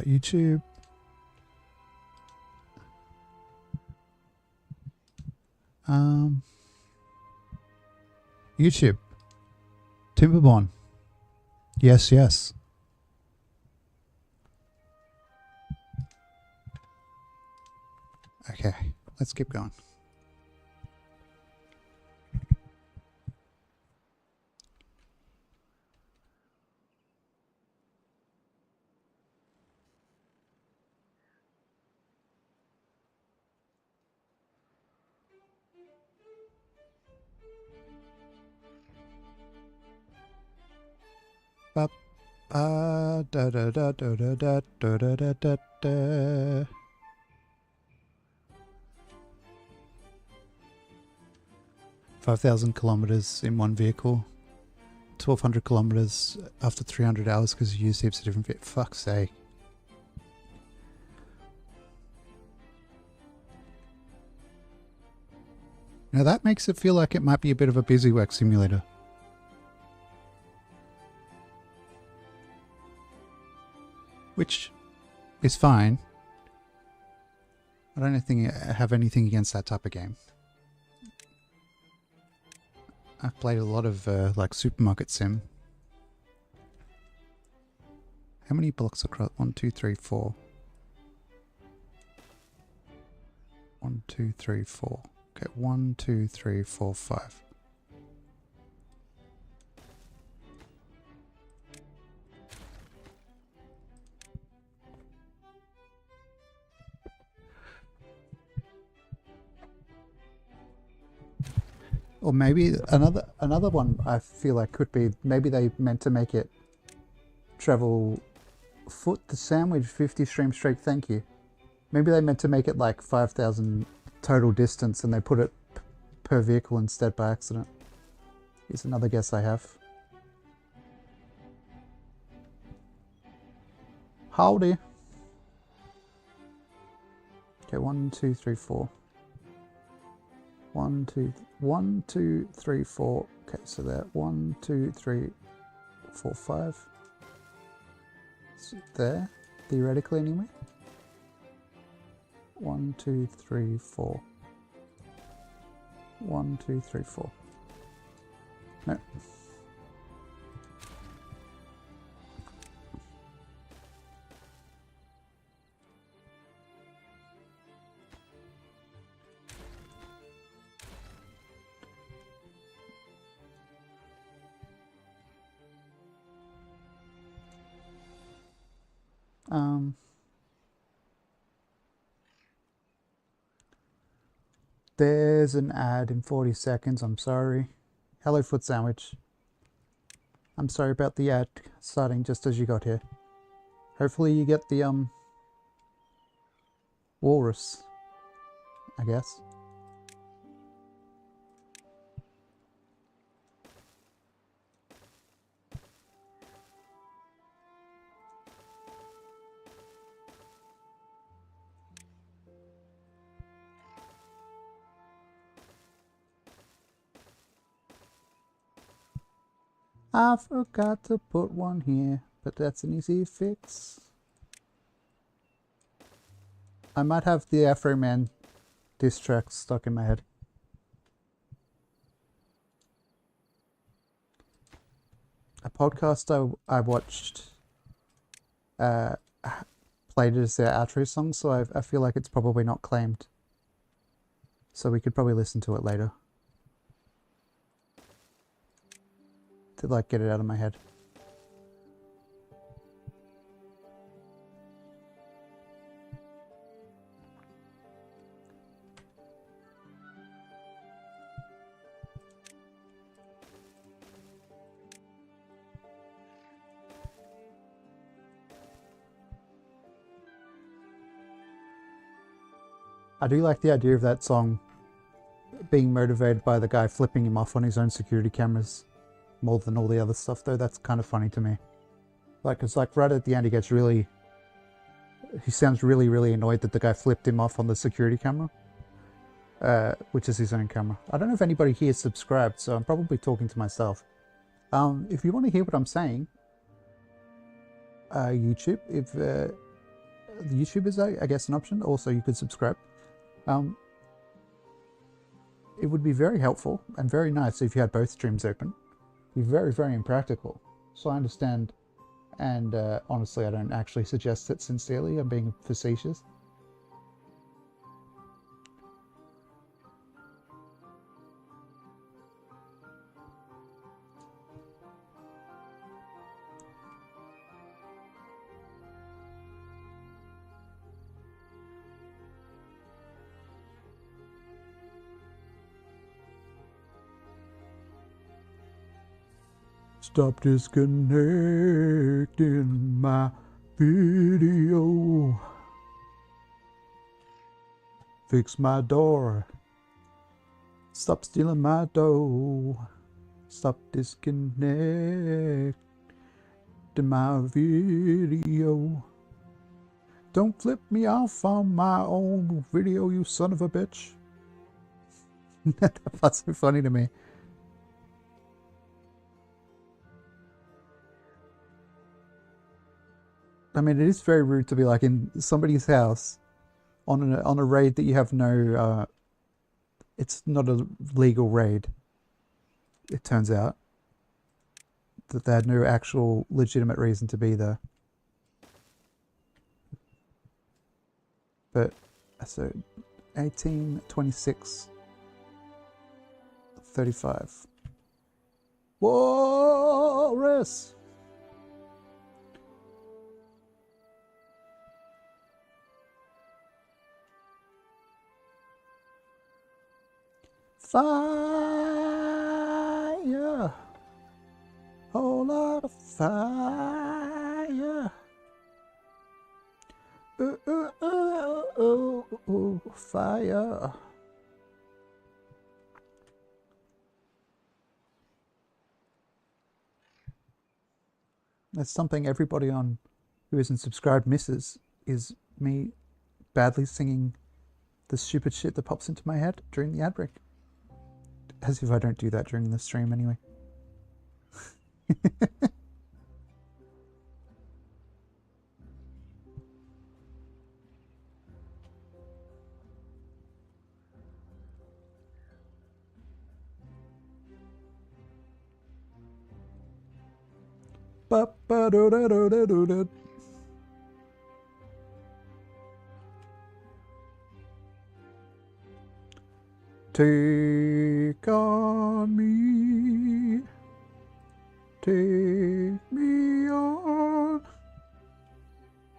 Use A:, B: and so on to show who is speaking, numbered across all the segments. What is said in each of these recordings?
A: YouTube. YouTube. Timberborn. Yes, yes. Okay, let's keep going. Ba ba da da da da da da da da da da. 5,000 kilometers in one vehicle. 1,200 kilometers after 300 hours because you use heaps of different vehicles. Fuck's sake. Now that makes it feel like it might be a bit of a busy work simulator. Which is fine. I don't think I have anything against that type of game. I've played a lot of like supermarket sim. How many blocks across? 1, 2, 3, 4. 1, 2, 3, 4. Okay, 1, 2, 3, 4, 5. Or maybe another one I feel like could be, maybe they meant to make it travel foot the sandwich 50 stream straight, thank you. Maybe they meant to make it like 5,000 total distance and they put it per vehicle instead by accident. Here's another guess I have. Howdy. Okay, 1, 2, 3, 4. 1, 2, 3, 4. Okay, so that 1, 2, 3, 4, 5. So there, theoretically anyway. 1, 2, 3, 4. 1, 2, 3, 4. No. There's an ad in 40 seconds, I'm sorry. Hello Foot Sandwich. I'm sorry about the ad starting just as you got here. Hopefully you get the walrus, I guess. I forgot to put one here, but that's an easy fix. I might have the Afro Man diss track stuck in my head. A podcast I watched played it as their outro song, so I feel like it's probably not claimed. So we could probably listen to it later. To like get it out of my head. I do like the idea of that song being motivated by the guy flipping him off on his own security cameras. More than all the other stuff though, that's kind of funny to me. Like, it's like right at the end he sounds really annoyed that the guy flipped him off on the security camera. Which is his own camera. I don't know if anybody here is subscribed, so I'm probably talking to myself. If you want to hear what I'm saying, YouTube, YouTube is, I guess, an option. Also, you could subscribe. It would be very helpful and very nice if you had both streams open. It'd be very, very impractical. So I understand, and honestly, I don't actually suggest it sincerely. I'm being facetious. Stop disconnecting my video. Fix my door. Stop stealing my dough. Stop disconnecting my video. Don't flip me off on my own video, you son of a bitch. That's so funny to me. I mean, it is very rude to be like in somebody's house on a raid that you have no. It's not a legal raid. It turns out that they had no actual legitimate reason to be there. But so 18, 26, 35. Walrus! Fire, whole lot of fire. Fire. That's something everybody on who isn't subscribed misses, is me badly singing the stupid shit that pops into my head during the ad break. As if I don't do that during the stream anyway. Ba-ba-do-da-do-da-do-da. Take on me, take me on.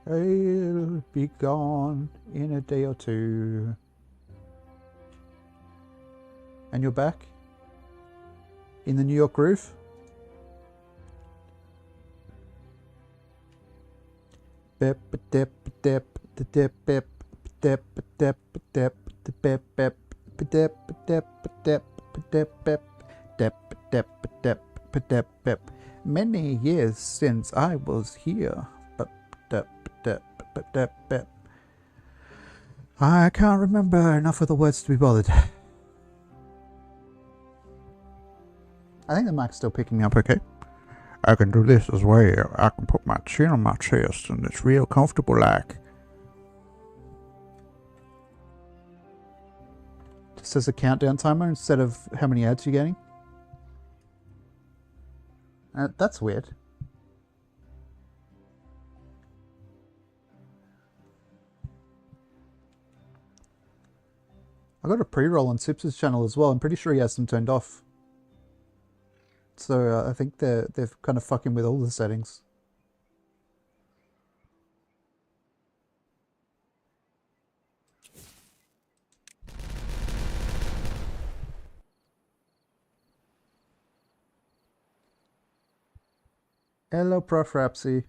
A: I'll be gone in a day or two. And you're back in the New York groove. Bep dep dep dep dep dep dep dep dep dep. Many years since I was here. I can't remember enough of the words to be bothered. I think the mic's still picking me up okay. I can do this as well. I can put my chin on my chest and it's real comfortable like. Just as a countdown timer instead of how many ads you're getting. That's weird. I got a pre-roll on Sips' channel as well. I'm pretty sure he has them turned off. So I think they're kind of fucking with all the settings. Hello, Prof. Rapsy.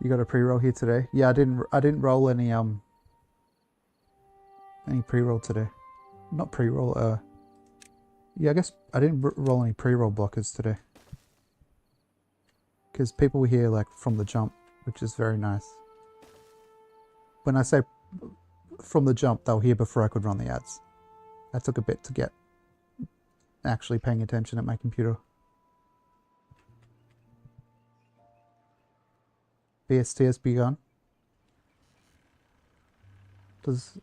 A: You got a pre-roll here today? Yeah, I didn't roll any pre-roll today. Not pre-roll. Yeah, I guess I didn't roll any pre-roll blockers today. Because people were here like from the jump, which is very nice. When I say from the jump, they were here before I could run the ads. That took a bit to get actually paying attention at my computer. BST has begun. Is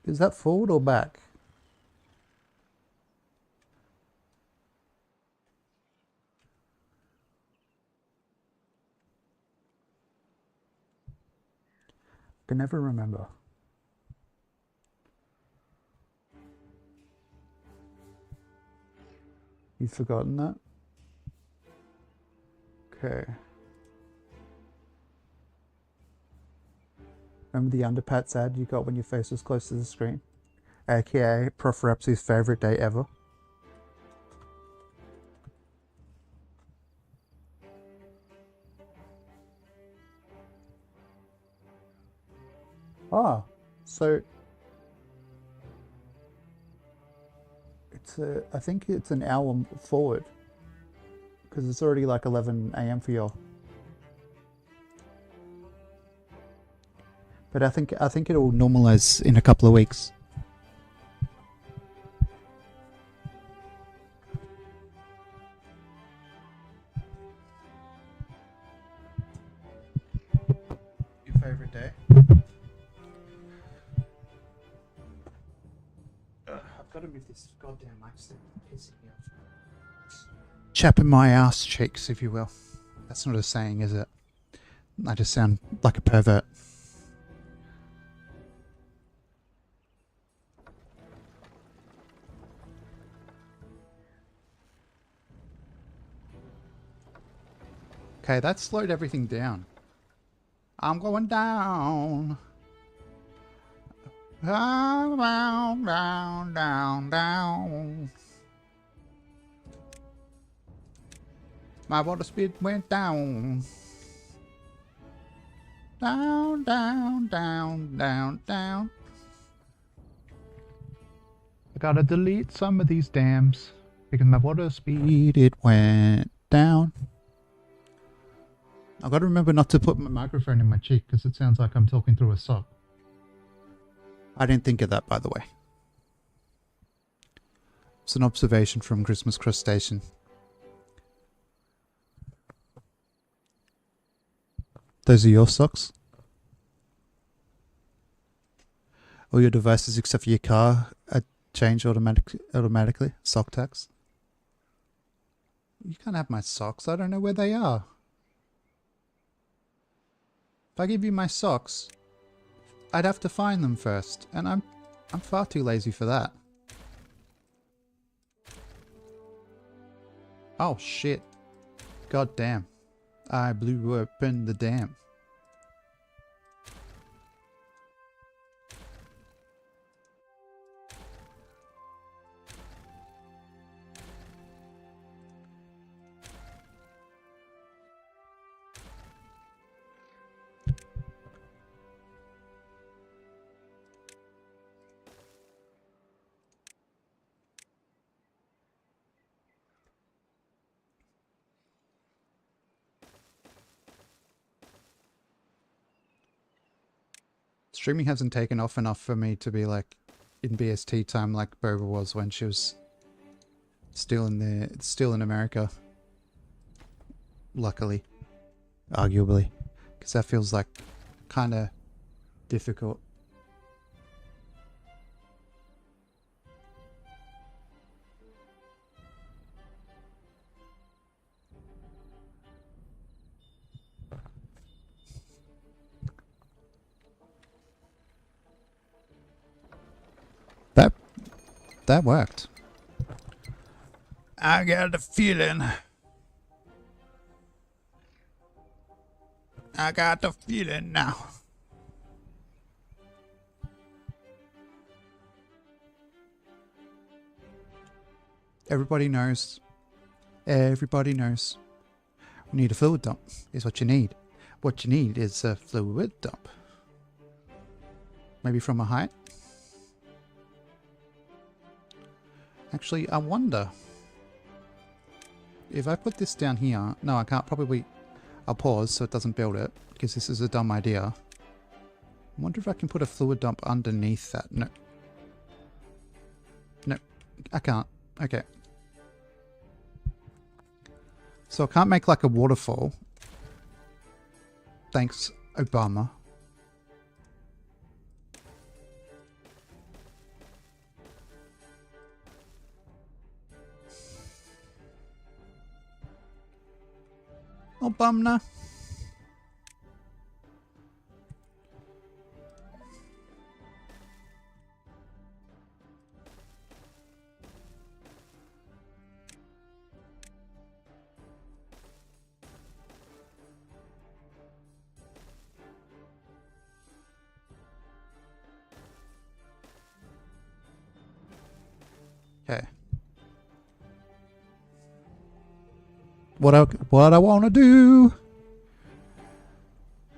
A: that forward or back? I can never remember. You've forgotten that? Okay. Remember the underpats ad you got when your face was close to the screen? AKA Prof. Rapsy's favorite day ever. Ah, so I think it's an hour forward because it's already like 11 a.m. for y'all. But I think it'll normalize in a couple of weeks. Your favorite day? I've got to move this goddamn mic stand. Pissing me off. Chapping my ass cheeks, if you will. That's not a saying, is it? I just sound like a pervert. Okay, that slowed everything down. I'm going down. Down, down, down, down, down. My water speed went down. Down, down, down, down, down. I gotta delete some of these dams because my water speed, it went down. I gotta remember not to put my microphone in my cheek because it sounds like I'm talking through a sock. I didn't think of that, by the way. It's an observation from Christmas Crustacean. Those are your socks? All your devices except for your car are changed automatically? Sock tags? You can't have my socks. I don't know where they are. If I give you my socks, I'd have to find them first, and I'm far too lazy for that. Oh shit. God damn. I blew open the dam. Streaming hasn't taken off enough for me to be like in BST time like Boba was when she was still in America. Luckily. Arguably. Because that feels like kind of difficult. That worked. I got a feeling. I got the feeling now. Everybody knows. Everybody knows. We need a fluid dump is what you need. What you need is a fluid dump. Maybe from a height? Actually, I wonder if I put this down here. No, I can't. Probably I'll pause so it doesn't build it because this is a dumb idea. I wonder if I can put a fluid dump underneath that. No. No, I can't. Okay. So I can't make like a waterfall. Thanks, Obama. Obama. Okay. What I want to do,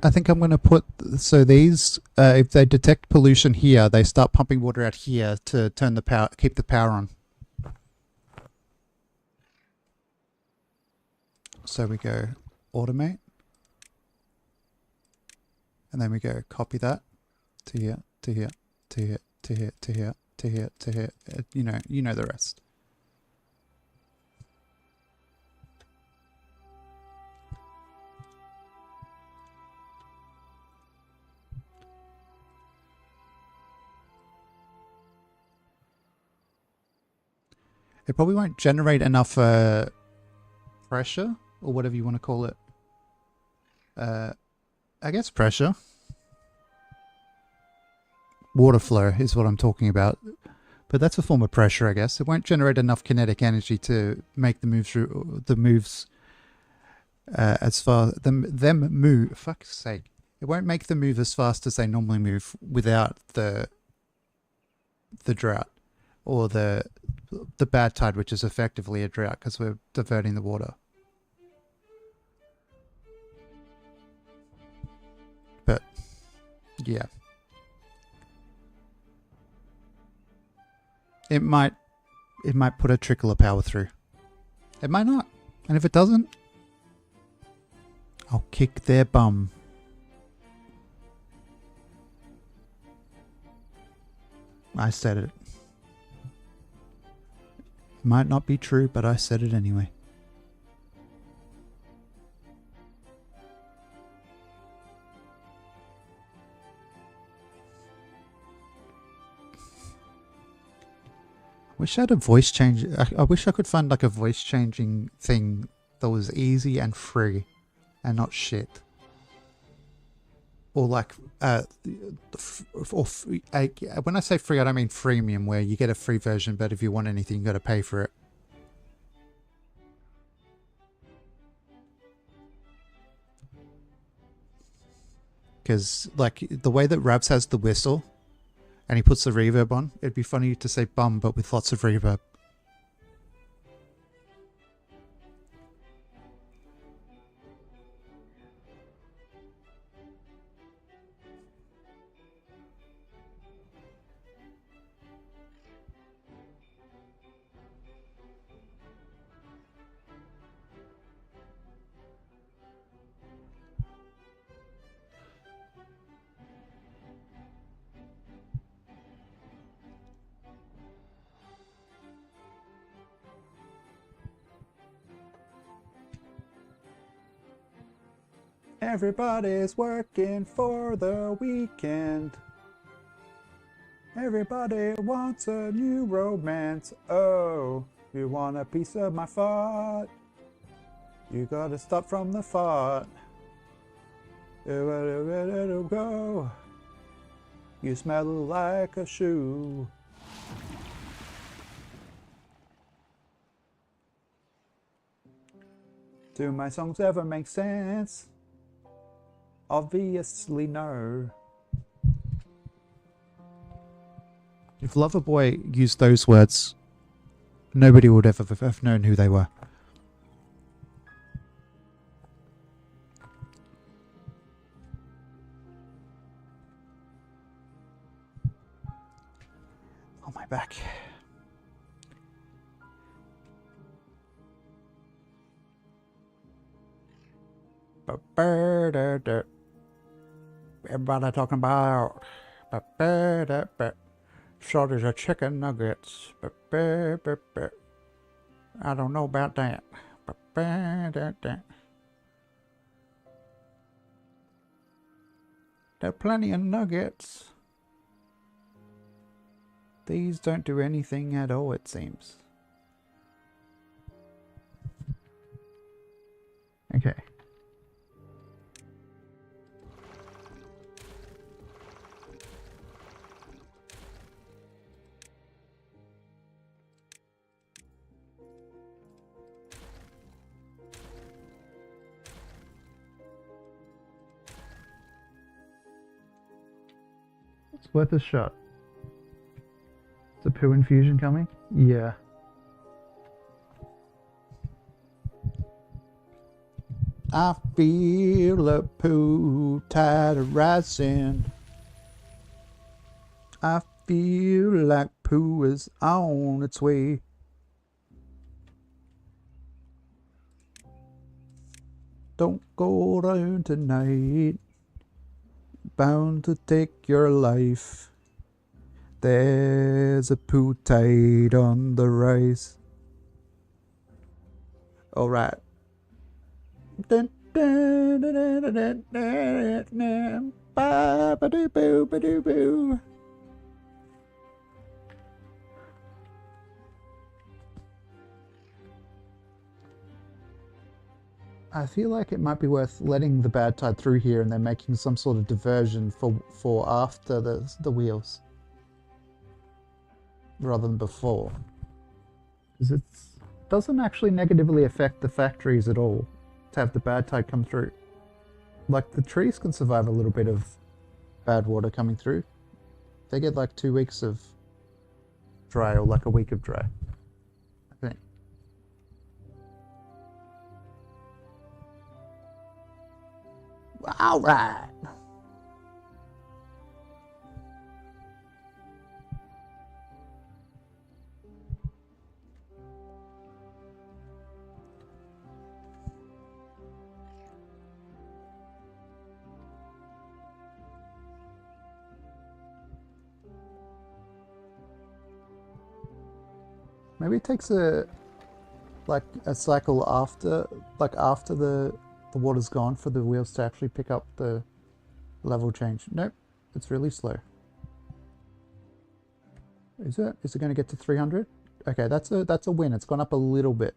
A: I think I'm going to put, so these, if they detect pollution here, they start pumping water out here to turn the power, keep the power on. So we go automate, and then we go copy that to here, to here, to here, to here, to here, to here, to here. You know the rest. It probably won't generate enough pressure, or whatever you want to call it. I guess pressure. Water flow is what I'm talking about. But that's a form of pressure, I guess. It won't generate enough kinetic energy to make the move through the moves as far them move. Fuck's sake! It won't make the move as fast as they normally move without the drought or the bad tide, which is effectively a drought because we're diverting the water. But yeah. It might put a trickle of power through. It might not. And if it doesn't, I'll kick their bum. I said it. Might not be true, but I said it anyway. Wish I had a voice change. I wish I could find like a voice changing thing that was easy and free and not shit. Or like, when I say free, I don't mean freemium, where you get a free version, but if you want anything, you got to pay for it. Because like the way that Rabs has the whistle, and he puts the reverb on, it'd be funny to say bum, but with lots of reverb. Everybody's working for the weekend. Everybody wants a new romance. Oh, you want a piece of my fart? You gotta stop from the fart. Go. You smell like a shoe. Do my songs ever make sense? Obviously no. If Loverboy used those words, nobody would ever have known who they were. Oh, my back. Everybody talking about shortage of chicken nuggets. I don't know about that. There are plenty of nuggets. These don't do anything at all, it seems. Okay. It's worth a shot. Is the poo infusion coming? Yeah. I feel a poo tide rising. I feel like poo is on its way. Don't go down tonight. Bound to take your life. There's a poo tide on the rise. Alright. Dun, dun, dun, dun, dun, dun, dun, dun, ba ba doo boo ba doo boo. I feel like it might be worth letting the bad tide through here and then making some sort of diversion for after the wheels. Rather than before. Because it doesn't actually negatively affect the factories at all to have the bad tide come through. Like, the trees can survive a little bit of bad water coming through. They get like 2 weeks of dry or like a week of dry, I think. All right. Maybe it takes a cycle after the water's gone for the wheels to actually pick up the level change. Nope, it's really slow. Is it? Is it going to get to 300? Okay, that's a win. It's gone up a little bit.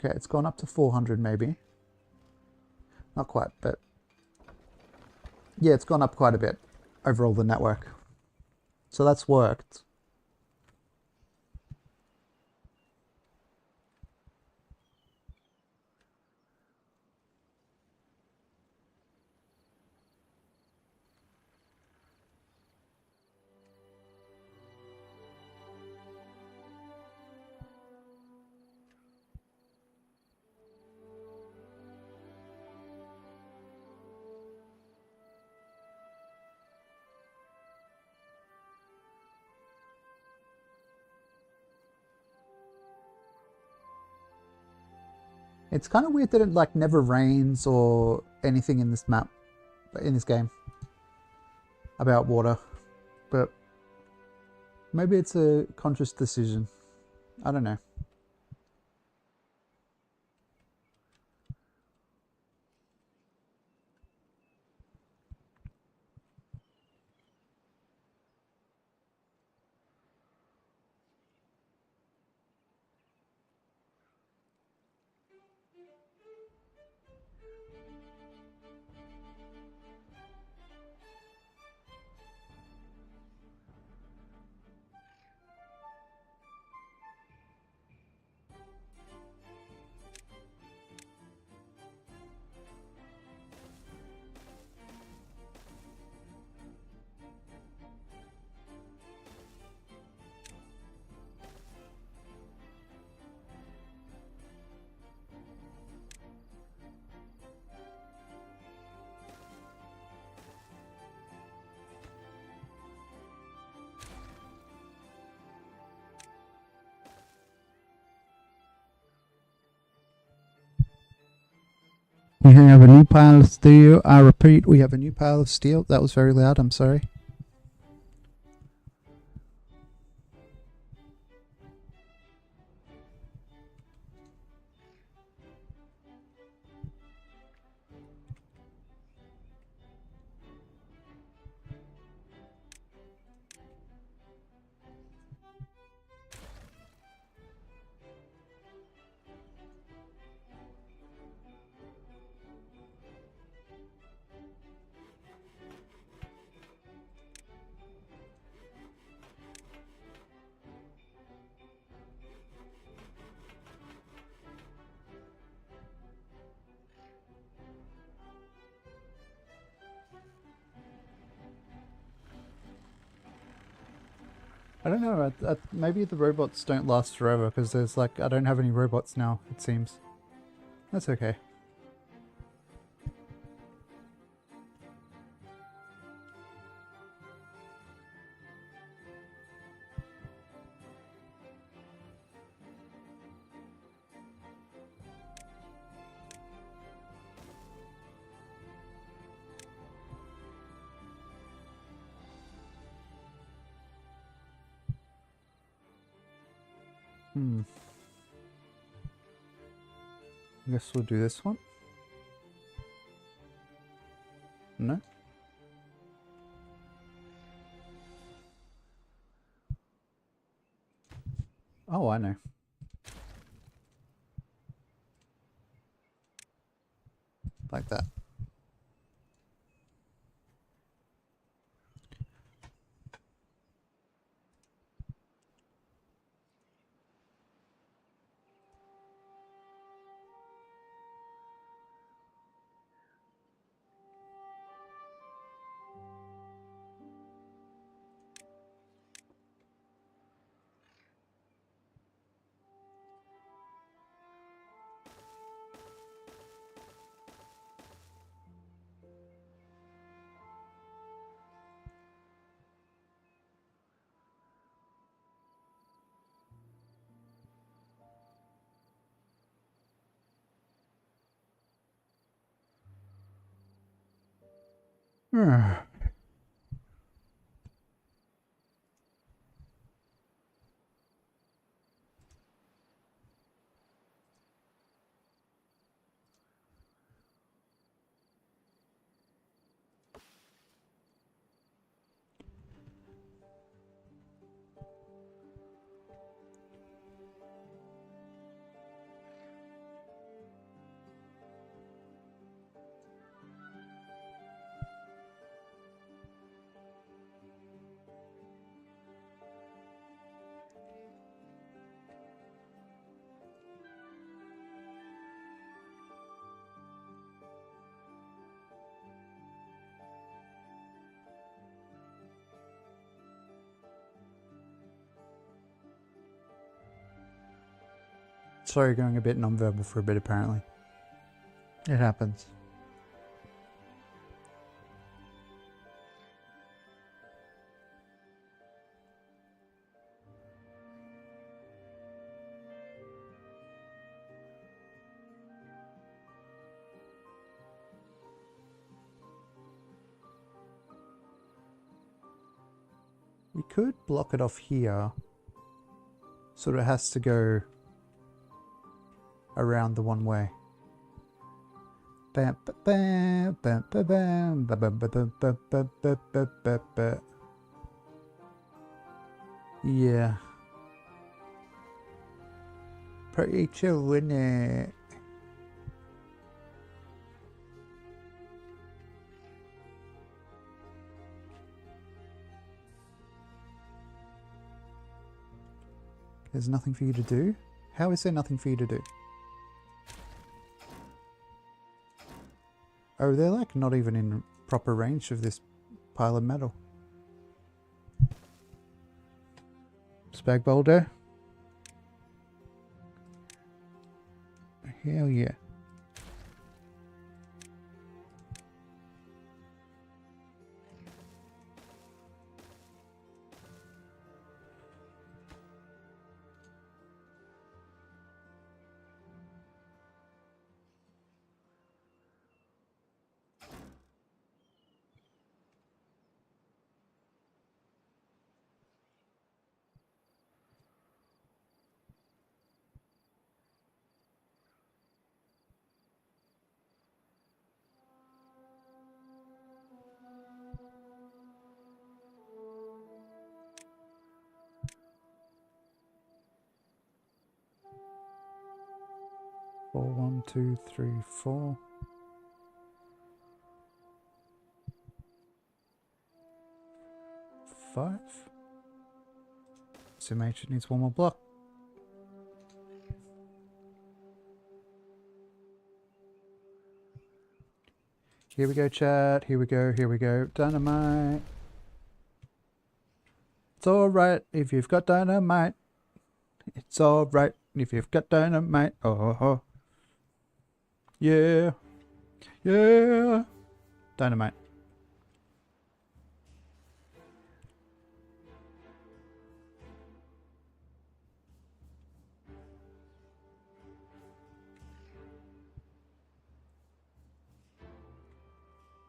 A: Okay, it's gone up to 400 maybe. Not quite, but yeah, it's gone up quite a bit overall the network. So that's worked. It's kind of weird that it like never rains or anything in this map, in this game, about water, but maybe it's a conscious decision. I don't know. We have a new pile of steel. I repeat, we have a new pile of steel. That was very loud, I'm sorry. I don't know, maybe the robots don't last forever because there's like, I don't have any robots now, it seems. That's okay. I guess we'll do this one. No? Oh, I know. Like that. Sorry, going a bit non-verbal for a bit apparently. It happens. We could block it off here. Sort of has to go around the one way. Yeah. Pretty chill, isn't it? There's nothing for you to do? How is there nothing for you to do? Oh, they're like not even in proper range of this pile of metal. Spag boulder? Hell yeah. Four, 1, 2, 3, 4. 5. So mate, it needs one more block. Here we go, chat. Here we go. Here we go. Dynamite. It's alright if you've got dynamite. It's alright if you've got dynamite. Oh. Yeah. Yeah. Dynamite.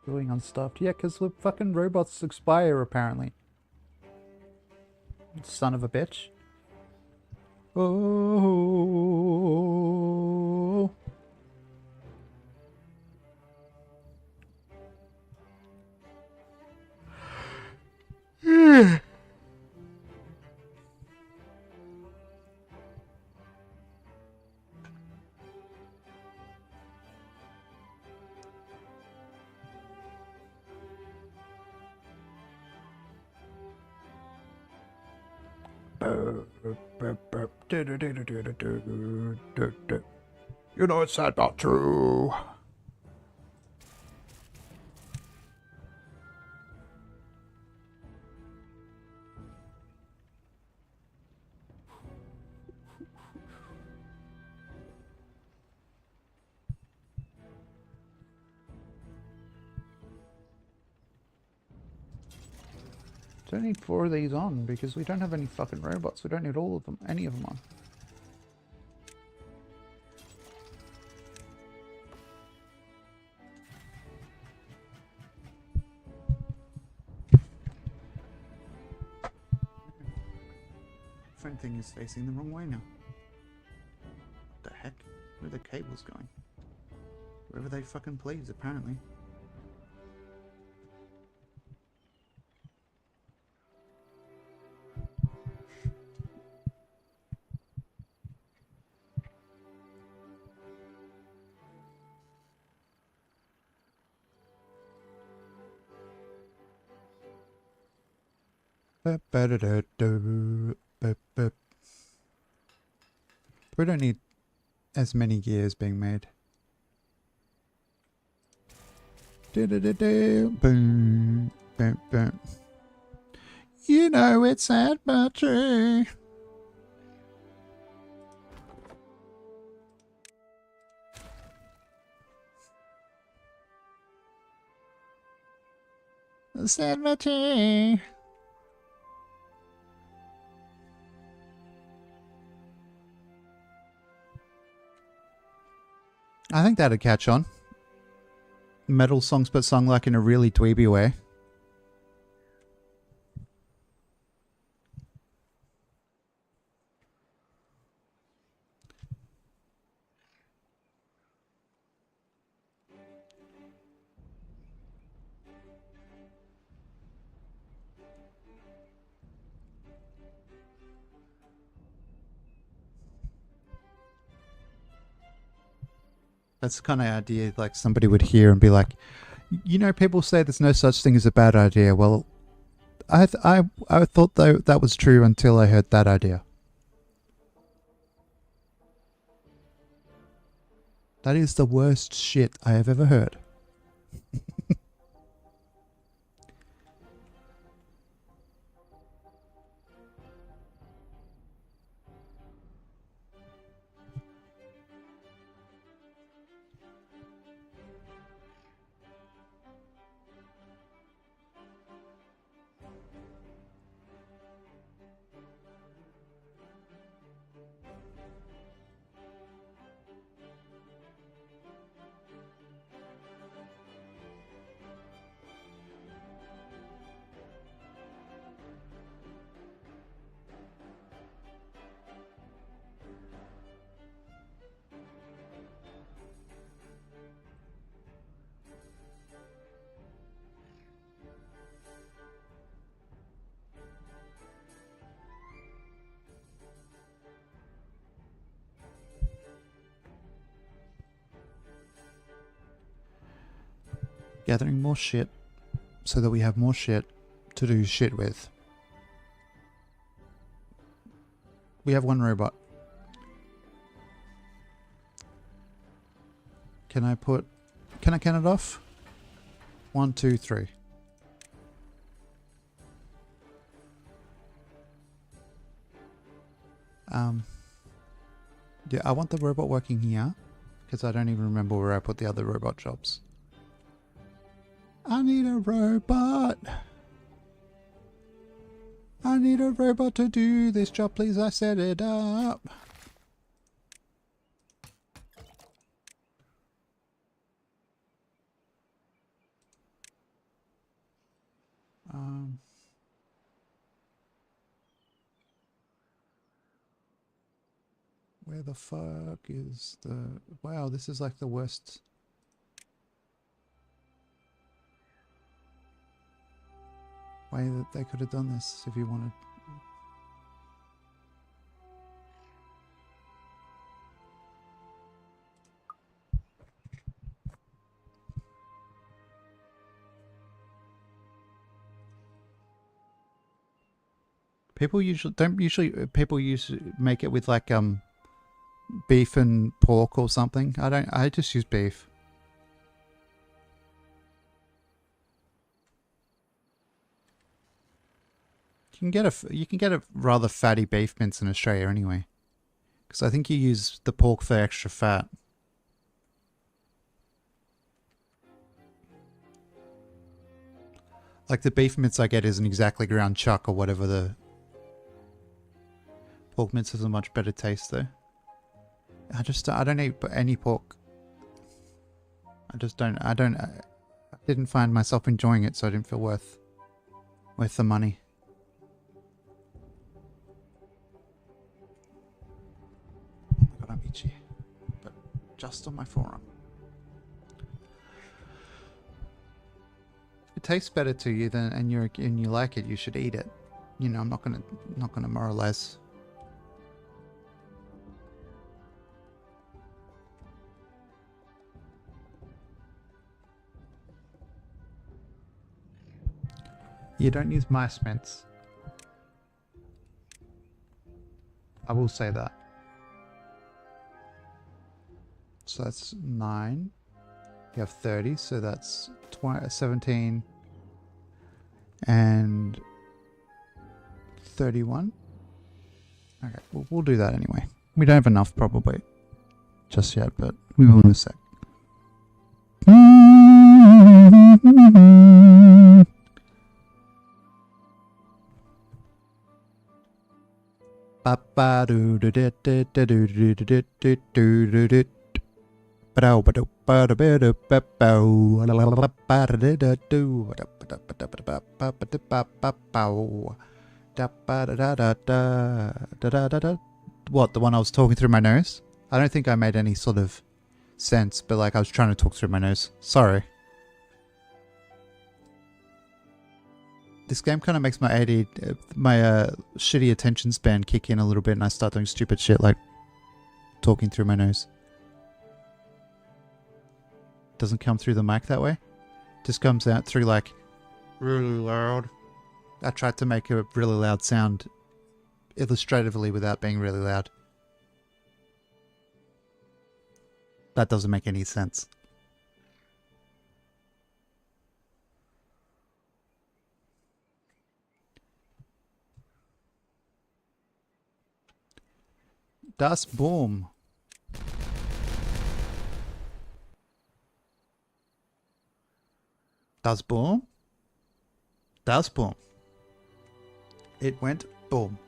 A: Going unstuffed. Yeah, because the fucking robots expire, apparently. Son of a bitch. Oh. You know it's sad not true. Don't need 4 of these on because we don't have any fucking robots. We don't need all of them, any of them on. Phone thing is facing the wrong way now. What the heck? Where are the cables going? Wherever they fucking please, apparently. We don't need as many gears being made. Boom, boom, boom. You know it's sad but true. Sad but true. I think that'd catch on. Metal songs, but sung like in a really dweeby way. That's the kind of idea like somebody would hear and be like, you know, people say there's no such thing as a bad idea. Well, I thought that was true until I heard that idea. That is the worst shit I have ever heard. Gathering more shit so that we have more shit to do shit with. We have one robot. Can I can it off? 1, 2, 3. Yeah, I want the robot working here, because I don't even remember where I put the other robot jobs. I need a robot. I need a robot to do this job, please. I set it up. Where the fuck is the... Wow, this is like the worst... way that they could have done this if you wanted. People usually make it with like beef and pork or something. I just use beef. You can get a rather fatty beef mince in Australia anyway. Because I think you use the pork for extra fat. Like the beef mince I get isn't exactly ground chuck or whatever. The pork mince has a much better taste though. I don't eat any pork. I didn't find myself enjoying it, so I didn't feel worth the money. Oh my god, I'm itchy. But just on my forearm. If it tastes better to you and you like it, you should eat it. You know, I'm not gonna moralize. You don't use mice mince. I will say that. So that's 9. You have 30, so that's 17 and 31. Okay, we'll do that anyway. We don't have enough probably just yet, but we will in a sec. What, the one I was talking through my nose? I don't think I made any sort of sense, but like I was trying to talk through my nose. Sorry. This game kind of makes my shitty attention span kick in a little bit and I start doing stupid shit like talking through my nose. Doesn't come through the mic that way. Just comes out through like really loud. I tried to make a really loud sound illustratively without being really loud. That doesn't make any sense. Das Boom. Das Boom? Das Boom. It went boom.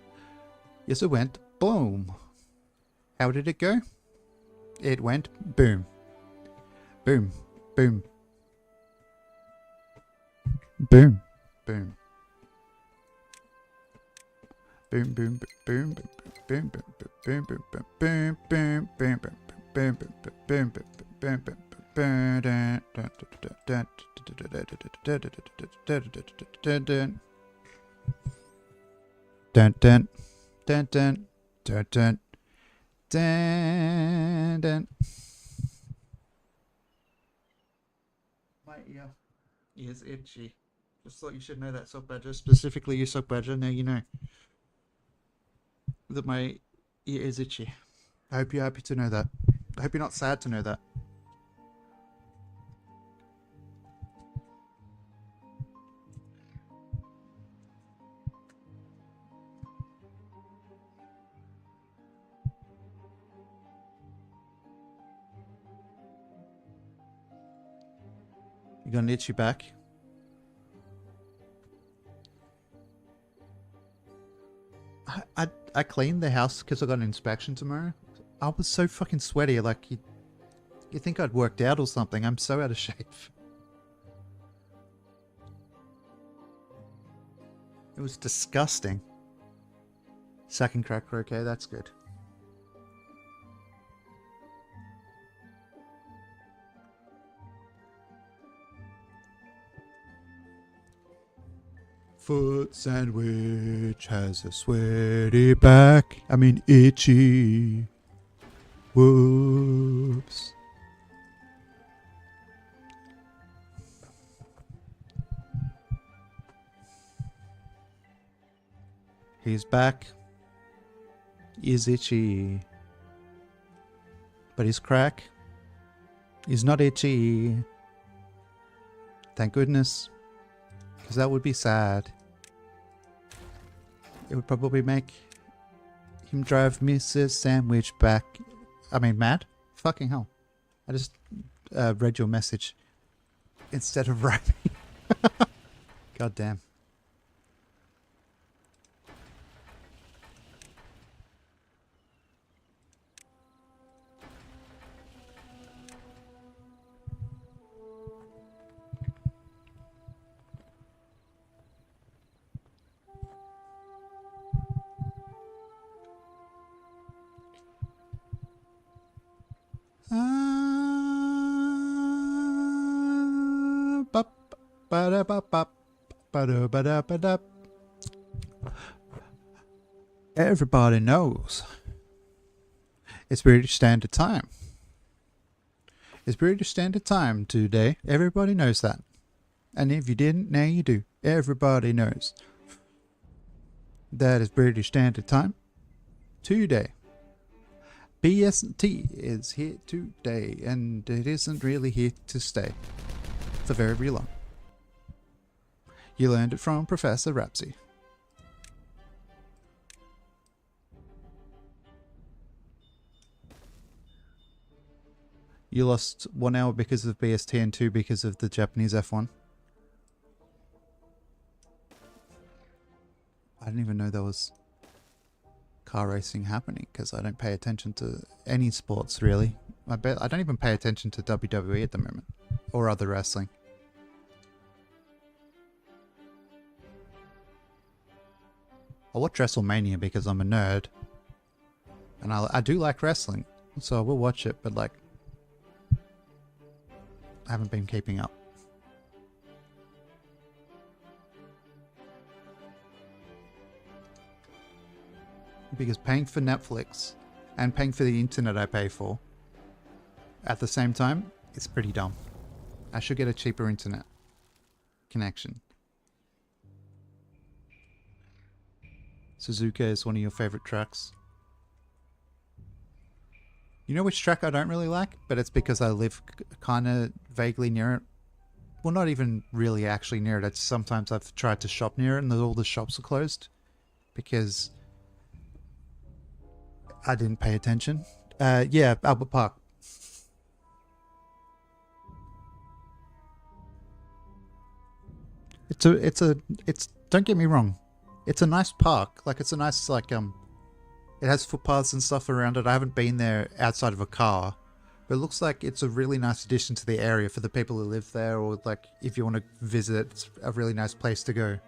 A: Yes, it went boom. How did it go? It went boom. Boom. Boom. Boom. Boom. Boom, boom, boom, boom, boom, boom, boom, boom, boom, boom, boom, boom, boom, boom, boom, Dun dun dun dun dun dun dun dun. My ear's itchy. Just thought you should know that, Sock Badger. Specifically you, Sock Badger. Now you know that my ear is itchy. I hope you're happy to know that. I hope you're not sad to know that. You got an itchy back? I cleaned the house because I got an inspection tomorrow. I was so fucking sweaty, like you think I'd worked out or something. I'm so out of shape. It was disgusting. Second cracker, okay, that's good. Foot sandwich has a sweaty back. I mean itchy. Whoops. His back is itchy. But his crack is not itchy. Thank goodness. Because that would be sad. It would probably make him drive Mrs. Sandwich back. I mean, mad? Fucking hell. I just read your message instead of writing. God damn. Everybody knows it's British Standard Time. It's British Standard Time today. Everybody knows that. And if you didn't, now you do. Everybody knows. That is British Standard Time today. BST is here today, and it isn't really here to stay for very long. You learned it from Professor Rapsy. You lost 1 hour because of BST and 2 because of the Japanese F1. I didn't even know there was car racing happening because I don't pay attention to any sports really. I don't even pay attention to WWE at the moment or other wrestling. I watch WrestleMania because I'm a nerd and I do like wrestling, so I will watch it, but like I haven't been keeping up. Because paying for Netflix and paying for the internet I pay for at the same time, it's pretty dumb. I should get a cheaper internet connection. Suzuka is one of your favorite tracks. You know which track I don't really like? But it's because I live kind of vaguely near it. Well, not even really actually near it. It's sometimes I've tried to shop near it and all the shops are closed because I didn't pay attention. Yeah, Albert Park. It's don't get me wrong. It's a nice park. Like it's a nice it has footpaths and stuff around it. I haven't been there outside of a car, but it looks like it's a really nice addition to the area for the people who live there, or like if you want to visit, it's a really nice place to go.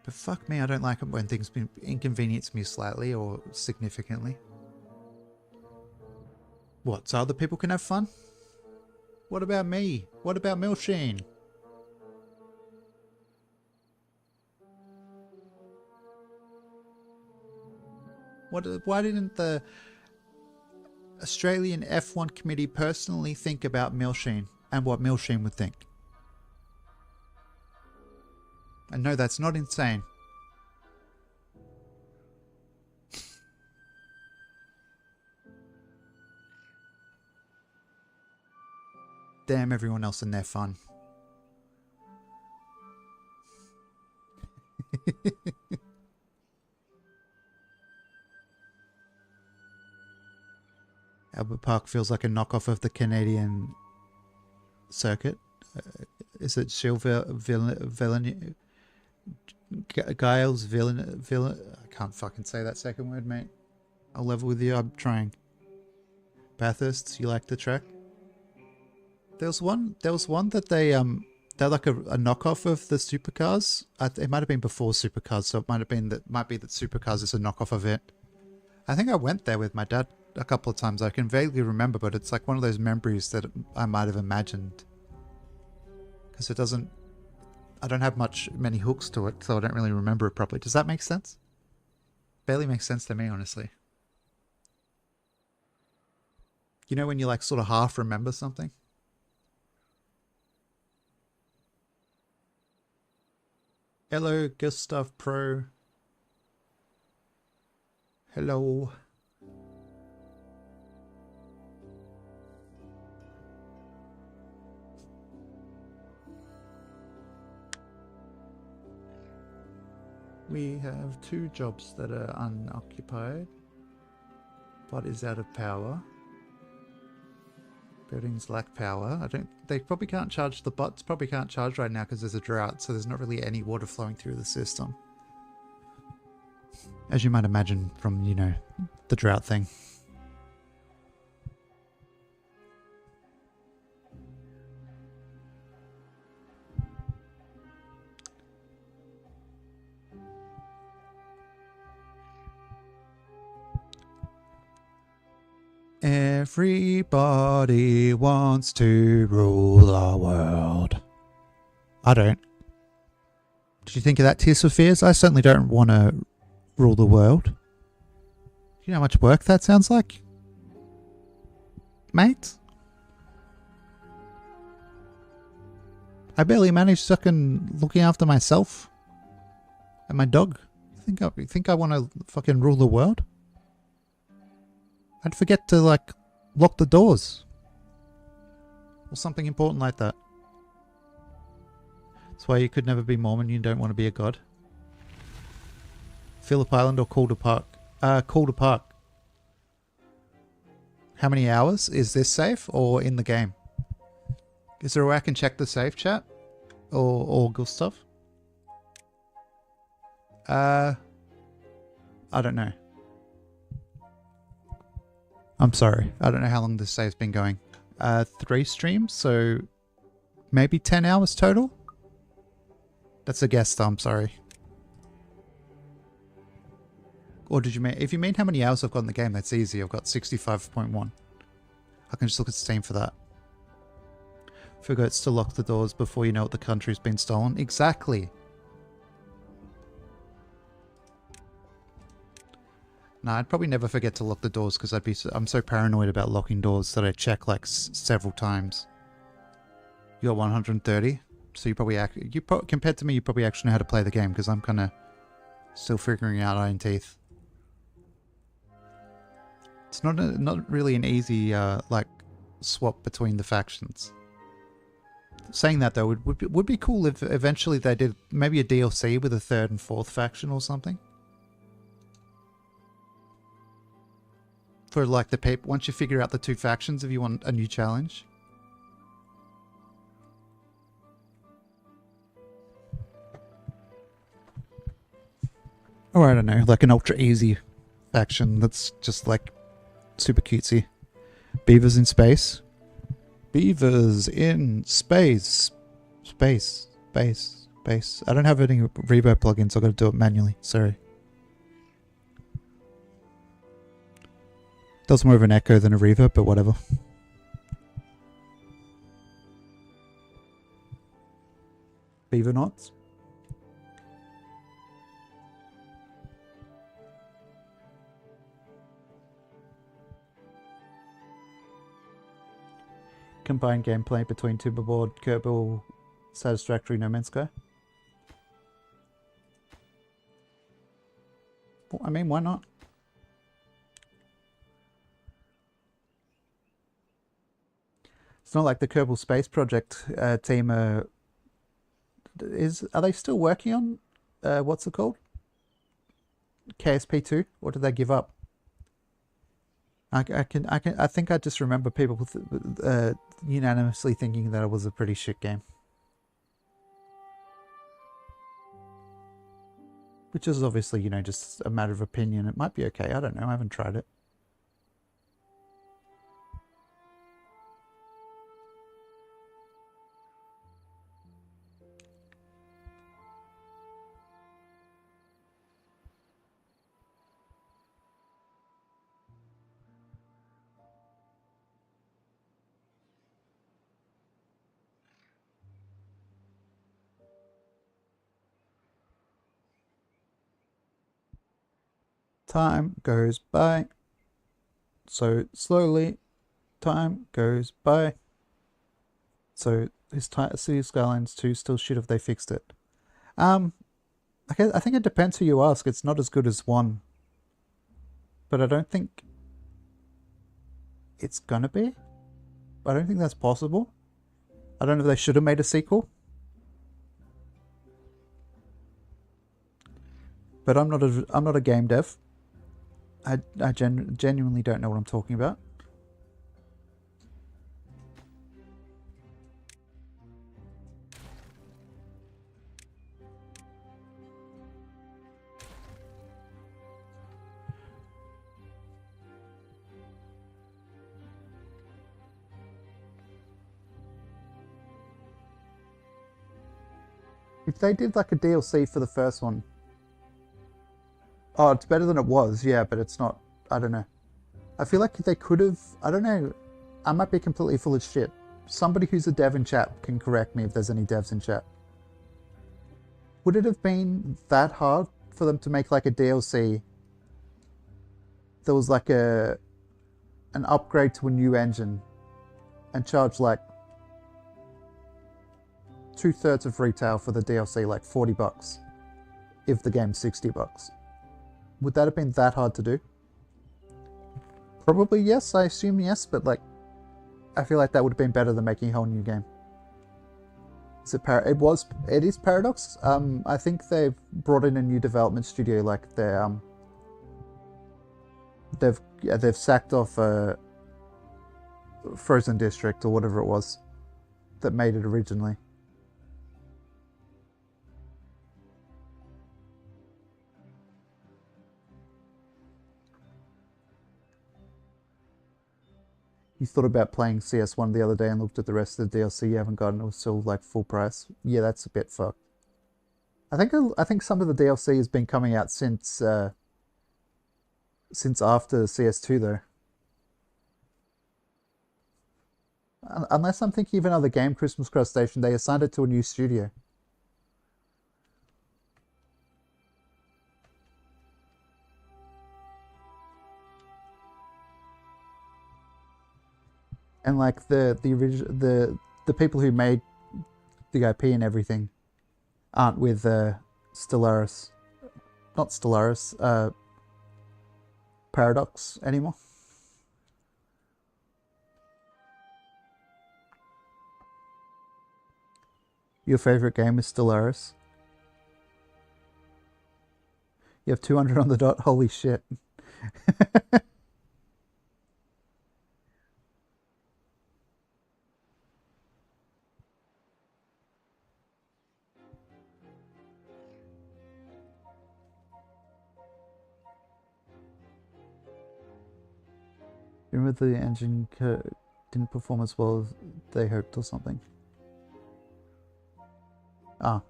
A: But fuck me, I don't like it when things inconvenience me slightly or significantly. What, so other people can have fun? What about me? What about Milsheen? Why didn't the Australian F1 committee personally think about Milsheen and what Milsheen would think? And no, that's not insane. Damn everyone else and their fun. Albert Park feels like a knockoff of the Canadian circuit. is it Villain? Giles Villain? I can't fucking say that second word, mate. I'll level with you. I'm trying. Bathurst, you like the track? There was one that they're like a knockoff of the Supercars. It might have been before Supercars, so it might be that Supercars is a knockoff of it. I think I went there with my dad a couple of times. I can vaguely remember, but it's like one of those memories that I might have imagined. Because I don't have many hooks to it, so I don't really remember it properly. Does that make sense? Barely makes sense to me, honestly. You know when you like sort of half remember something? Hello, Gustav Pro. Hello. We have 2 jobs that are unoccupied. Bot is out of power. Buildings lack power. They probably can't charge, the bots probably can't charge right now because there's a drought, so there's not really any water flowing through the system. As you might imagine from, you know, the drought thing. Everybody wants to rule the world. I don't. Did you think of that, Tears for Fears? I certainly don't want to rule the world. Do you know how much work that sounds like? Mate? I barely managed fucking looking after myself. And my dog. You think I want to fucking rule the world? I'd forget to, like, lock the doors. Or something important like that. That's why you could never be Mormon, you don't want to be a god. Phillip Island or Calder Park? Calder Park. How many hours? Is this safe or in the game? Is there a way I can check the save chat? Or Gustav? I don't know. I'm sorry. I don't know how long this save's been going. 3 streams, so maybe 10 hours total? That's a guess though, I'm sorry. Or did you mean, if you mean how many hours I've got in the game, that's easy. I've got 65.1. I can just look at Steam for that. Forgets to lock the doors before you know what the country's been stolen. Exactly. No, I'd probably never forget to lock the doors because I'm so paranoid about locking doors that I check like several times. You got 130, so you probably compared to me, you probably actually know how to play the game because I'm kind of still figuring out Iron Teeth. It's not really an easy like swap between the factions. Saying that though, would be cool if eventually they did maybe a DLC with a 3rd and 4th faction or something. For like the paper, once you figure out the 2 factions, if you want a new challenge. Or I don't know, like an ultra easy faction that's just like super cutesy. Beavers in space. Beavers in space. Space. I don't have any reverb plugins, so I've got to do it manually. Sorry. Does more of an echo than a reverb, but whatever. Beaver knots. Combined gameplay between Timberborn, Kerbal, Satisfactory, No Man's Sky. Well, I mean, why not? It's not like the Kerbal Space Project team are they still working on what's it called? KSP2, or did they give up? I think I just remember people unanimously thinking that it was a pretty shit game. Which is obviously, you know, just a matter of opinion. It might be okay. I don't know. I haven't tried it. Time goes by. So slowly, time goes by. So is City Skylines 2 still shit if they fixed it? I think it depends who you ask. It's not as good as 1. But I don't think it's gonna be. I don't think that's possible. I don't know if they should have made a sequel. But I'm not a game dev. I genuinely don't know what I'm talking about. If they did like a DLC for the first one. Oh, it's better than it was, yeah, but it's not. I don't know. I feel like they could have. I don't know. I might be completely full of shit. Somebody who's a dev in chat can correct me if there's any devs in chat. Would it have been that hard for them to make like a DLC that was like an upgrade to a new engine and charge like 2/3 of retail for the DLC, like $40, if the game's $60? Would that have been that hard to do? Probably yes, I assume yes, but like, I feel like that would have been better than making a whole new game. Is it it is Paradox. I think they've brought in a new development studio, like they've sacked off Frozen District or whatever it was that made it originally. You thought about playing CS1 the other day and looked at the rest of the DLC you haven't gotten. It was still like full price. Yeah, that's a bit fucked. I think some of the DLC has been coming out since after CS2 though. Unless I'm thinking of another game, Christmas Crustacean, they assigned it to a new studio. And like the people who made the IP and everything aren't with Stellaris, not Stellaris, Paradox anymore. Your favorite game is Stellaris? You have 200 on the dot? Holy shit. Remember the engine didn't perform as well as they hoped or something? Ah.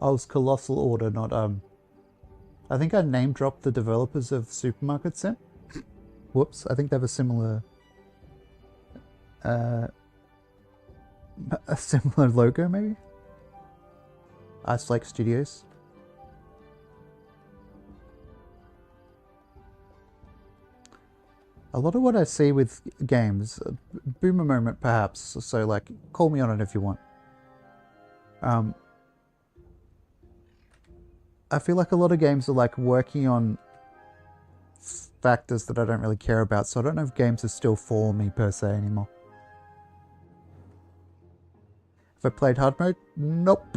A: Oh, it was Colossal Order, not I think I name dropped the developers of Supermarket Sim. Whoops, I think they have a similar logo maybe? Ice Flake Studios. A lot of what I see with games, boomer moment perhaps, so like, call me on it if you want. I feel like a lot of games are like working on factors that I don't really care about, so I don't know if games are still for me per se anymore. Have I played hard mode? Nope.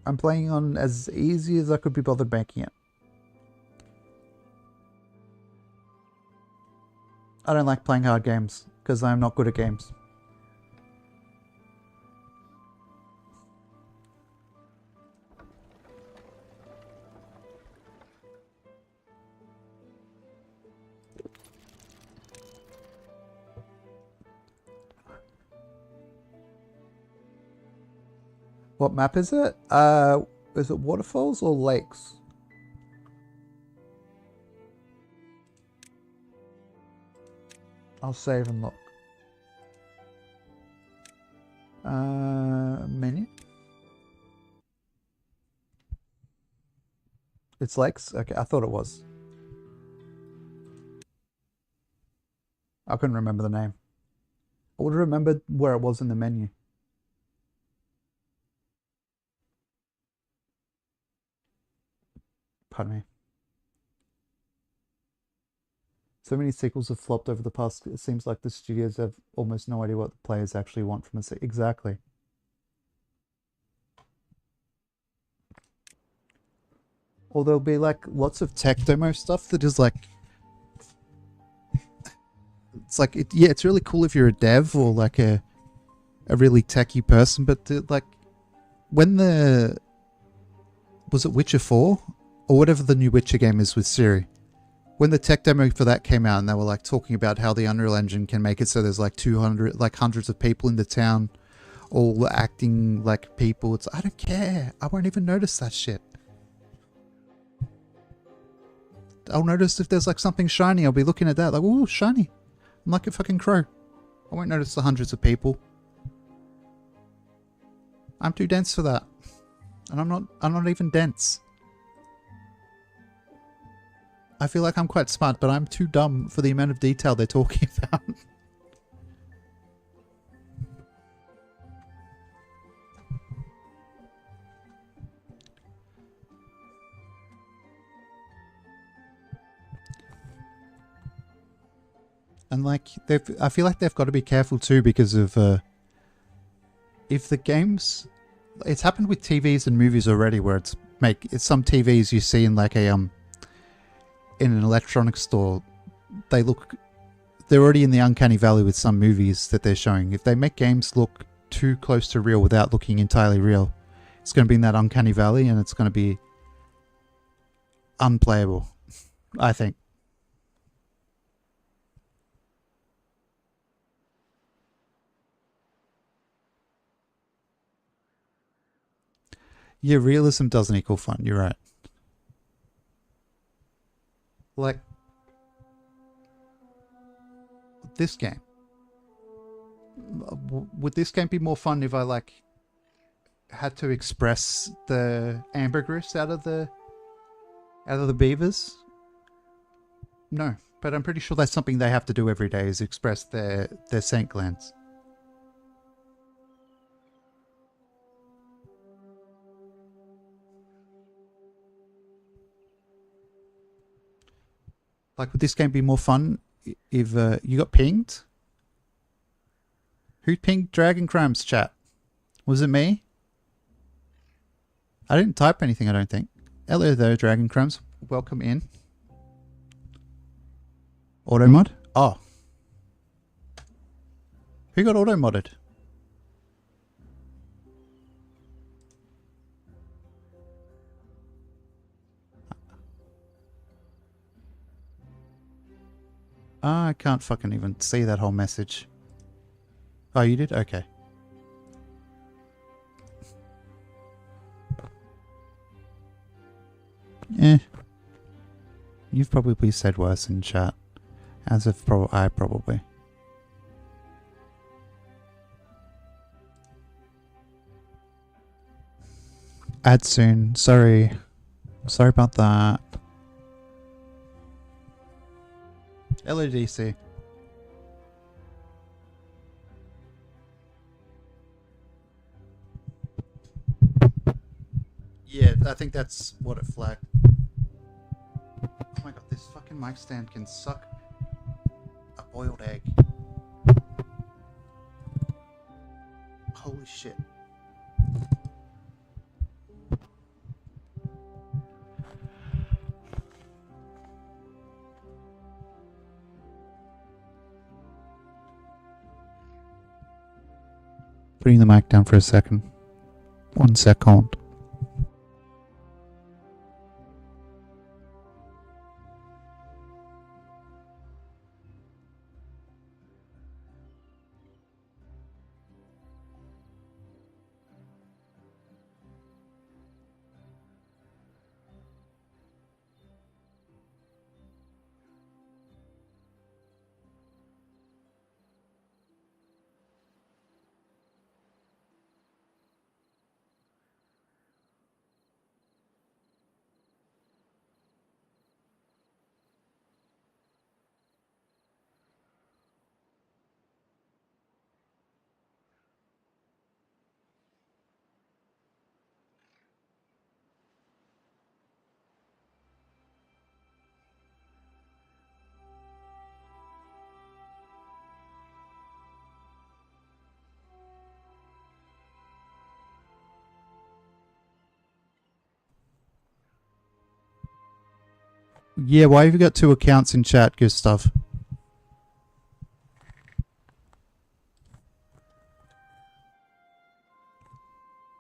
A: I'm playing on as easy as I could be bothered making it. I don't like playing hard games because I'm not good at games. What map is it? Is it waterfalls or lakes? I'll save and look. Menu? It's lakes? Okay, I thought it was. I couldn't remember the name. I would have remembered where it was in the menu. Pardon me. So many sequels have flopped over the past. It seems like the studios have almost no idea what the players actually want from a sequel. Exactly. Or there'll be like lots of tech demo stuff that is like, it's like, yeah, it's really cool if you're a dev or like a really techie person, but like when was it Witcher 4 or whatever the new Witcher game is with Siri? When the tech demo for that came out and they were like talking about how the Unreal Engine can make it so there's like 200, like hundreds of people in the town all acting like people. It's, I don't care. I won't even notice that shit. I'll notice if there's like something shiny. I'll be looking at that like, ooh, shiny. I'm like a fucking crow. I won't notice the hundreds of people. I'm too dense for that. And I'm not even dense. I feel like I'm quite smart, but I'm too dumb for the amount of detail they're talking about. And like, I feel like they've got to be careful too because of if the games, it's happened with TVs and movies already, where it's some TVs you see in like a in an electronics store, they're already in the uncanny valley with some movies that they're showing. If they make games look too close to real without looking entirely real, it's going to be in that uncanny valley and it's going to be unplayable, I think. Yeah, realism doesn't equal fun, you're right. Like, this game. Would this game be more fun if I like had to express the ambergris out of the beavers? No, but I'm pretty sure that's something they have to do every day, is express their scent glands. Like, would this game be more fun if you got pinged? Who pinged Dragon Crumbs, chat? Was it me? I didn't type anything, I don't think. Hello there, Dragon Crumbs. Welcome in. Auto mod? Oh. Who got auto modded? I can't fucking even see that whole message. Oh, you did? Okay. Eh. You've probably said worse in chat. As if I probably. Add soon. Sorry. Sorry about that. LODC. Yeah, I think that's what it flagged. Oh my god, this fucking mic stand can suck a boiled egg. Holy shit. Putting the mic down for a second. 1 second. Yeah, why have you got 2 accounts in chat, Gustav?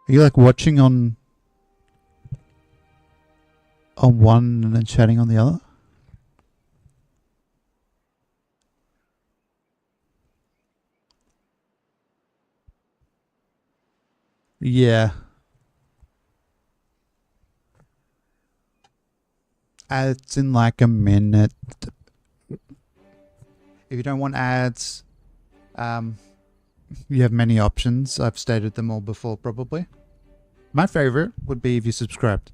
A: Are you like watching on one and then chatting on the other? Yeah. Ads in like a minute. If you don't want ads, you have many options. I've stated them all before, probably. My favorite would be if you subscribed.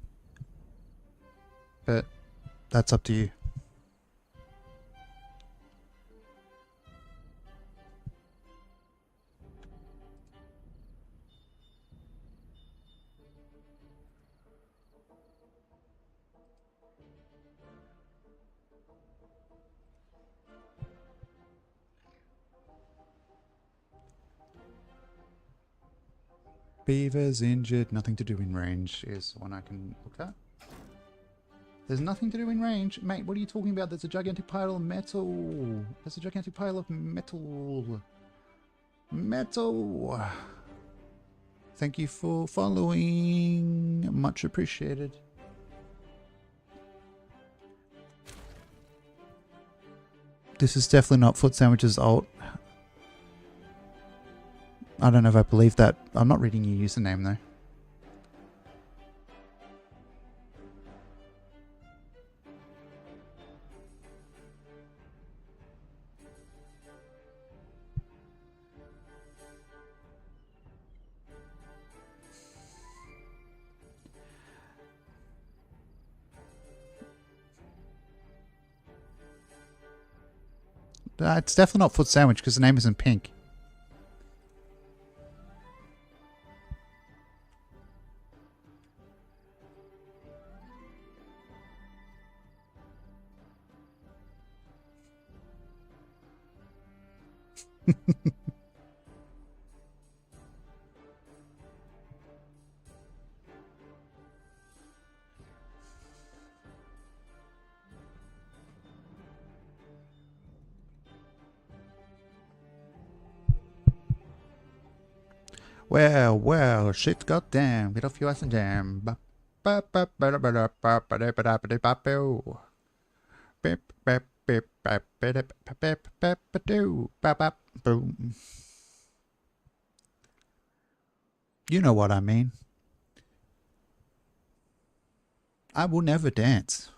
A: But that's up to you. Beaver's injured, nothing to do in range is one I can look at. There's nothing to do in range. Mate, what are you talking about? There's a gigantic pile of metal. There's a gigantic pile of metal. Metal. Thank you for following. Much appreciated. This is definitely not Foot Sandwich's alt. I don't know if I believe that. I'm not reading your username though. It's definitely not Foot Sandwich because the name isn't pink. Well, shit got damn. Get off your ass and jam. You know what I mean. I will never dance.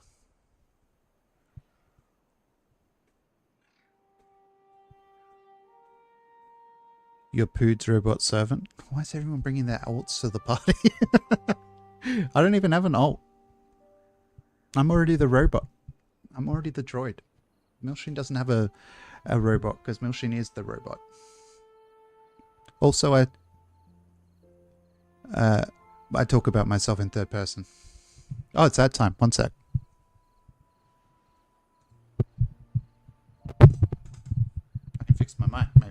A: Your Pood's robot servant. Why is everyone bringing their alts to the party? I don't even have an alt. I'm already the robot. I'm already the droid. Milshin doesn't have a robot because Milshin is the robot. Also, I talk about myself in third person. Oh, it's that time. 1 sec. I can fix my mic, maybe.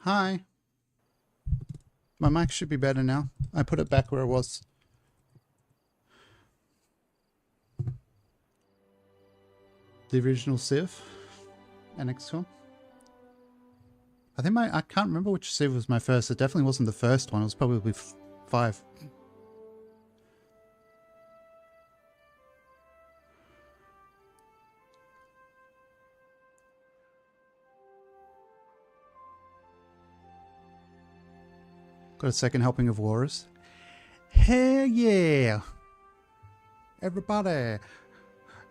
A: Hi. My mic should be better now. I put it back where it was. The original Civ. NX2. I can't remember which Civ was my first. It definitely wasn't the first one. It was probably 5. Got a second helping of Walrus. Hell yeah! Everybody,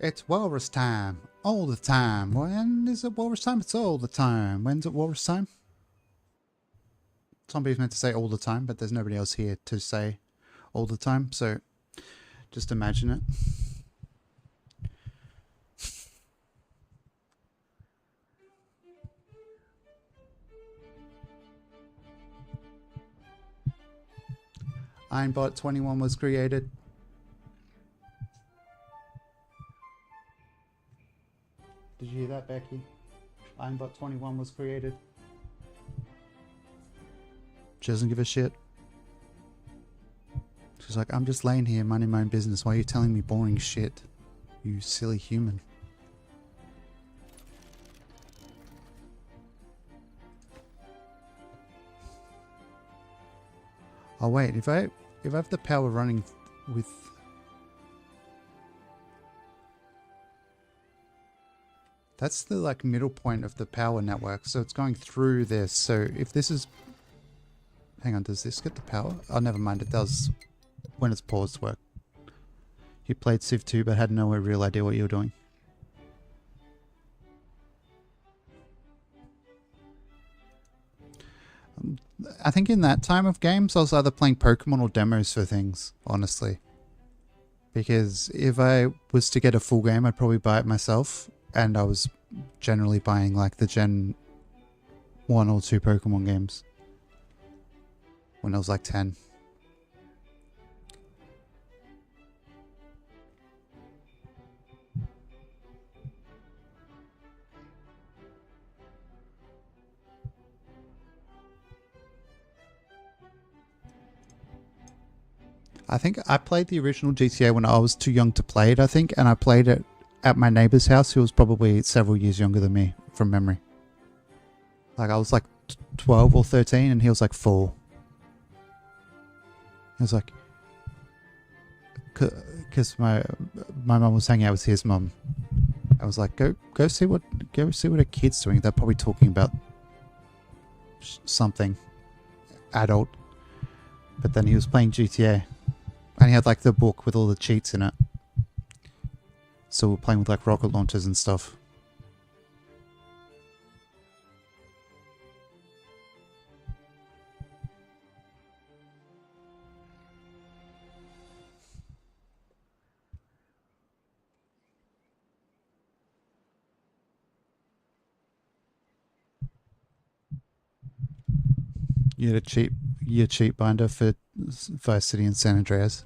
A: it's Walrus time. All the time. When is it Walrus time? It's all the time. When's it Walrus time? Zombie's meant to say all the time, but there's nobody else here to say all the time, so just imagine it. Ironbot 21 was created. Did you hear that, Becky? Ironbot 21 was created. She doesn't give a shit. She's like, I'm just laying here minding my own business. Why are you telling me boring shit? You silly human. Oh wait, if I have the power running with... That's the like middle point of the power network, so it's going through this. So if this is... Hang on, does this get the power? Oh, never mind, it does when it's paused work. You played Civ 2 but had no real idea what you were doing. I think in that time of games, I was either playing Pokemon or demos for things, honestly. Because if I was to get a full game, I'd probably buy it myself. And I was generally buying like the Gen 1 or 2 Pokemon games. When I was like 10. I think I played the original GTA when I was too young to play it, I think, and I played it at my neighbor's house, who was probably several years younger than me, from memory. Like, I was like 12 or 13, and he was like 4. I was like... Because my mum was hanging out with his mum. I was like, go see what a kid's doing. They're probably talking about something adult. But then he was playing GTA. And he had like the book with all the cheats in it. So we're playing with like rocket launchers and stuff. You had a cheat binder for Vice City and San Andreas.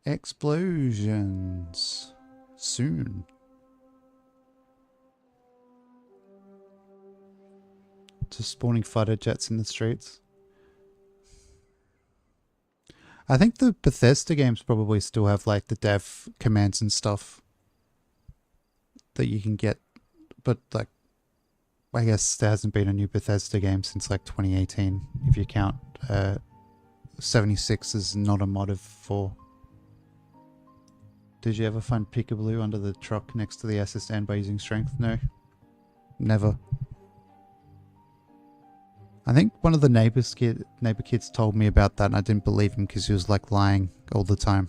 A: Explosions. Soon. Just spawning fighter jets in the streets. I think the Bethesda games probably still have like the dev commands and stuff that you can get, but like I guess there hasn't been a new Bethesda game since like 2018 if you count 76 is not a mod of 4. Did you ever find Peekaboo under the truck next to the SSN by using strength? No. Never. I think one of the neighbor kids told me about that and I didn't believe him because he was like lying all the time.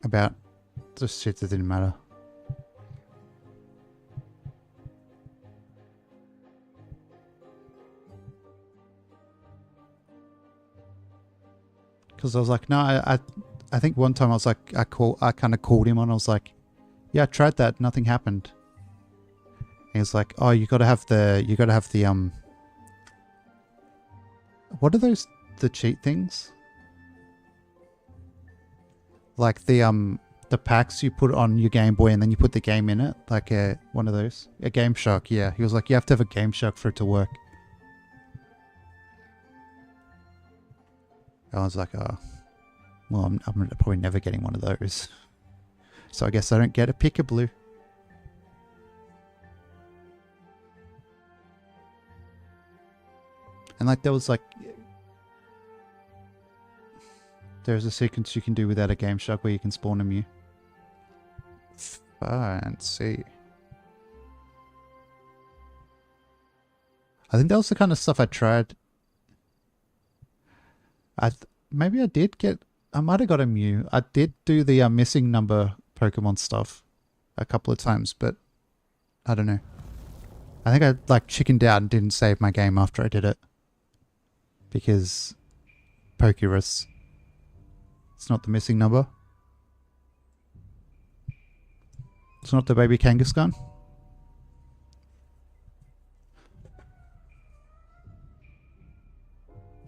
A: About just shit that didn't matter. Because I was like, no, I think one time I was like, I kind of called him on. I was like, yeah, I tried that. Nothing happened. He was like, "Oh, you gotta have the what are those? The cheat things? Like the packs you put on your Game Boy and then you put the game in it, like one of those, a Game Shark." Yeah, he was like, "You have to have a Game Shark for it to work." I was like, "Oh, well, I'm probably never getting one of those, so I guess I don't get a Pick-a-Blue." And like there was like, there's a sequence you can do without a Game Shark where you can spawn a Mew. Fancy. I think that was the kind of stuff I tried. Maybe I did get. I might have got a Mew. I did do the missing number Pokemon stuff a couple of times, but I don't know. I think I like chickened out and didn't save my game after I did it because Pokerus. It's not the missing number. It's not the baby Kangaskhan.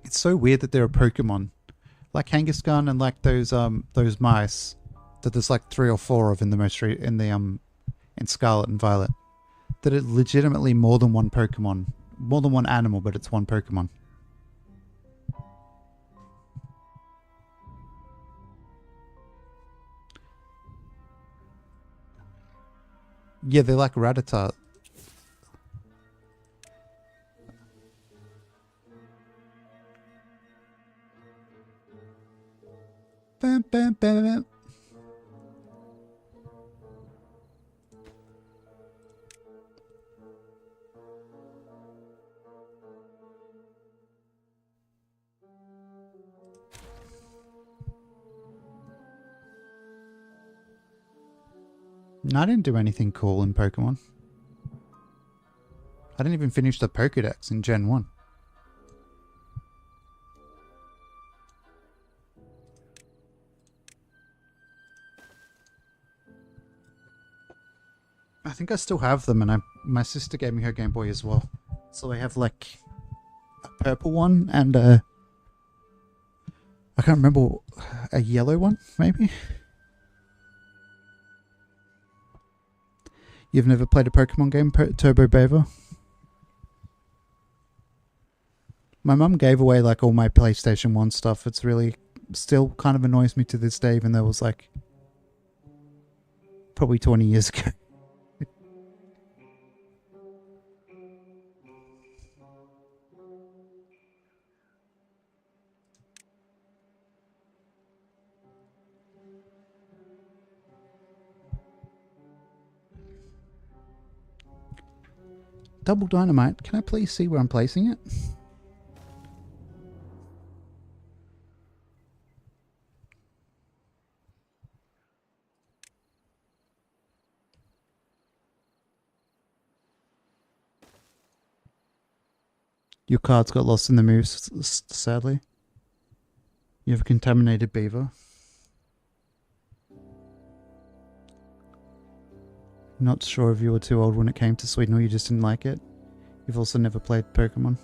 A: It's so weird that there are Pokemon like Kangaskhan and like those mice that there's like 3 or 4 of in the in Scarlet and Violet, that it legitimately more than one Pokemon, more than one animal, but it's one Pokemon. Yeah, they're like Rattata. Bam, bam, bam, bam. No, I didn't do anything cool in Pokemon. I didn't even finish the Pokedex in Gen 1. I think I still have them, and my sister gave me her Game Boy as well. So I have like a purple one and I can't remember, a yellow one, maybe? You've never played a Pokemon game, Turbo Beaver? My mum gave away like all my PlayStation 1 stuff. It's really still kind of annoys me to this day, even though it was like probably 20 years ago. Double Dynamite, can I please see where I'm placing it? Your cards got lost in the moves, sadly. You have a contaminated beaver. Not sure if you were too old when it came to Sweden or you just didn't like it. You've also never played Pokemon.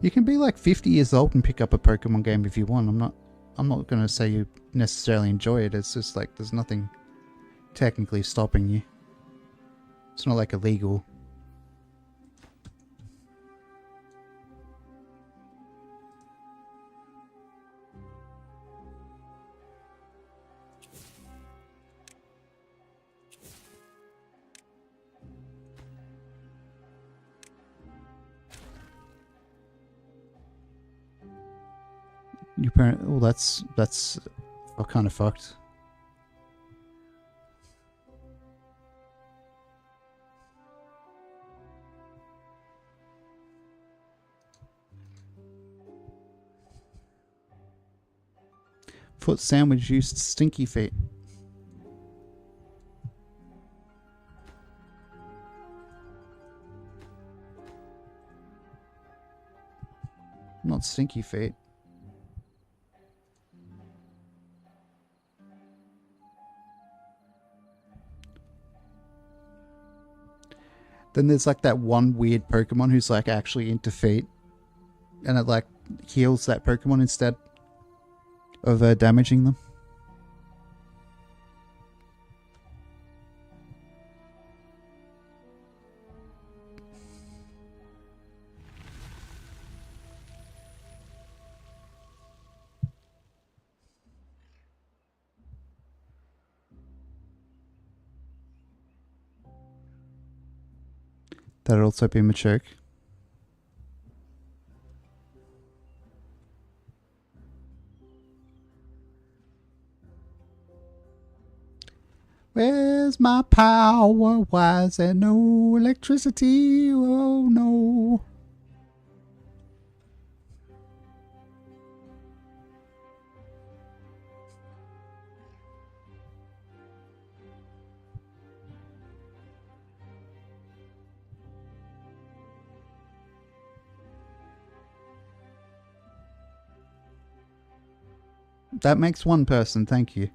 A: You can be like 50 years old and pick up a Pokemon game if you want. I'm not going to say you necessarily enjoy it. It's just like there's nothing technically stopping you. It's not like illegal. Your parent, well, that's kind of fucked. Foot sandwich used stinky feet. Not stinky feet. Then there's like that one weird Pokemon who's like actually into feet, and it like heals that Pokemon instead of damaging them. That'd also be Machoke. Where's my power? Why is there no electricity? Oh no. That makes one person, thank you.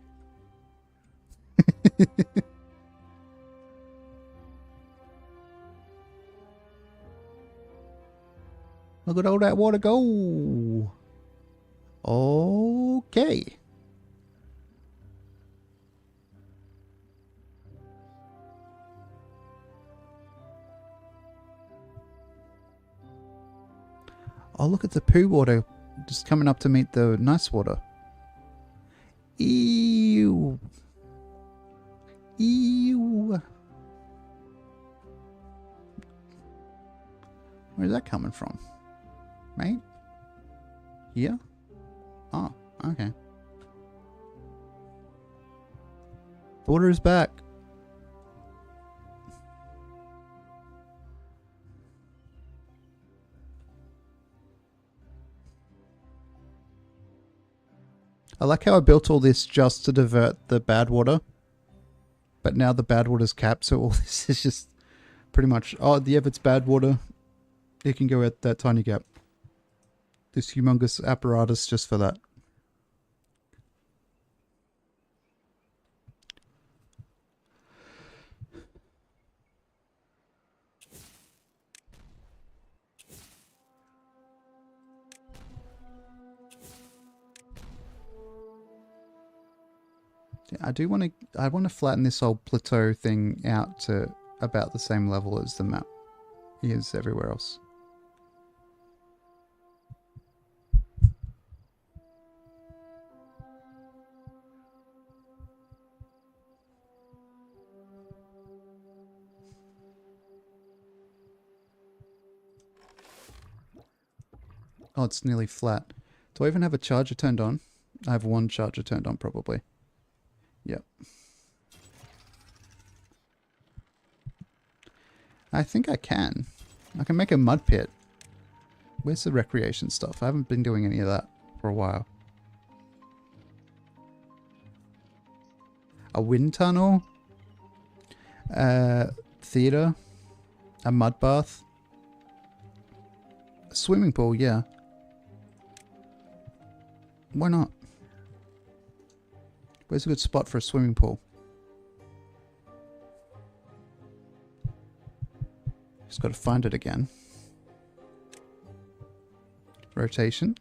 A: Look at all that water go. Okay. Oh, look at the poo water just coming up to meet the nice water. Ew. Ew. Where's that coming from? Mate? Here? Oh, okay. The water is back. I like how I built all this just to divert the bad water. But now the bad water's capped, so all this is just pretty much... Oh, yeah, if it's bad water, it can go at that tiny gap. This humongous apparatus just for that. I want to flatten this whole plateau thing out to about the same level as the map is everywhere else. Oh, it's nearly flat. Do I even have a charger turned on? I have one charger turned on probably. Yep. I think I can. I can make a mud pit. Where's the recreation stuff? I haven't been doing any of that for a while. A wind tunnel. Theater. A mud bath. A swimming pool, yeah. Why not? Where's a good spot for a swimming pool? Just got to find it again. Rotation.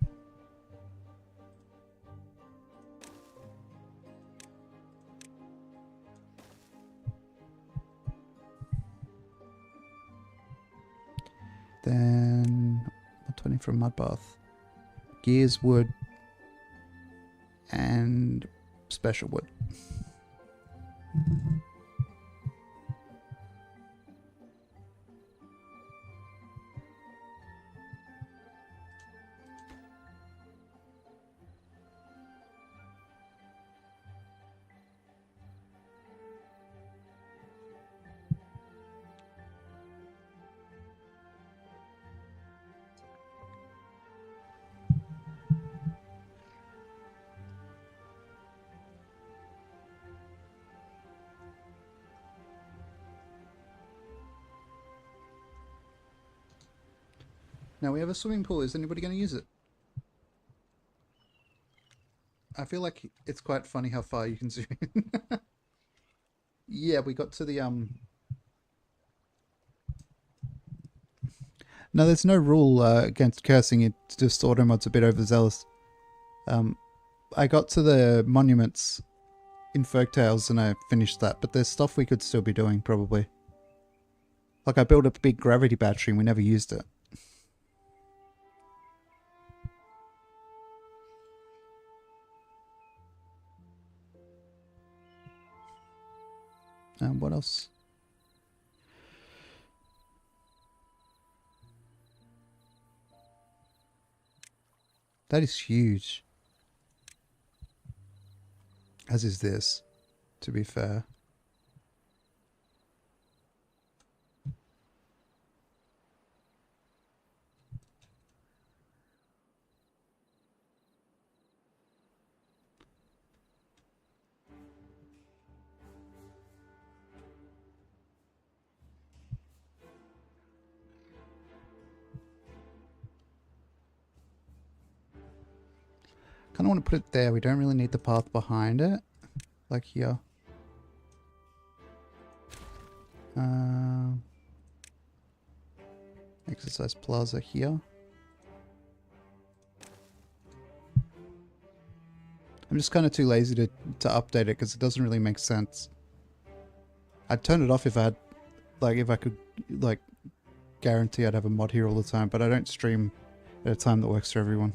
A: Then 120 for a mud bath. Gears, wood, and special wood. Now we have a swimming pool. Is anybody going to use it? I feel like it's quite funny how far you can zoom in. Yeah, we got to the No, there's no rule against cursing. It's just Automod's a bit overzealous. I got to the monuments in Folktales and I finished that, but there's stuff we could still be doing, probably. Like, I built a big gravity battery and we never used it. What else? That is huge. As is this, to be fair. Kind of want to put it there. We don't really need the path behind it. Like here. Exercise plaza here. I'm just kind of too lazy to update it because it doesn't really make sense. I'd turn it off if I had, like, if I could, like, guarantee I'd have a mod here all the time, but I don't stream at a time that works for everyone.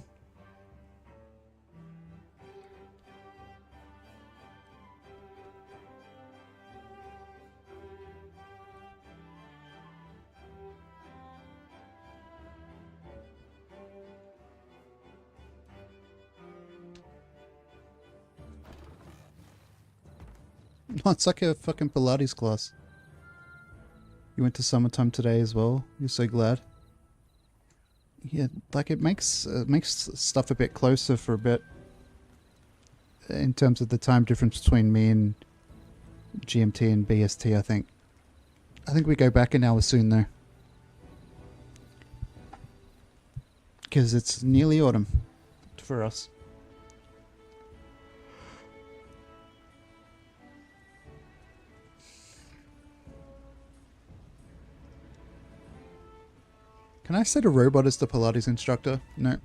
A: Oh, it's like a fucking Pilates class. You went to summertime today as well. You're so glad. Yeah, like it makes stuff a bit closer for a bit. In terms of the time difference between me and GMT and BST, I think. I think we go back an hour soon though. Because it's nearly autumn for us. Can I set a robot as the Pilates instructor? No.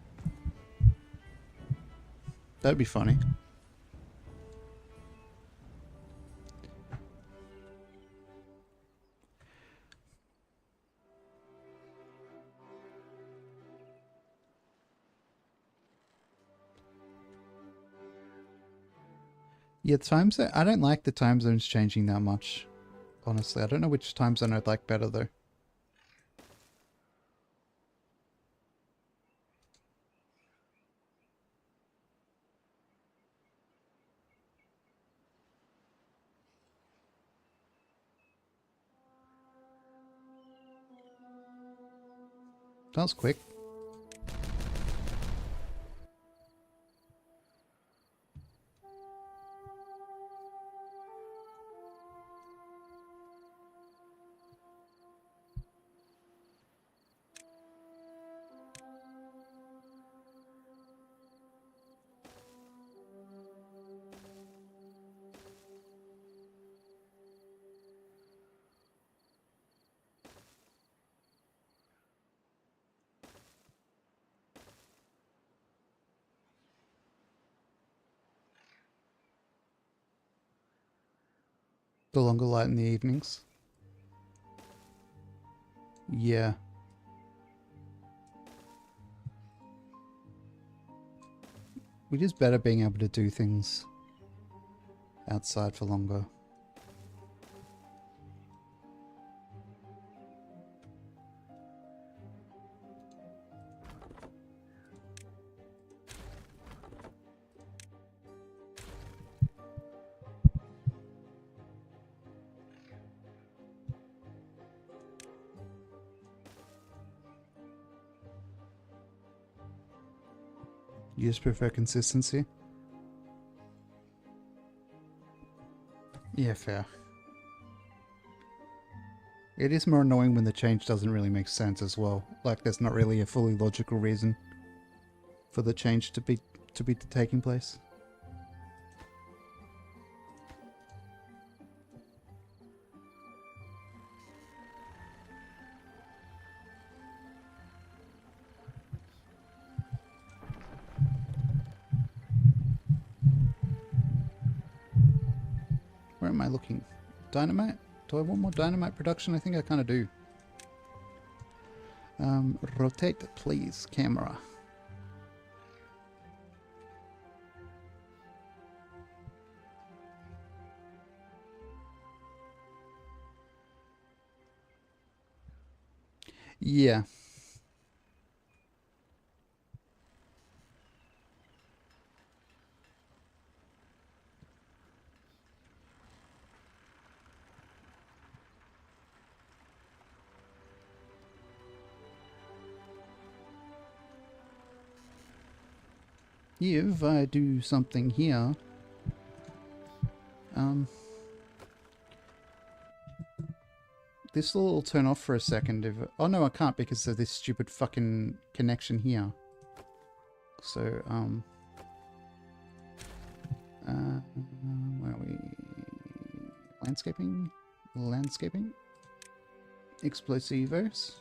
A: That'd be funny. Yeah, I don't like the time zones changing that much. Honestly, I don't know which time zone I'd like better though. That was quick. The longer light in the evenings. Yeah. It is better being able to do things outside for longer. You just prefer consistency? Yeah, fair. It is more annoying when the change doesn't really make sense as well. Like there's not really a fully logical reason for the change to be taking place. am I looking? Dynamite? Do I want more dynamite production? I think I kind of do. Rotate, please, camera. Yeah. If I do something here, this will turn off for a second. If oh no, I can't because of this stupid fucking connection here. So where are we? Landscaping, explosivos.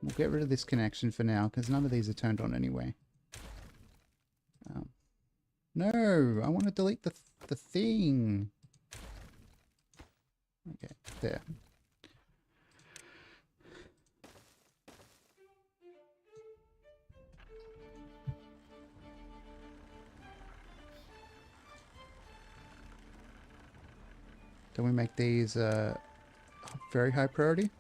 A: We'll get rid of this connection for now because none of these are turned on anyway. No, I want to delete the thing. Okay, there. Then we make these very high priority.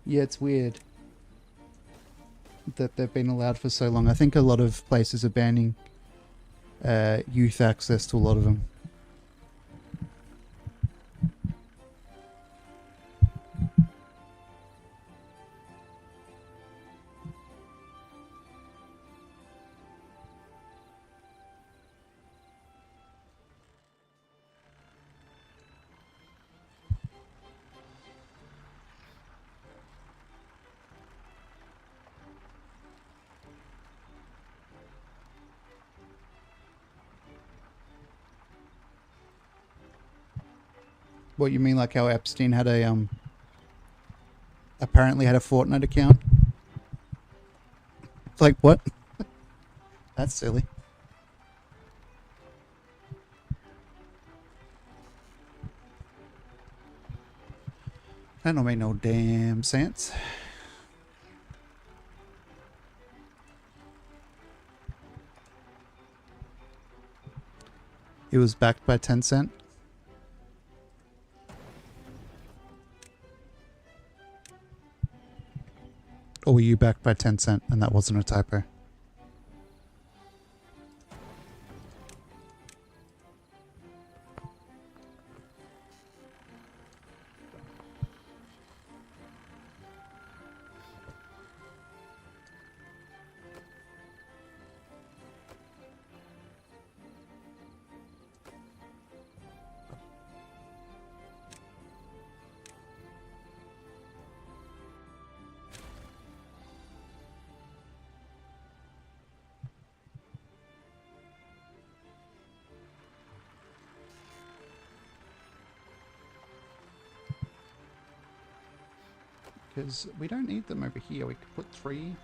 A: Yeah, it's weird that they've been allowed for so long. I think a lot of places are banning youth access to a lot of them. What you mean, like how Epstein had a apparently had a Fortnite account? Like what? That's silly. That don't make no damn sense. It was backed by Tencent. Or were you backed by Tencent and that wasn't a typo? Because we don't need them over here. We could put 3. Okay,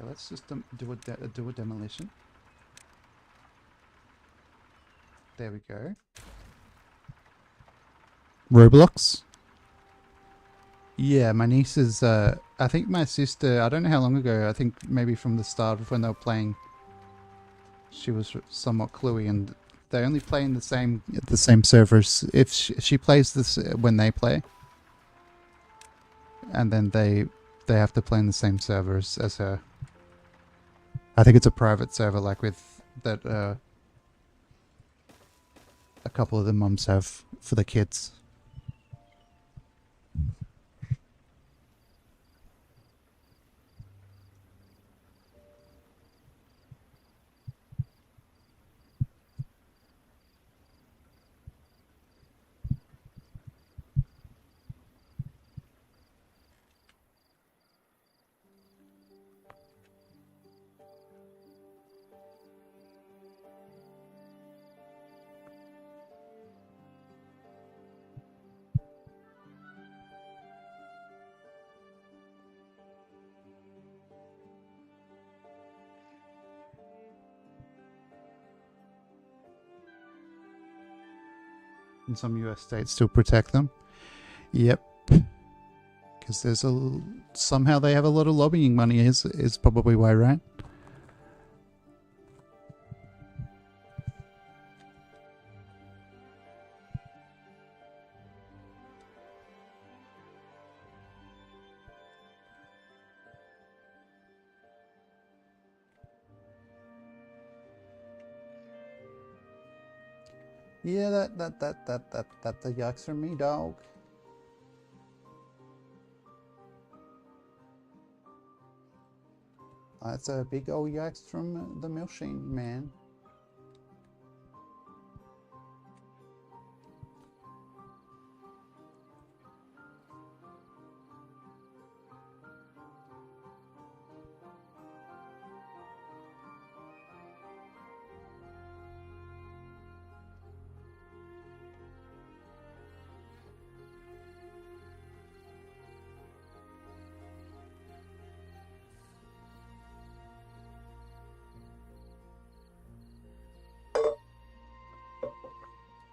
A: let's just do a demolition. There we go. Roblox? Yeah, my niece is, I think my sister, I don't know how long ago, I think maybe from the start of when they were playing, she was somewhat cluey, and they only play in the same servers. If she plays this when they play, and then they have to play in the same servers as her. I think it's a private server, like with that a couple of the mums have for the kids. in some US states to protect them. Yep. Because there's somehow they have a lot of lobbying money is probably why, right? Yeah, that the yucks from me, dog. That's a big old yikes from the machine, man.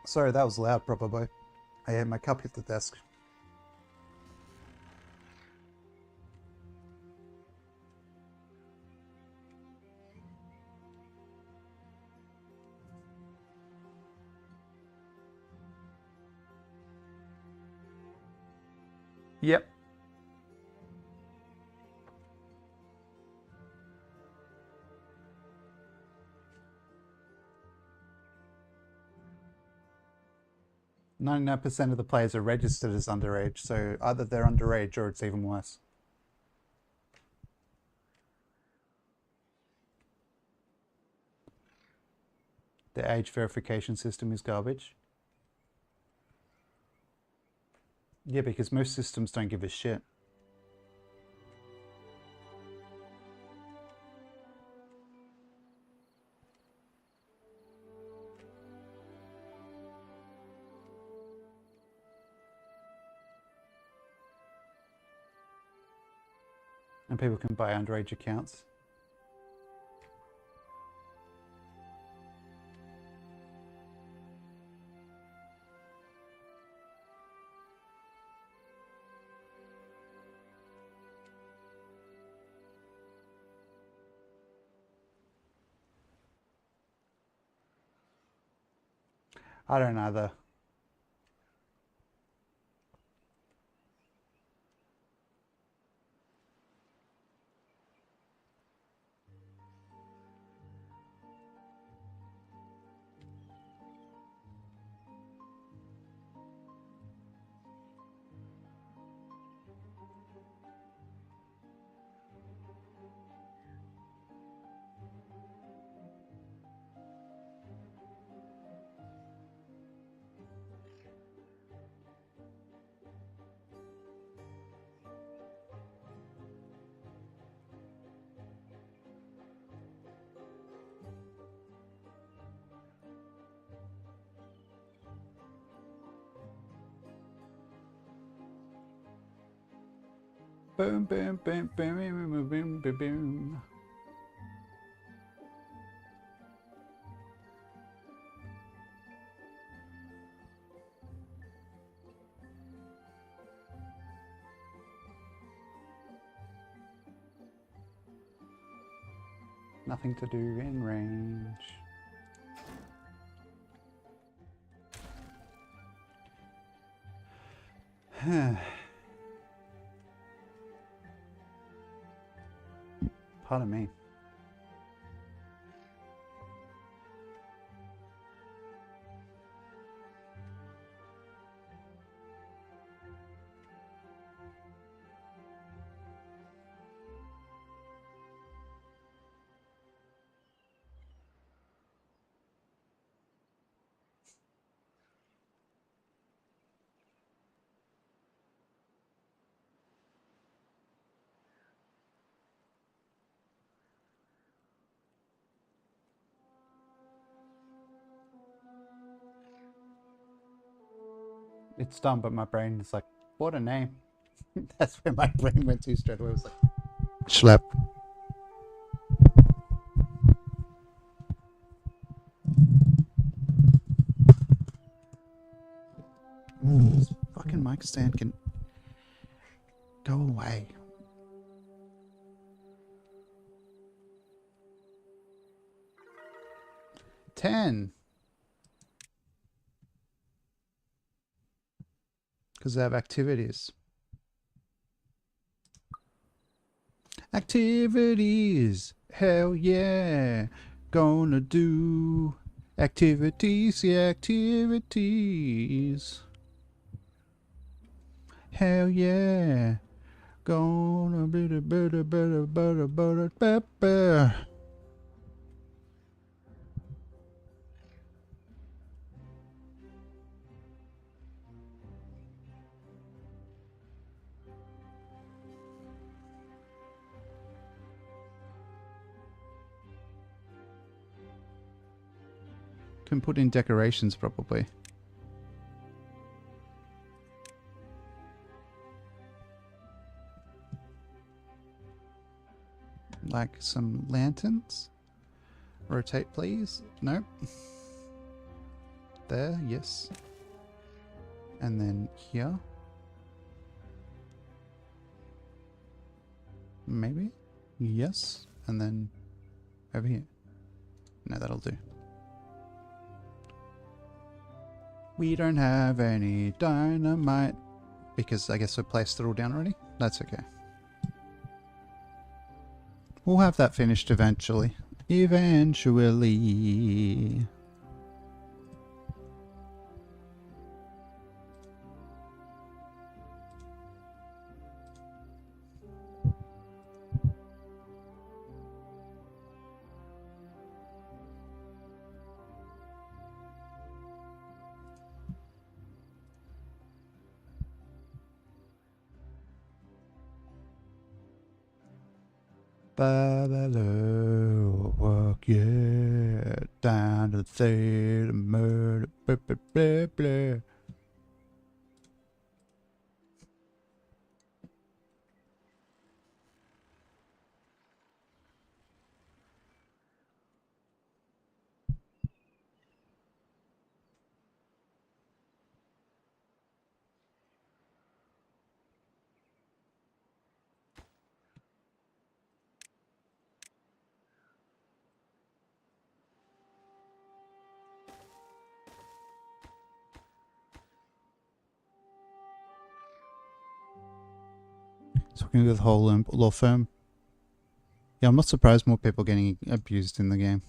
A: Sorry, that was loud, probably. I had my cup hit the desk. Yep. "99% of the players are registered as underage, so either they're underage or it's even worse." The age verification system is garbage. Yeah, because most systems don't give a shit. And people can buy underage accounts. I don't either. Boom, boom, boom, boom, boom, boom, boom, boom. Nothing to do in range. Pardon me. It's dumb, but my brain is like, what a name. That's where my brain went to straight away. It was like, Schlep. mic stand can go away. $10. Because they have activities. Activities. Hell yeah. Gonna do activities. Yeah, activities. Hell yeah. Gonna be the better. Can put in decorations probably. Like some lanterns. Rotate please. Nope. There, yes. And then here. Maybe? Yes. And then over here. No, that'll do. We don't have any dynamite. Because I guess we placed it all down already. That's okay. We'll have that finished eventually. Eventually. Babalo, work, yeah, down to the third murder, blah, blah, blah, blah. So we're going to go the whole law firm. Yeah, I'm not surprised more people getting abused in the game.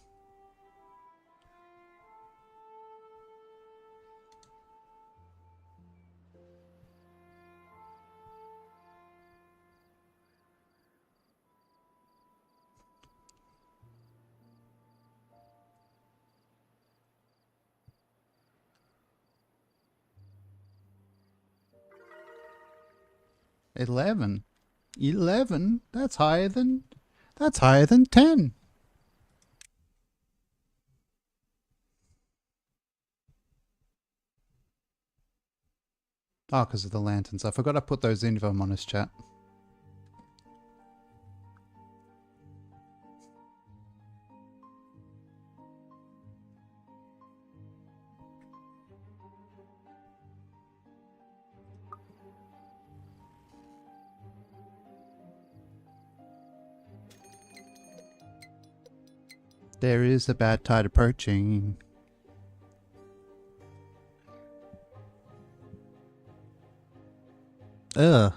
A: $11. That's higher than 10. Oh, because of the lanterns. I forgot I put those in if I'm honest, chat. There is a bad tide approaching. Ugh.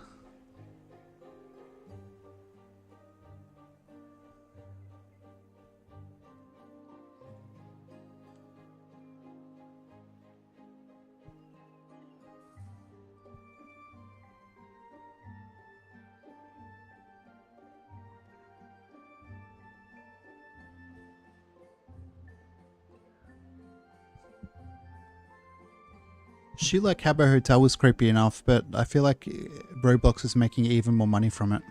A: Shoot like Habbo Hotel was creepy enough, but I feel like Roblox is making even more money from it.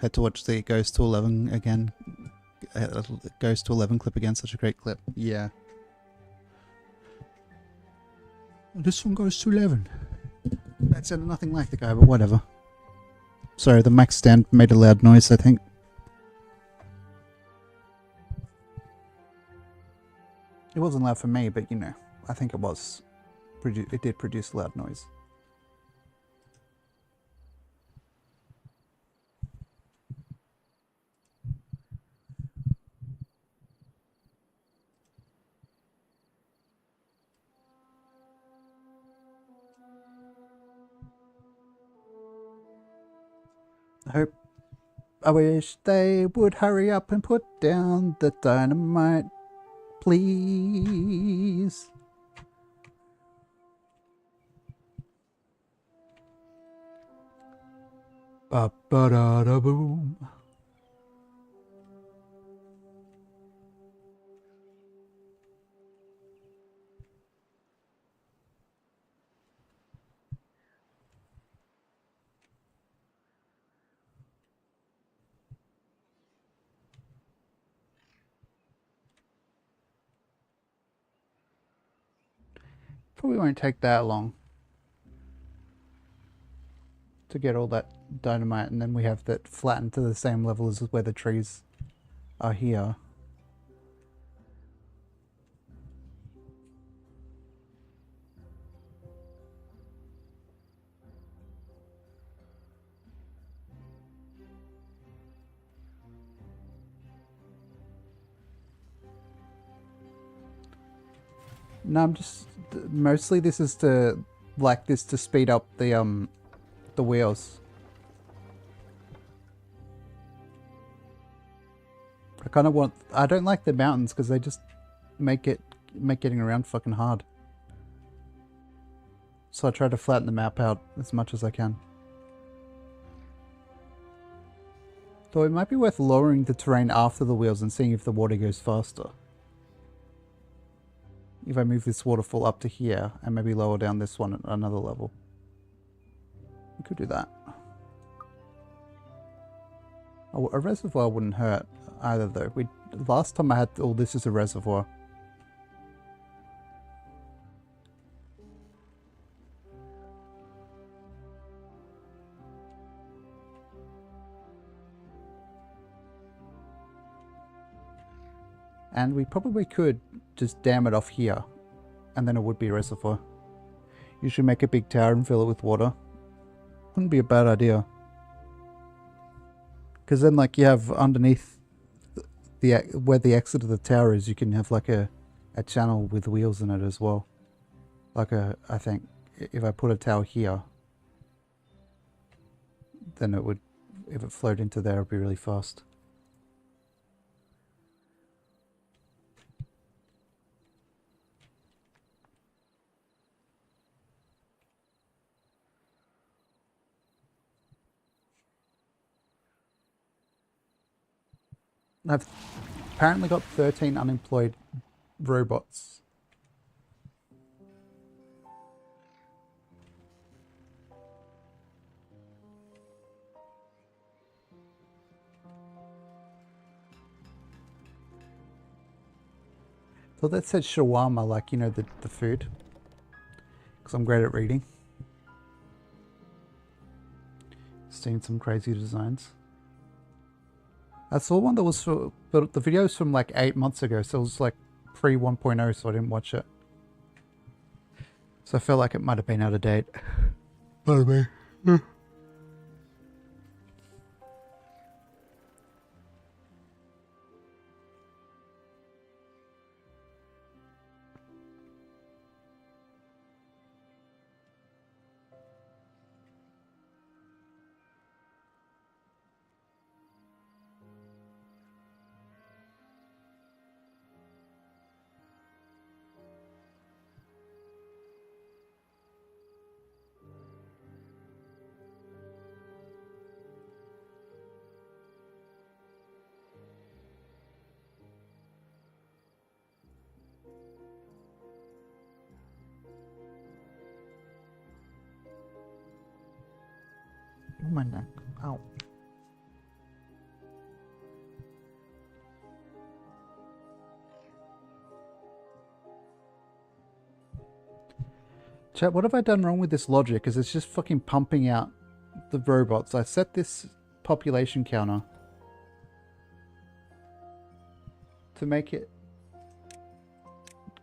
A: Had to watch the Goes to 11 again. Goes to 11 clip again, such a great clip. Yeah. This one goes to 11. That sounded nothing like the guy, but whatever. Sorry, the mic stand made a loud noise, I think. It wasn't loud for me, but you know, I think it was. it did produce loud noise. I wish they would hurry up and put down the dynamite, please. Ba-ba-da-da-boom. Probably won't take that long to get all that dynamite, and then we have that flattened to the same level as where the trees are here. No, I'm just mostly this is to like this to speed up the wheels. I kind of want. I don't like the mountains because they just make getting around fucking hard. So I try to flatten the map out as much as I can. Though it might be worth lowering the terrain after the wheels and seeing if the water goes faster. If I move this waterfall up to here and maybe lower down this one at another level. We could do that. Oh, a reservoir wouldn't hurt either though. Last time I had all this as a reservoir. And we probably could just dam it off here, and then it would be a reservoir. You should make a big tower and fill it with water. Wouldn't be a bad idea. Because then like you have underneath where the exit of the tower is, you can have like a channel with wheels in it as well. Like I think if I put a tower here, then it would, if it flowed into there, it would be really fast. I've apparently got 13 unemployed robots. So that said shawarma, like, you know, the food. Because I'm great at reading. Seen some crazy designs. I saw one that was for, but the video is from like 8 months ago, so it was like pre 1.0, so I didn't watch it. So I felt like it might have been out of date. Pardon me. Oh my neck. Ow. Chat, what have I done wrong with this logic? Because it's just fucking pumping out the robots. I set this population counter to make it...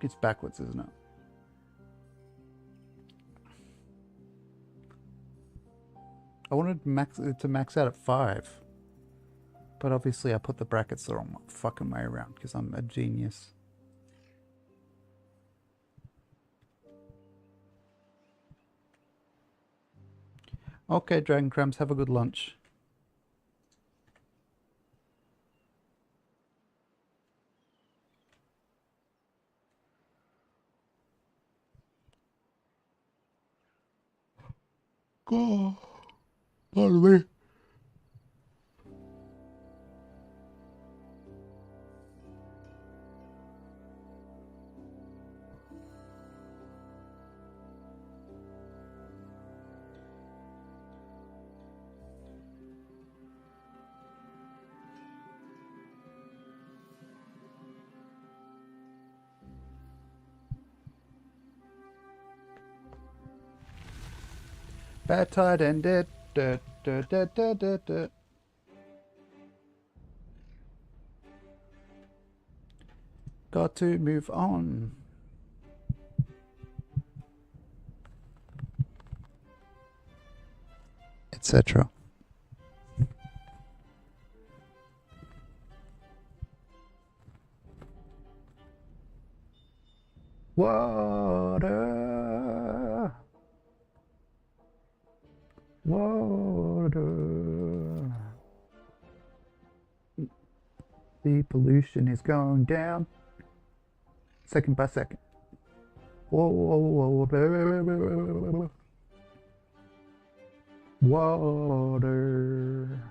A: It's backwards, isn't it? I wanted to max out at 5. But obviously I put the brackets the wrong fucking way around because I'm a genius. Okay, Dragon Crumbs, have a good lunch. Oh, pardon me. Bad tide ended. Got to move on. Etc. Water. Water. The pollution is going down second by second. Water. Water.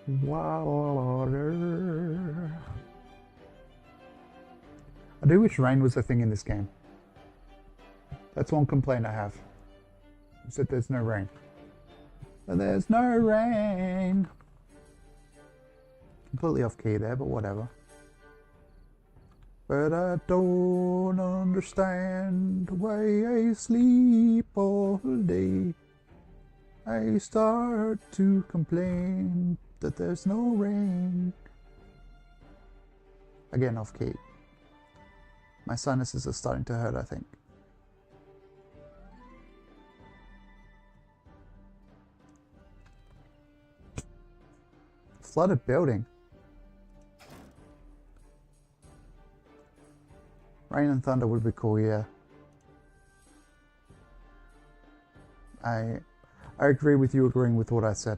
A: Water. I do wish rain was a thing in this game. That's one complaint I have. Is that there's no rain. But there's no rain. Completely off key there, but whatever. But I don't understand why I sleep all day. I start to complain that there's no rain. Again, off key. My sinuses are starting to hurt, I think. Flooded building. Rain and thunder would be cool, yeah. I agree with you agreeing with what I said.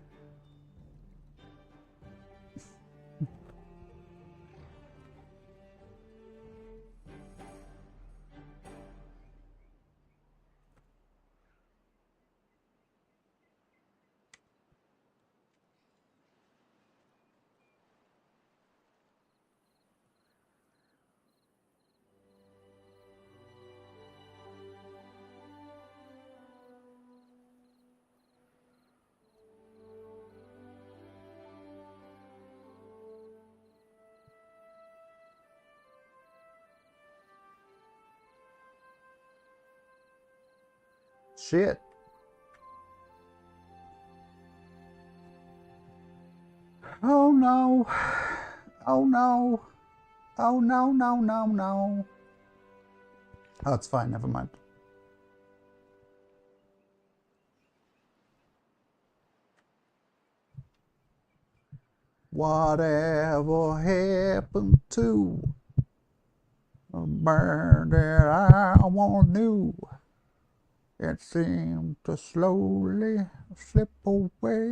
A: Shit. Oh no. Oh no. Oh no, no, no, no. Oh, it's fine, never mind. Whatever happened to a bird that I once knew? It seemed to slowly slip away.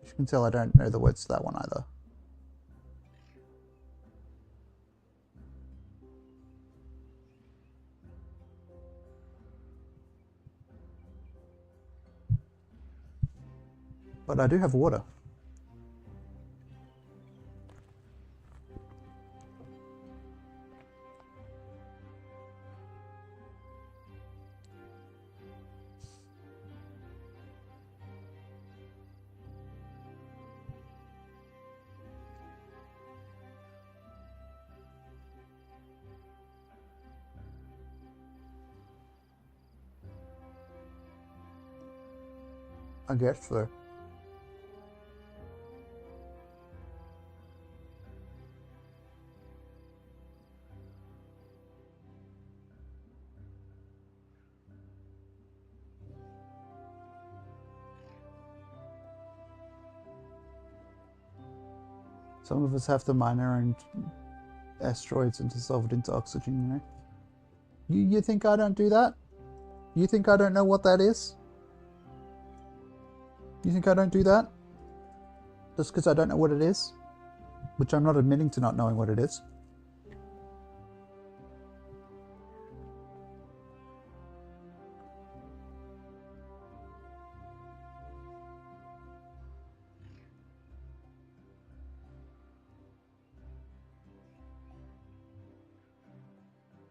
A: You can tell I don't know the words to that one either. But I do have water. I guess so. Some of us have to mine our own asteroids and dissolve it into oxygen, you know? You think I don't do that? You think I don't know what that is? You think I don't do that? Just because I don't know what it is? Which I'm not admitting to not knowing what it is.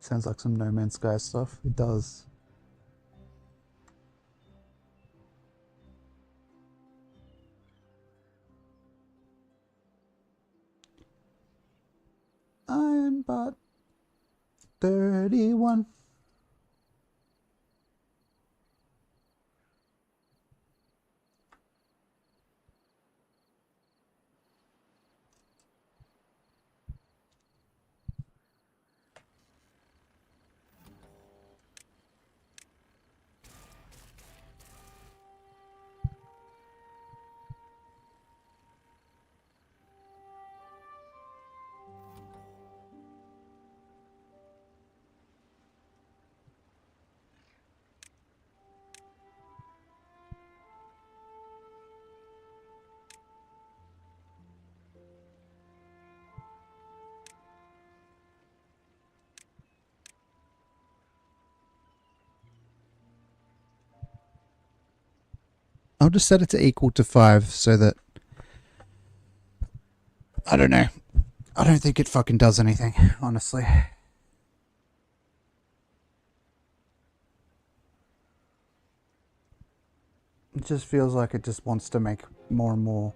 A: Sounds like some No Man's Sky stuff. It does. I'm but 31. I'll just set it to equal to 5 so that... I don't know. I don't think it fucking does anything, honestly. It just feels like it just wants to make more and more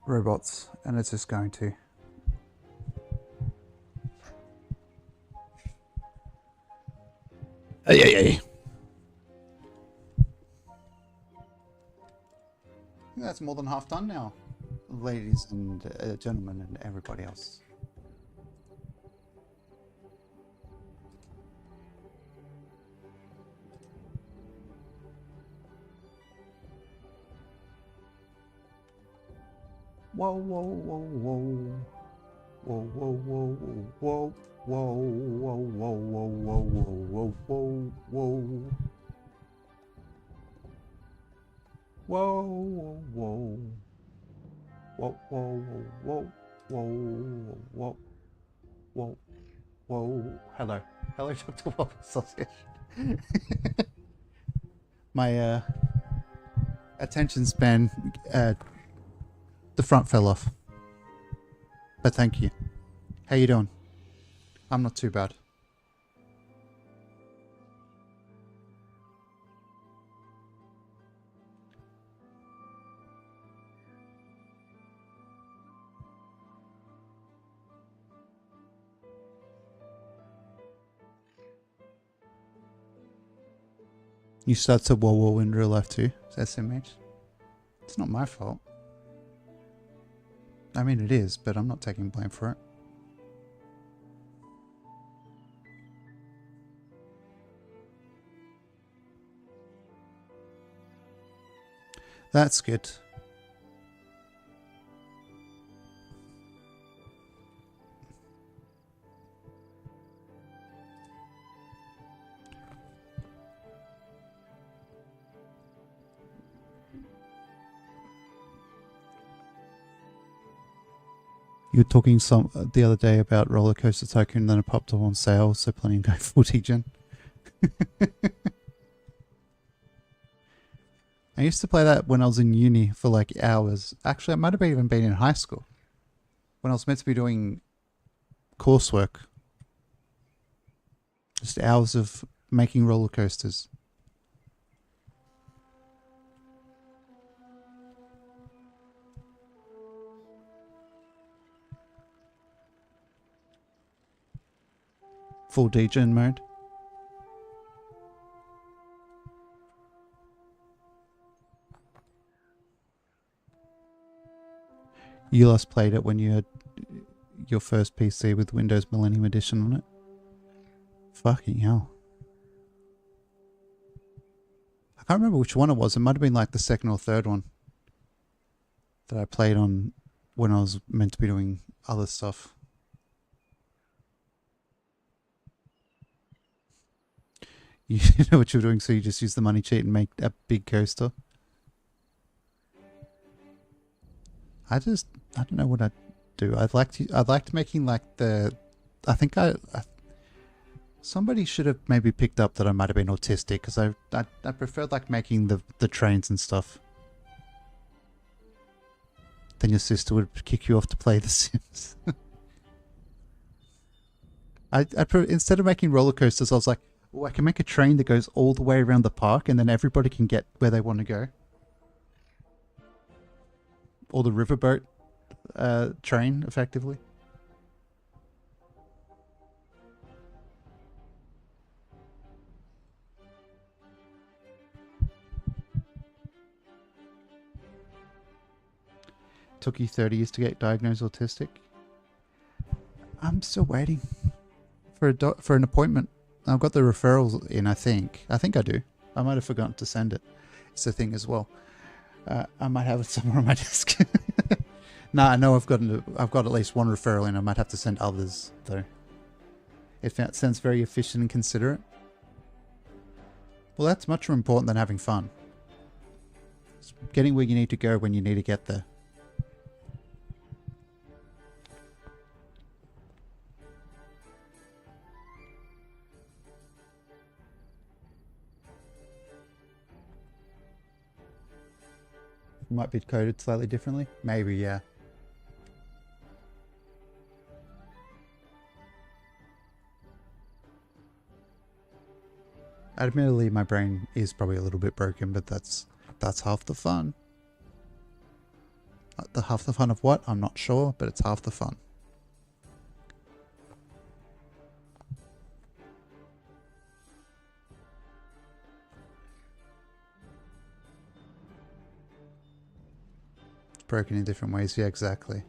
A: robots, and it's just going to. Ay. That's more than half done now, ladies and gentlemen and everybody else. Whoa, whoa, whoa, whoa. Whoa, whoa, whoa, whoa, whoa, whoa, whoa, whoa, whoa, whoa, whoa, whoa. Whoa, whoa, whoa. Whoa, whoa, whoa, whoa, whoa, whoa, whoa. Hello. Hello, Dr. Wobble Sausage. My attention span, the front fell off. But thank you. How you doing? I'm not too bad. You start to whoa in real life too, SMH. It's not my fault. I mean it is, but I'm not taking blame for it. That's good. You were talking the other day about Roller Coaster Tycoon, and then it popped up on sale, so planning to go full Degen. I used to play that when I was in uni for like hours. Actually, I might have even been in high school when I was meant to be doing coursework. Just hours of making roller coasters. Full Degen mode. You last played it when you had your first PC with Windows Millennium Edition on it. Fucking hell. I can't remember which one it was. It might have been like the second or third one that I played on when I was meant to be doing other stuff. You know what you're doing, so you just use the money cheat and make a big coaster. I don't know what I'd do. I'd liked making like the, I think somebody should have maybe picked up that I might have been autistic, because I preferred like making the trains and stuff. Then your sister would kick you off to play The Sims. Instead of making roller coasters, I was like, oh, I can make a train that goes all the way around the park, and then everybody can get where they want to go. Or the riverboat train, effectively. Took you 30 years to get diagnosed autistic? I'm still waiting for an appointment. I've got the referrals in, I think. I think I do. I might have forgotten to send it. It's a thing as well. I might have it somewhere on my desk. Nah, I know I've got at least one referral in. I might have to send others, though. It sounds very efficient and considerate. Well, that's much more important than having fun. It's getting where you need to go when you need to get there. Might be coded slightly differently. Maybe, yeah. Admittedly, my brain is probably a little bit broken, but that's half the fun. The half the fun of what? I'm not sure, but it's half the fun. It's broken in different ways. Yeah, exactly.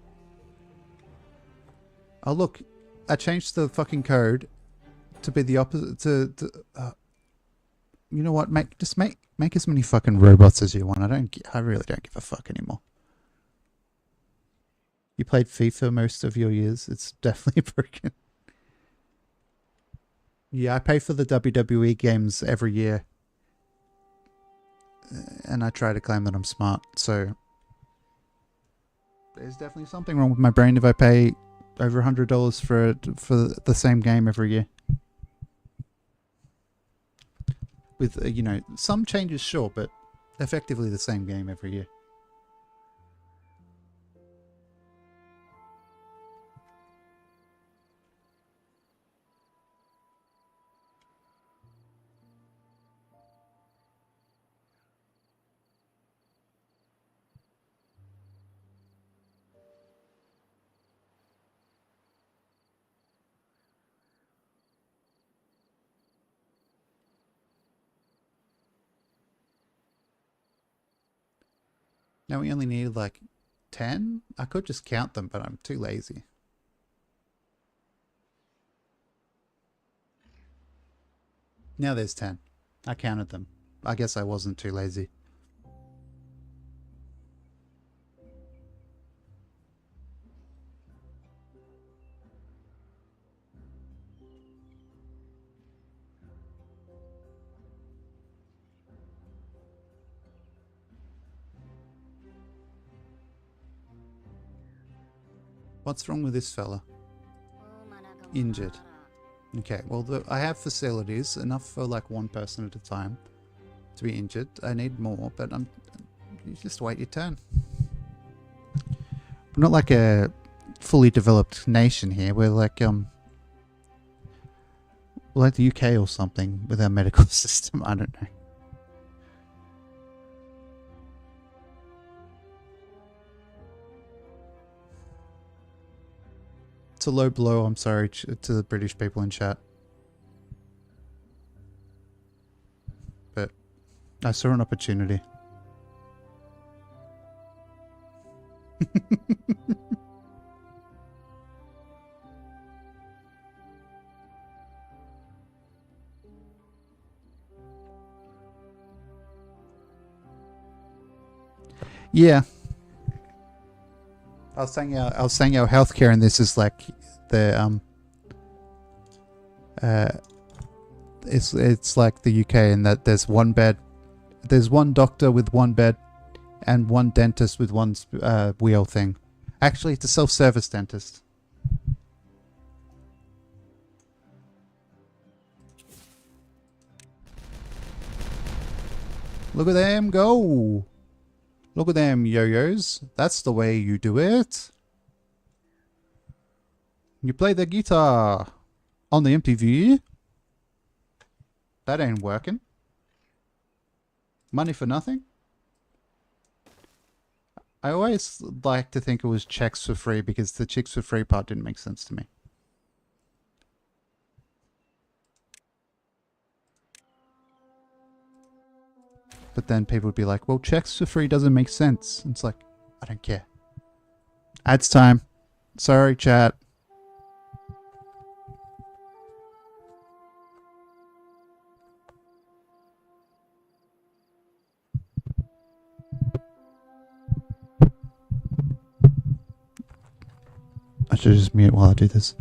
A: Oh, look. I changed the fucking code to be the opposite you know what? Make as many fucking robots as you want. I really don't give a fuck anymore. You played FIFA most of your years. It's definitely broken. Yeah, I pay for the WWE games every year. And I try to claim that I'm smart, so there's definitely something wrong with my brain if I pay over $100 for the same game every year. With, you know, some changes, sure, but effectively the same game every year. Now we only needed like 10? I could just count them, but I'm too lazy. Now there's 10. I counted them. I guess I wasn't too lazy. What's wrong with this fella? Injured. Okay, well, I have facilities, enough for like one person at a time to be injured. I need more, but you just wait your turn. We're not like a fully developed nation here. We're like the UK or something with our medical system. I don't know. It's a low blow, I'm sorry, to the British people in chat. But I saw an opportunity. Yeah, I was saying our healthcare in this is like the uh it's like the UK in that there's one bed, there's one doctor with one bed, and one dentist with one wheel thing. Actually, it's a self-service dentist. Look at them go! Look at them yo-yos. That's the way you do it. You play the guitar on the MTV. That ain't working. Money for nothing. I always like to think it was checks for free because the chicks for free part didn't make sense to me. But then people would be like, well, checks for free doesn't make sense. And it's like, I don't care. Ads time. Sorry, chat. I should just mute while I do this.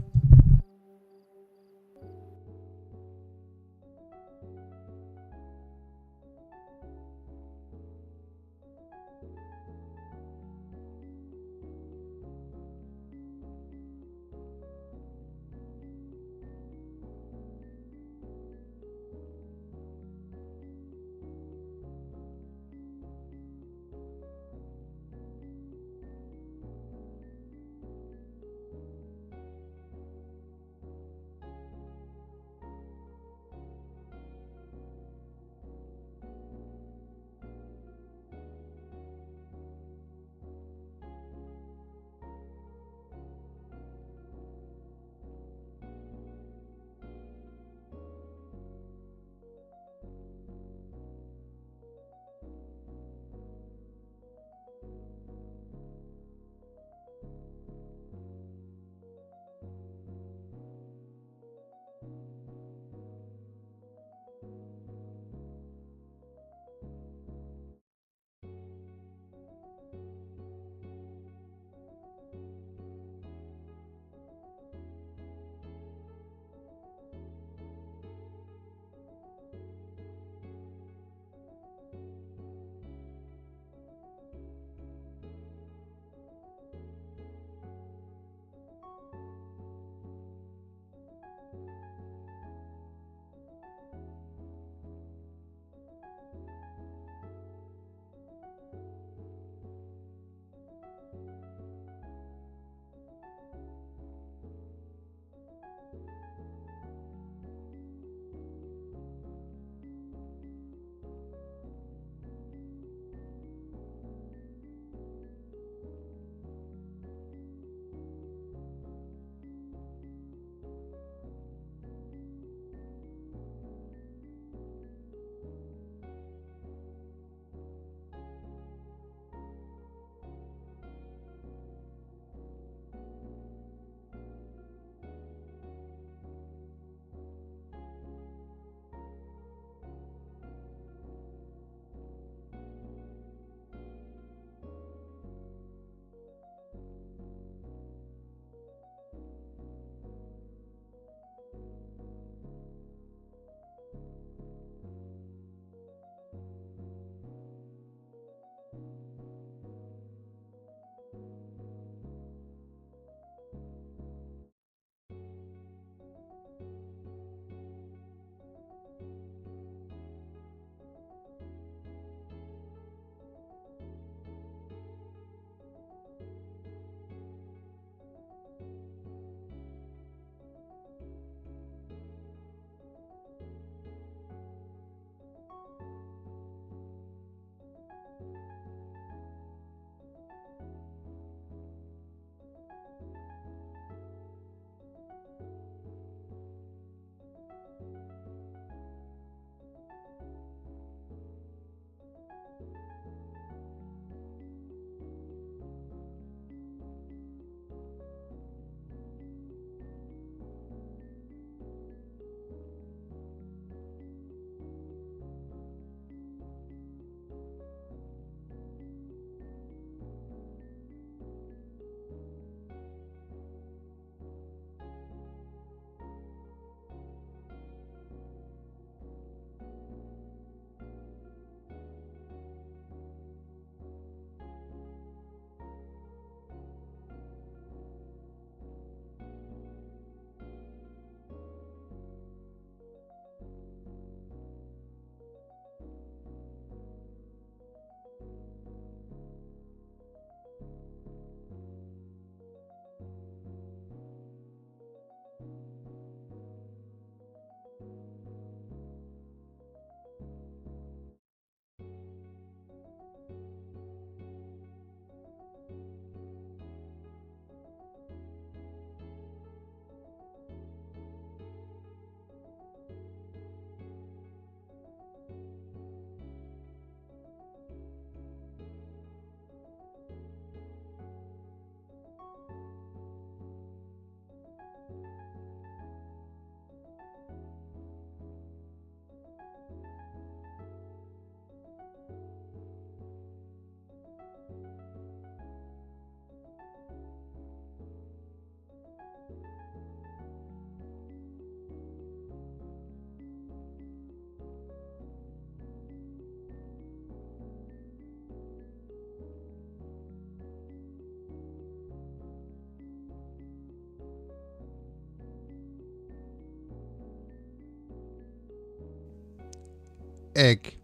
A: egg.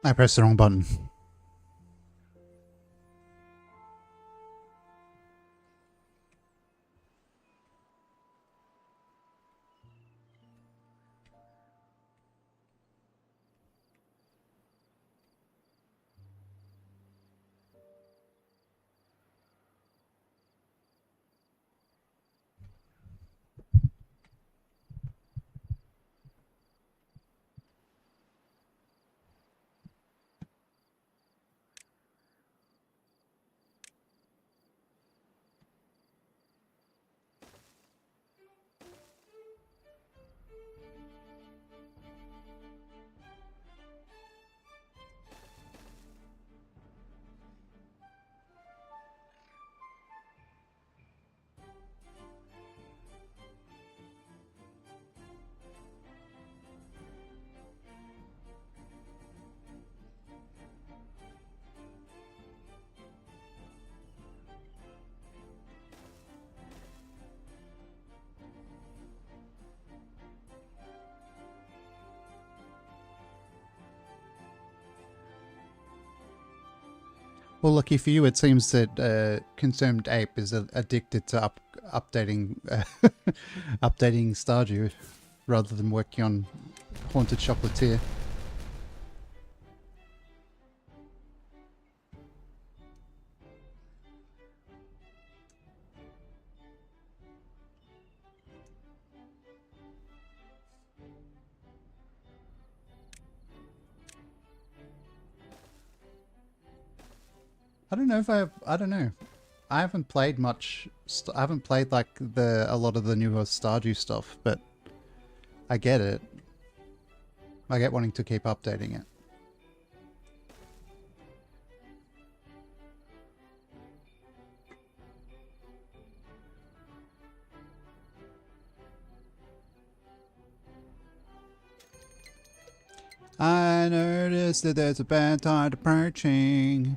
A: I pressed the wrong button. Well, lucky for you, it seems that Consumed Ape is addicted to updating updating Stardew rather than working on Haunted Chocolatier. I don't know if I don't know. I haven't played much. I haven't played like a lot of the newer Stardew stuff, but I get it. I get wanting to keep updating it. I noticed that there's a bad tide approaching.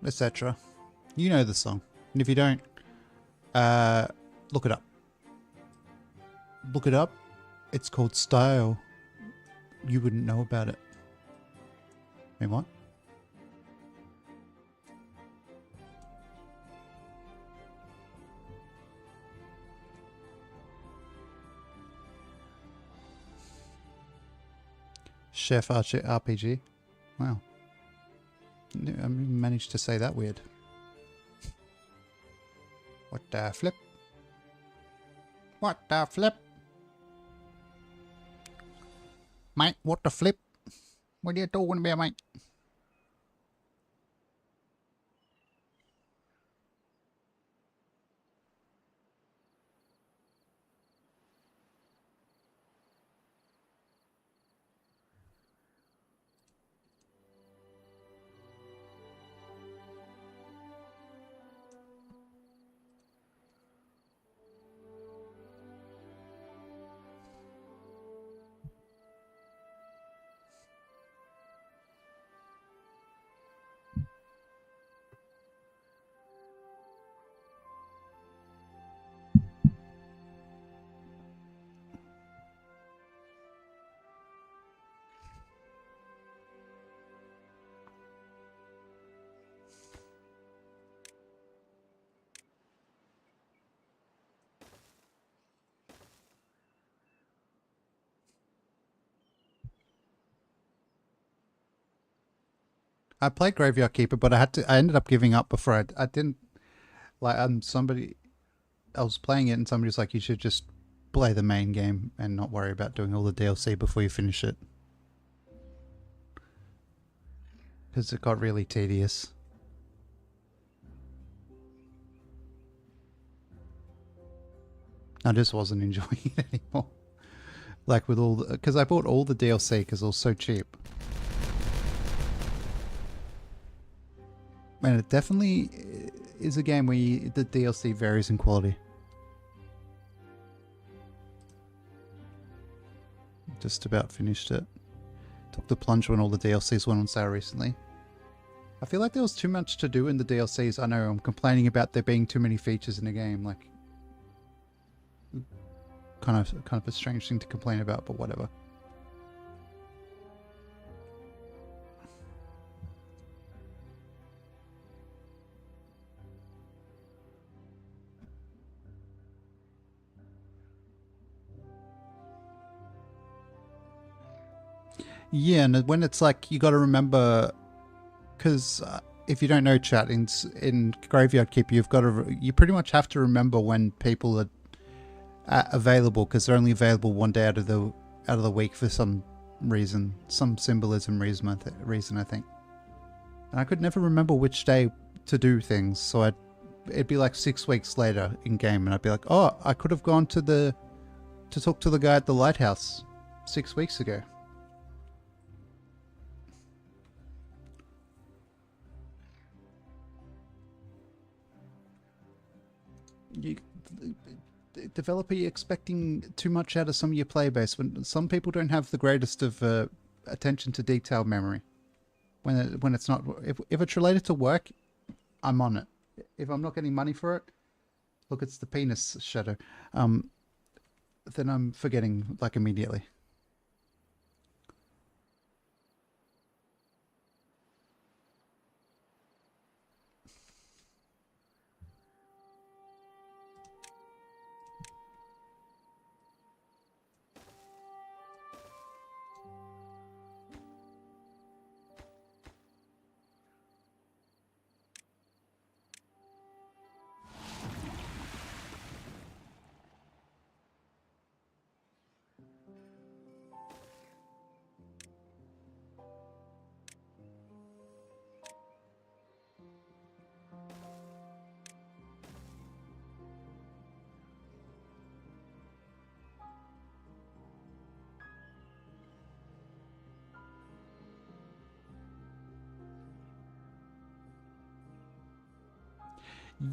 A: Etc. You know the song. And if you don't, look it up. Look it up. It's called Style. You wouldn't know about it. Wait, what? Chef RPG. Wow. I managed to say that weird. What the flip? What the flip? Mate, what the flip? What are you talking about, mate? I played Graveyard Keeper, but I ended up giving up before I didn't like somebody I was playing it and somebody was like, you should just play the main game and not worry about doing all the DLC before you finish it. Because it got really tedious. I just wasn't enjoying it anymore. Like with all the, because I bought all the DLC because it was so cheap. And it definitely is a game where the DLC varies in quality. Just about finished it. Took the plunge when all the DLCs went on sale recently. I feel like there was too much to do in the DLCs. I know I'm complaining about there being too many features in the game. Like, kind of a strange thing to complain about, but whatever. Yeah, and when it's like you got to remember, because if you don't know, chat in Graveyard Keep, you pretty much have to remember when people are available, because they're only available one day out of the week for some reason, some symbolism reason I think. And I could never remember which day to do things, so it'd be like 6 weeks later in game, and I'd be like, oh, I could have gone to talk to the guy at the lighthouse 6 weeks ago. Developer, you're expecting too much out of some of your player base when some people don't have the greatest of attention to detail memory. When it's not, if it's related to work, I'm on it. If I'm not getting money for it, look, it's the penis shadow. Then I'm forgetting like immediately.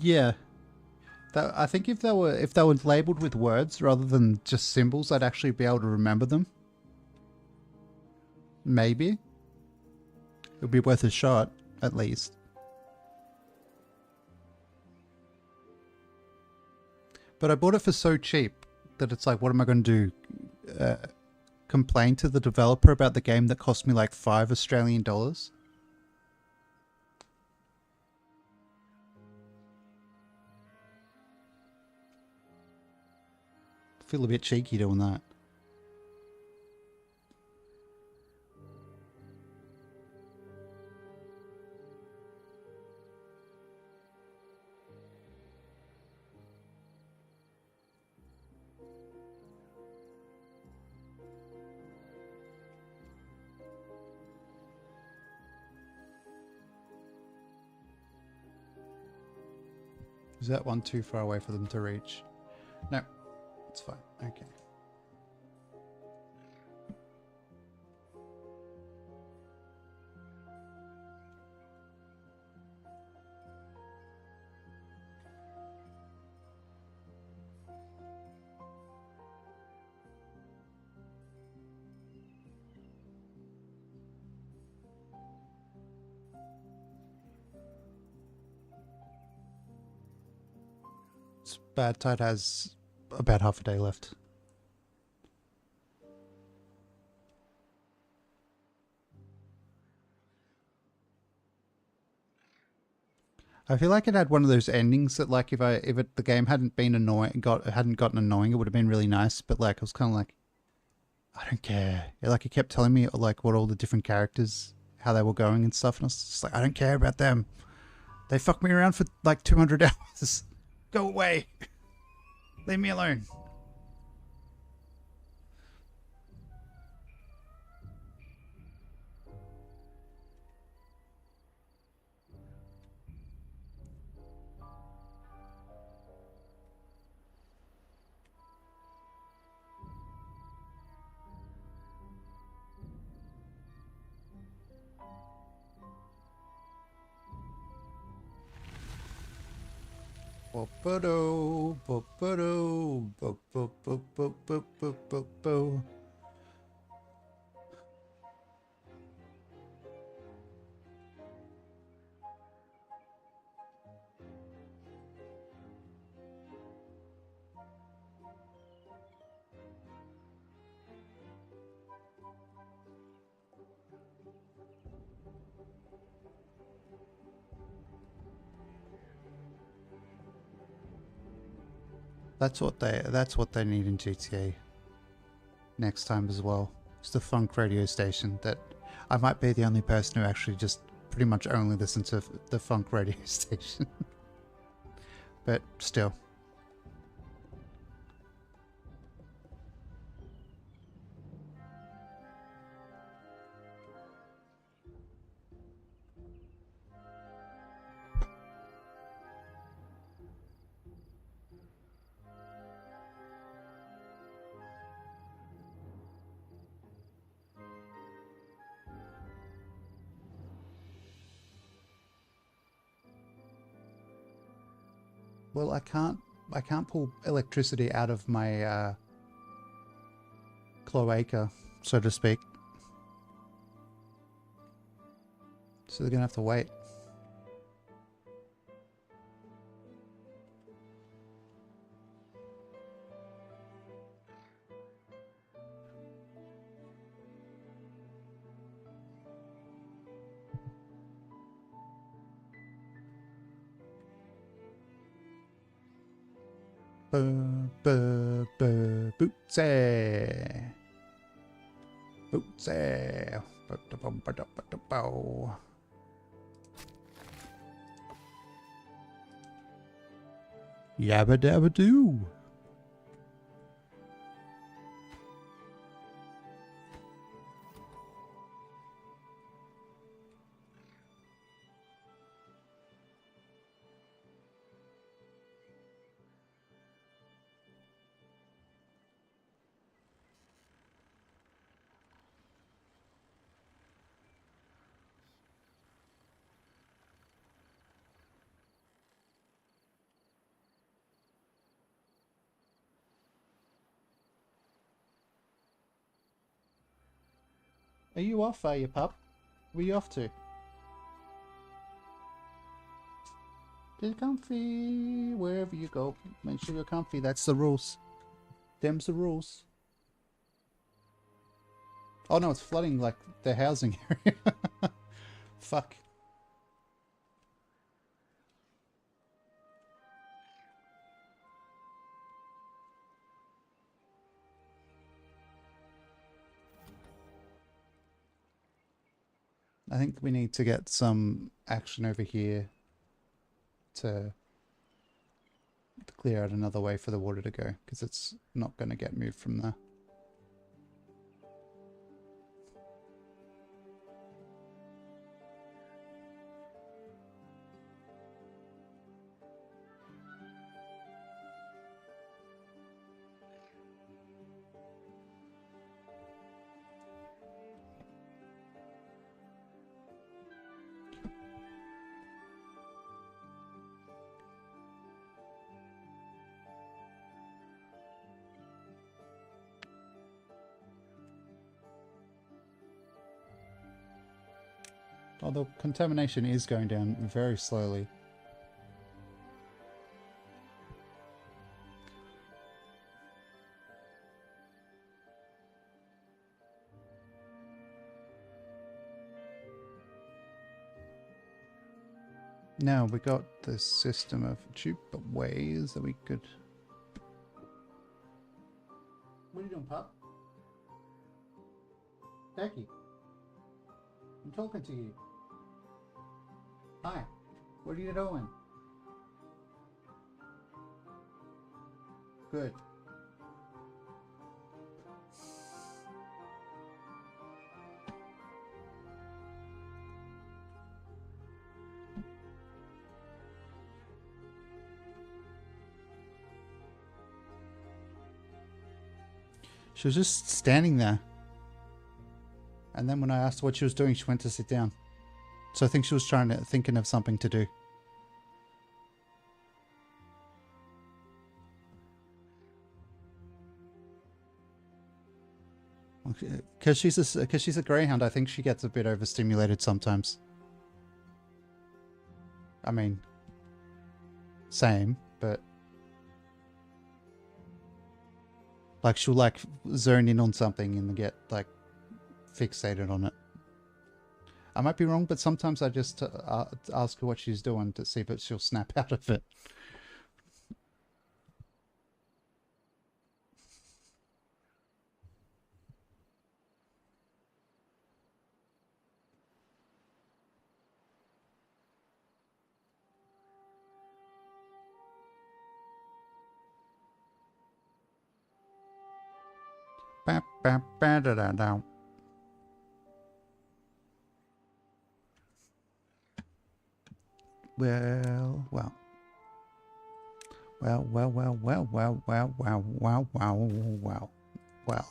A: Yeah, I think if they were labeled with words rather than just symbols, I'd actually be able to remember them. Maybe it would be worth a shot, at least. But I bought it for so cheap that it's like, what am I going to do? Complain to the developer about the game that cost me like $5 Australian? Feel a bit cheeky doing that. Is that one too far away for them to reach? No, it's fine. Okay. Bad Tide has about half a day left. I feel like it had one of those endings that, like, the game hadn't been hadn't gotten annoying, it would have been really nice. But like, I was kind of like, I don't care. Like, it kept telling me like what all the different characters, how they were going and stuff, and I was just like, I don't care about them. They fucked me around for like 200 hours. Go away. Leave me alone. Bo-bo-do, bo-bo-do, bo-bo-bo-bo-bo-bo-bo. That's what they need in GTA next time as well. It's the funk radio station. That I might be the only person who actually just pretty much only listens to the funk radio station. But still. Well, I can't pull electricity out of my cloaca, so to speak. So they're gonna have to wait. Bootsy. Bootsy. Yabba dabba doo. Are you off, are you, pup? Where are you off to? Get comfy. Wherever you go, make sure you're comfy. That's the rules. Them's the rules. Oh no, it's flooding like the housing area. Fuck. I think we need to get some action over here to clear out another way for the water to go, because it's not going to get moved from there. Although contamination is going down very slowly. Now we got this system of tube ways that we could... What are you doing, pup? Becky, I'm talking to you. Hi, what are you doing? Good. She was just standing there. And then when I asked what she was doing, she went to sit down. So I think she was thinking of something to do. Because she's a greyhound, I think she gets a bit overstimulated sometimes. I mean, same, but like she'll like zone in on something and get like fixated on it. I might be wrong, but sometimes I just ask her what she's doing to see if she'll snap out of it. Well, well. Well, well, well, well, well, well, well, well, well, well, well.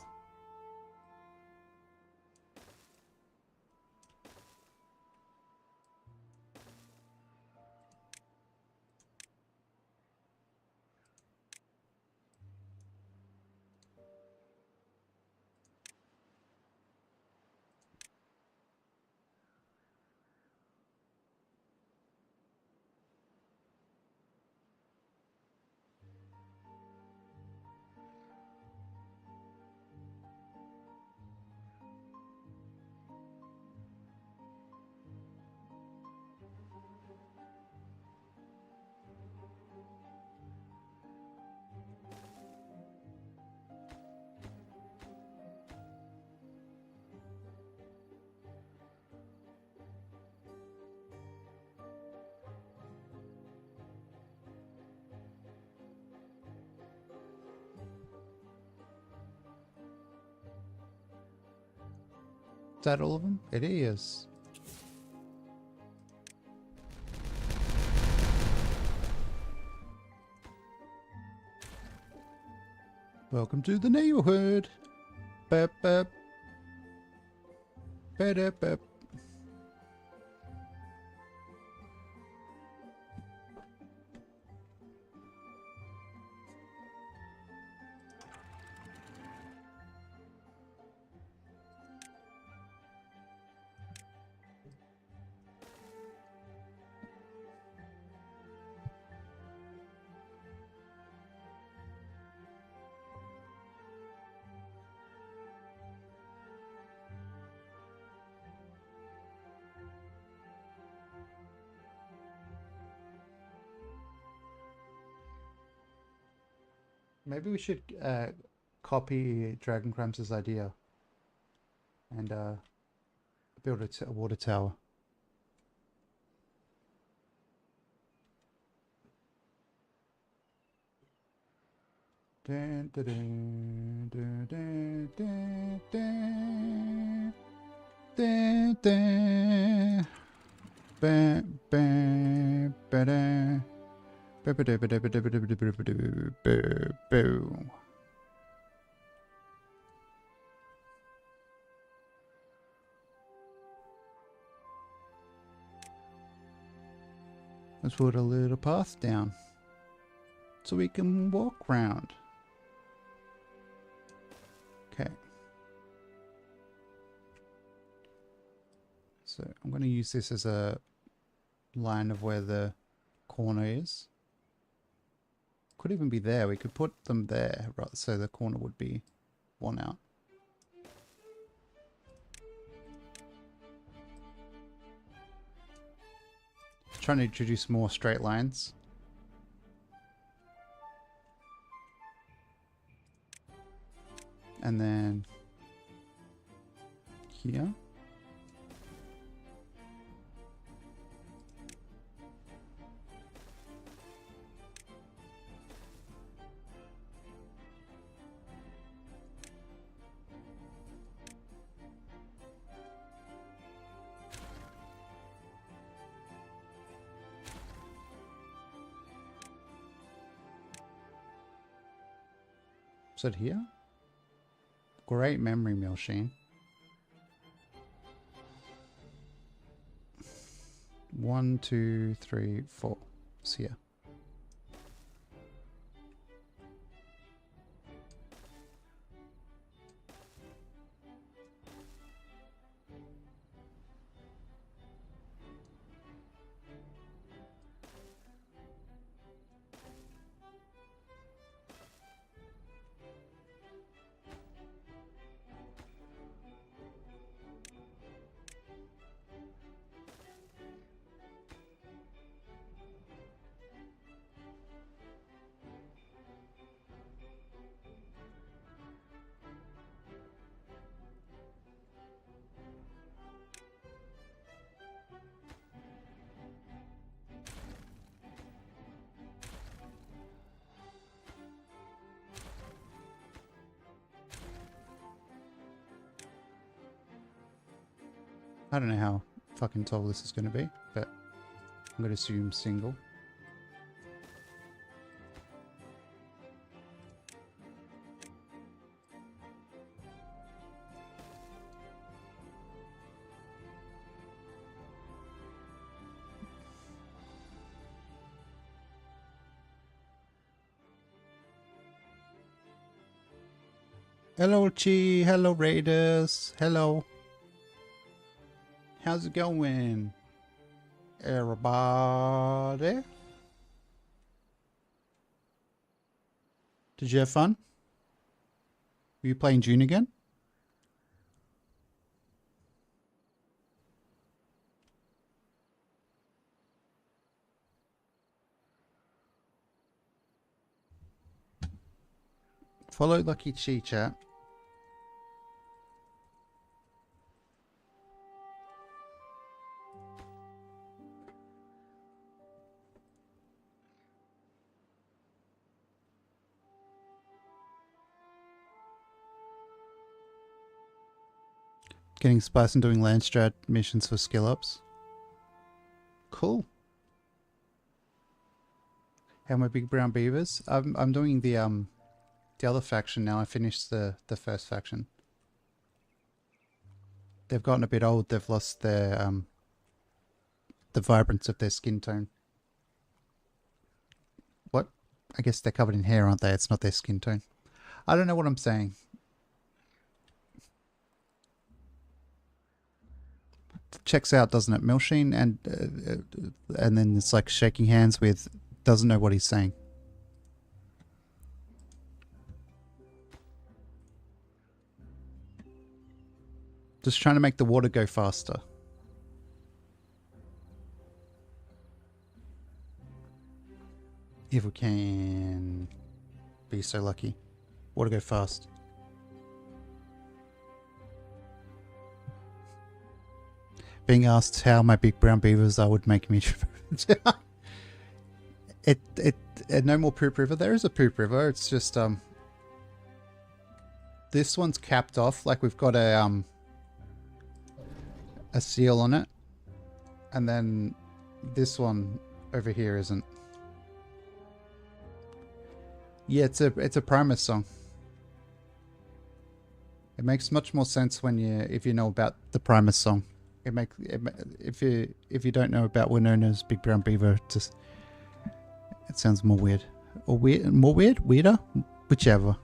A: Is that all of them? It is. Welcome to the neighborhood. Bep, bep. Bep, bep. Maybe we should copy Dragon Cramps' idea and build a water tower. Dun, dun, dun, dun, dun, dun, dun, dun, dun. Bam, bam, ba-da. Ba-ba-da-ba-da-ba-da-ba-da-ba-da-ba-da-ba-da-ba. Let's put a little path down so we can walk round. Okay. So I'm going to use this as a line of where the corner is. Could even be there. We could put them there, right? So the corner would be one out. Trying to introduce more straight lines. And then here. Is it here? Great memory, Milsheen. 1, 2, 3, 4. It's here. I don't know how fucking tall this is going to be, but I'm going to assume single. Hello, Chi. Hello, Raiders. Hello. How's it going, everybody? Did you have fun? Were you playing June again? Follow Lucky Chi, chat. Getting spice and doing land strat missions for skill ups. Cool. How my big brown beavers? I'm doing the other faction now. I finished the first faction. They've gotten a bit old. They've lost their the vibrance of their skin tone. What? I guess they're covered in hair, aren't they? It's not their skin tone. I don't know what I'm saying. Checks out, doesn't it? Milsheen and then it's like shaking hands with, doesn't know what he's saying. Just trying to make the water go faster. If we can be so lucky. Water go fast. Being asked how my big brown beavers are would make me no more poop river. There is a poop river. It's just this one's capped off. Like we've got a seal on it, and then this one over here isn't. Yeah, it's a Primus song. It makes much more sense when if you know about the Primus song. If you don't know about Winona's Big Brown Beaver, it sounds more weird. Or weirder, whichever.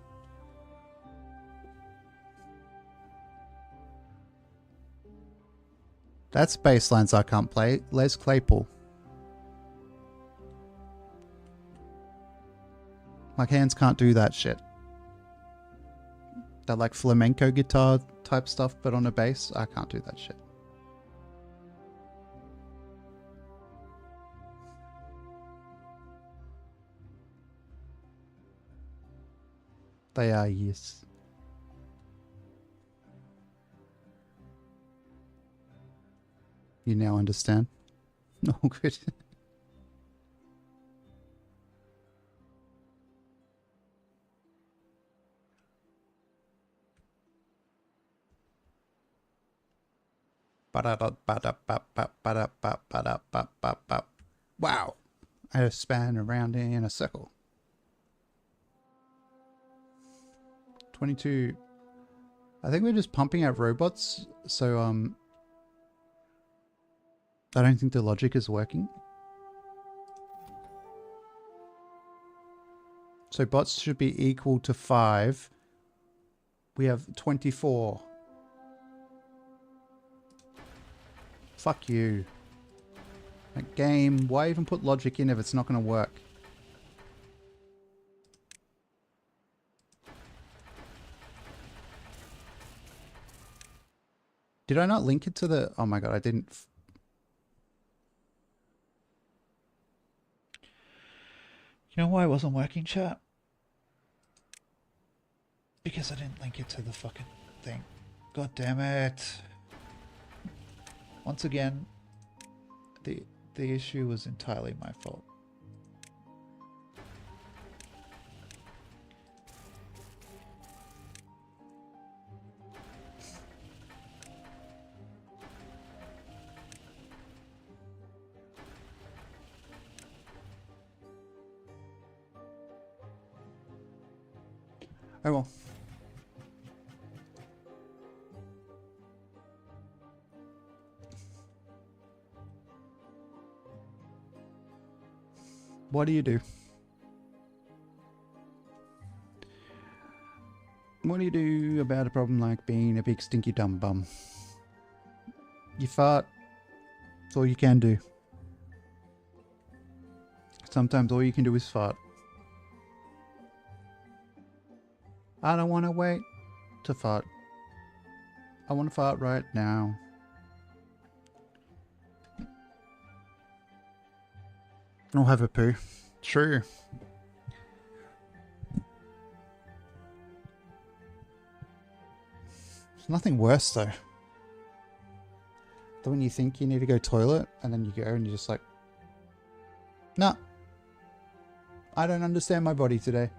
A: That's bass lines I can't play. Les Claypool. My hands can't do that shit. That like flamenco guitar type stuff, but on a bass, I can't do that shit. They are, yes. You now understand? Oh, good. Wow. I just span around in a circle. 22. I think we're just pumping out robots, so I don't think the logic is working. So bots should be equal to 5. We have 24. Fuck you. That game, why even put logic in if it's not going to work? Did I not link it to the... Oh my god, I didn't... You know why it wasn't working, chat? Because I didn't link it to the fucking thing. God damn it. Once again, the issue was entirely my fault. Oh well. What do you do? What do you do about a problem like being a big stinky dumb bum? You fart. That's all you can do. Sometimes all you can do is fart. I don't want to wait to fart. I want to fart right now. I'll have a poo. Sure. There's nothing worse though. Than when you think you need to go toilet and then you go and you're just like, nah. I don't understand my body today.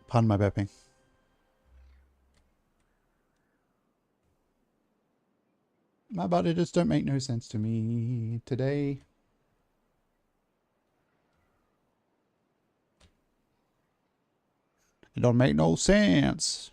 A: Pardon my burping. My body just don't make no sense to me today. It don't make no sense.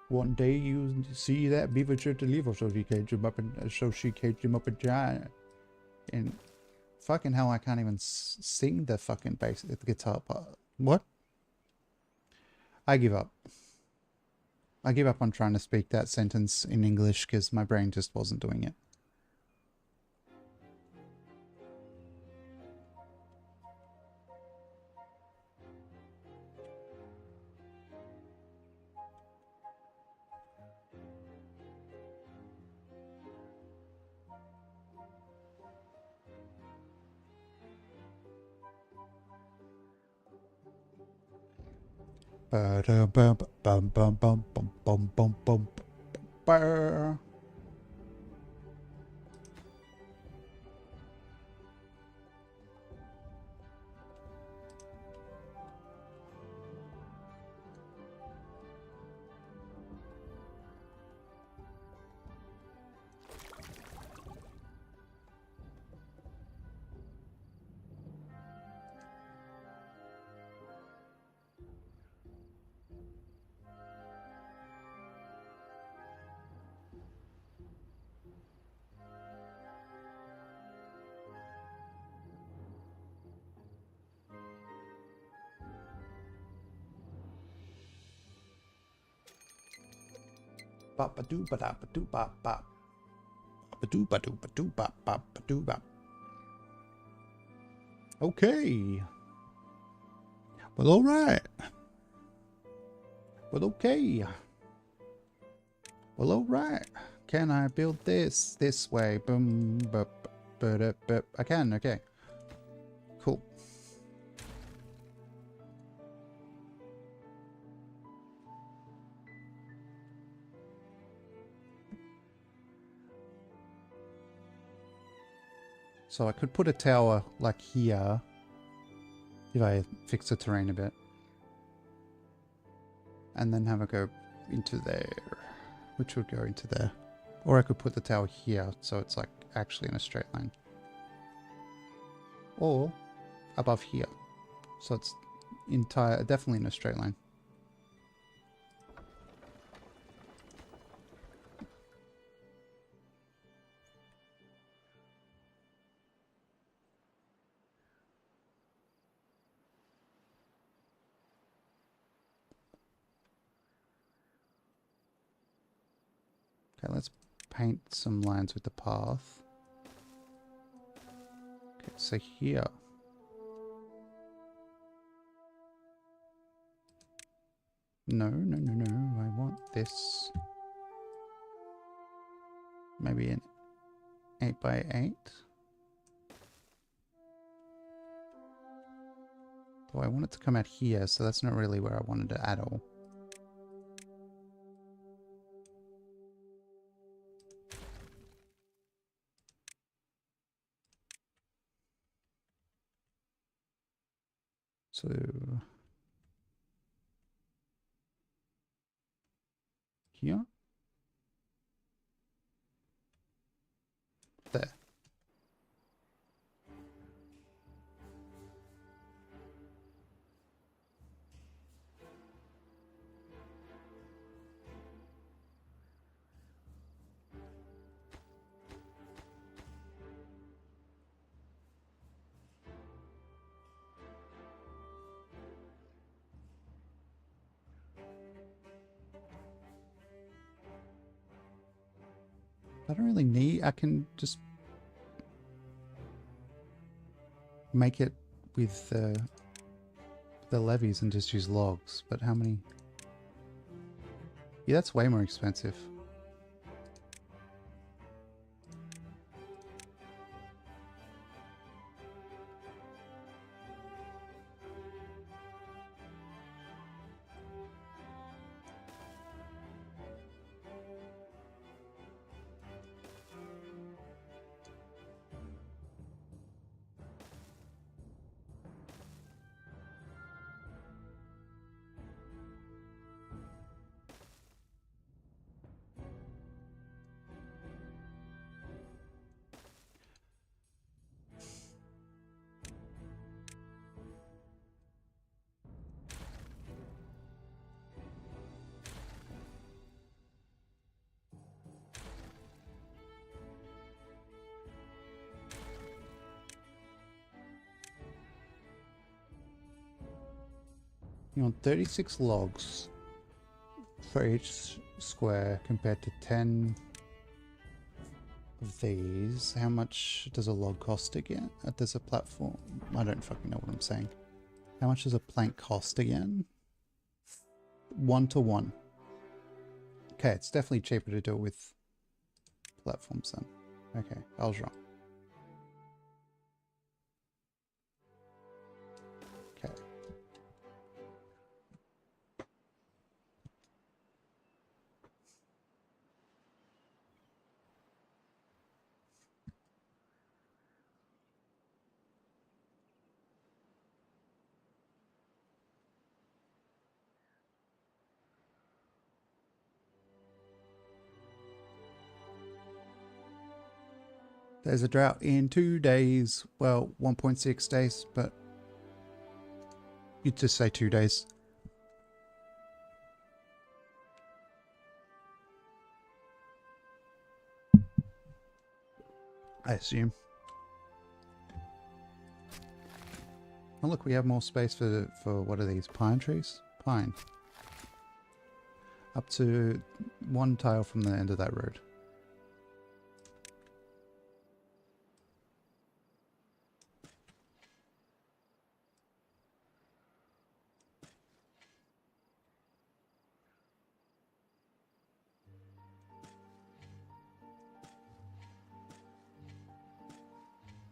A: One day you see that beaver shirt to leave, so she caged him up and giant. And fucking hell, I can't even sing the fucking bass, the guitar part. What? I give up. I give up on trying to speak that sentence in English because my brain just wasn't doing it. Okay. Well, all right. Well, okay. Well, all right. Can I build this way? Boom, bup, bup. I can. Okay. Cool. So I could put a tower like here if I fix the terrain a bit. And then have it go into there, which would go into there. Or I could put the tower here so it's like actually in a straight line. Or above here. So it's definitely in a straight line. Okay, let's paint some lines with the path. Okay, so here. No. I want this. Maybe an 8x8. So I want it to come out here, so that's not really where I wanted it at all. So here, there. I don't really need, I can just make it with the levees and just use logs, but how many? Yeah, that's way more expensive. You want 36 logs for each square compared to 10 of these. How much does a log cost again? Does a platform... I don't fucking know what I'm saying. How much does a plank cost again? 1 to 1. Okay, it's definitely cheaper to do it with platforms then. Okay, I was wrong. Okay. There's a drought in 2 days. Well, 1.6 days, but you'd just say 2 days. I assume. Oh look, we have more space for what are these? Pine trees? Pine. Up to 1 tile from the end of that road.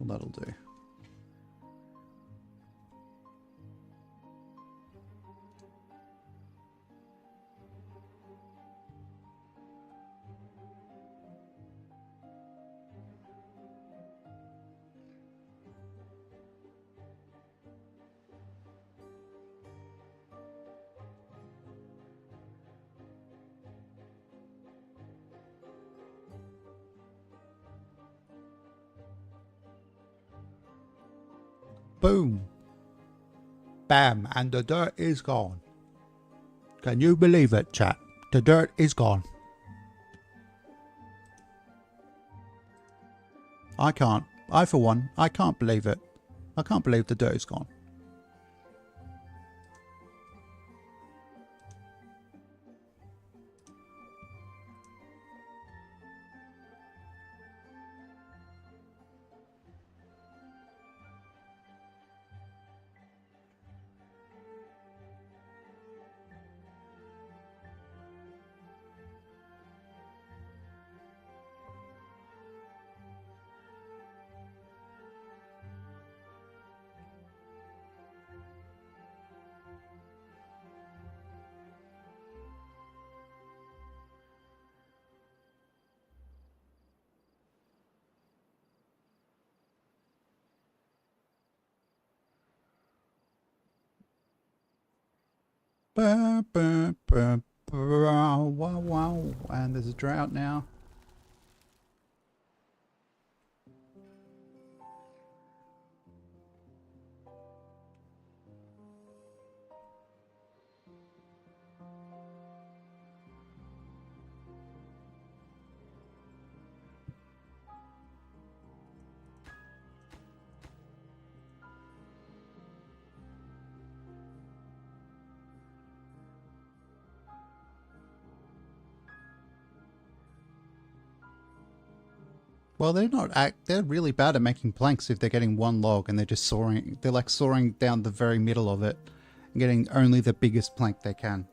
A: Well, that'll do. Boom. Bam, and the dirt is gone. Can you believe it, chat? The dirt is gone. I can't. I, for one, I can't believe it. I can't believe the dirt is gone. Ba, ba, ba, ba, wow, wow. And there's a drought now. Well, they're really bad at making planks if they're getting one log and they're just sawing, they're like sawing down the very middle of it and getting only the biggest plank they can.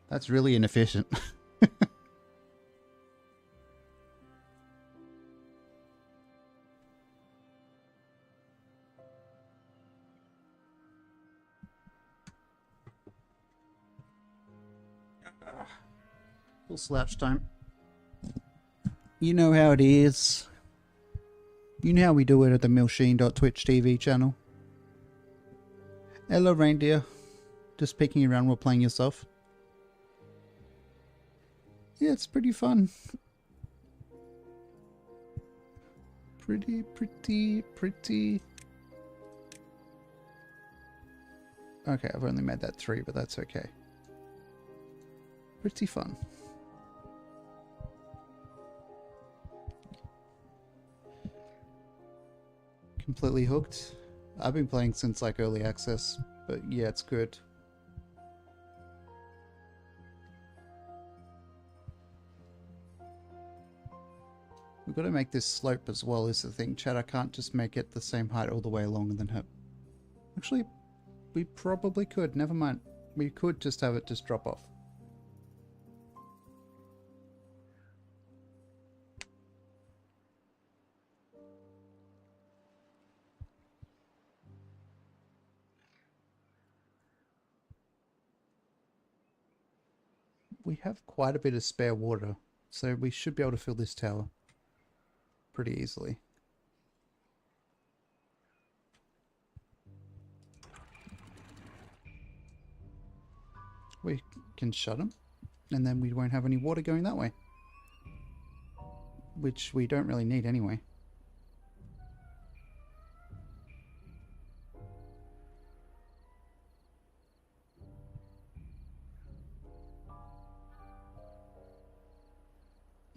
A: That's really inefficient. Full slouch time. You know how it is. You know how we do it at the Milsheen.Twitch TV channel. Hello, reindeer. Just peeking around while playing yourself. Yeah, it's pretty fun. Pretty. Okay, I've only made that 3, but that's okay. Pretty fun. Completely hooked. I've been playing since like early access, but yeah, it's good. We've got to make this slope as well is the thing, Chad. I can't just make it the same height all the way along and then have... Actually, we probably could. Never mind. We could just have it just drop off. We have quite a bit of spare water, so we should be able to fill this tower pretty easily. We can shut them, and then we won't have any water going that way. Which we don't really need anyway.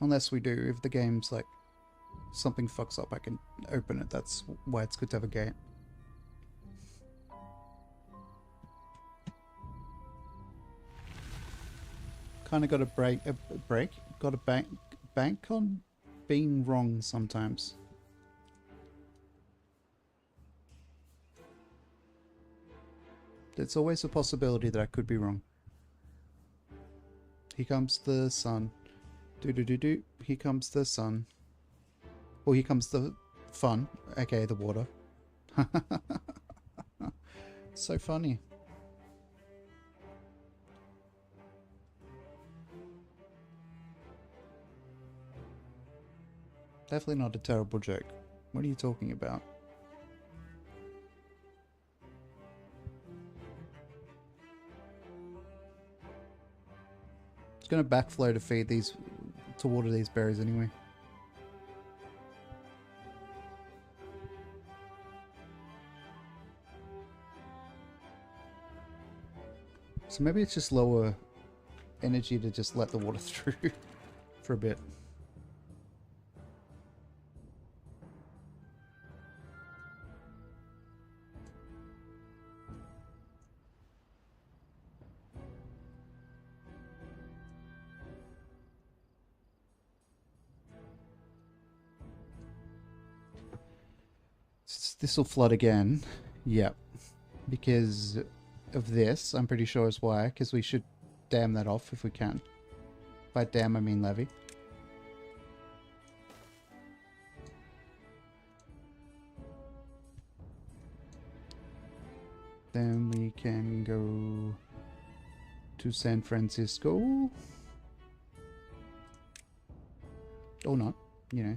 A: Unless we do, if the game's like something fucks up, I can open it. That's why it's good to have a gate. Kind of got to got to bank on being wrong sometimes. There's always a possibility that I could be wrong. Here comes the sun. Do. Here comes the sun. Well, here comes the fun, aka the water. So funny. Definitely not a terrible joke. What are you talking about? It's gonna backflow to feed these, to water these berries anyway. So maybe it's just lower energy to just let the water through for a bit. This will flood again. Yep. Because of this, I'm pretty sure is why. Because we should dam that off if we can. By dam, I mean levee. Then we can go to San Francisco. Or not, you know.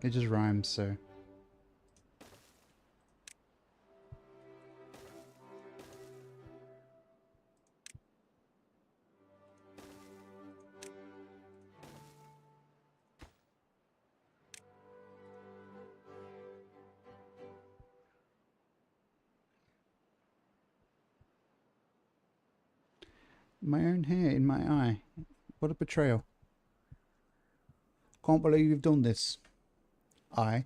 A: It just rhymes, so... My own hair in my eye. What a betrayal. Can't believe you've done this. I.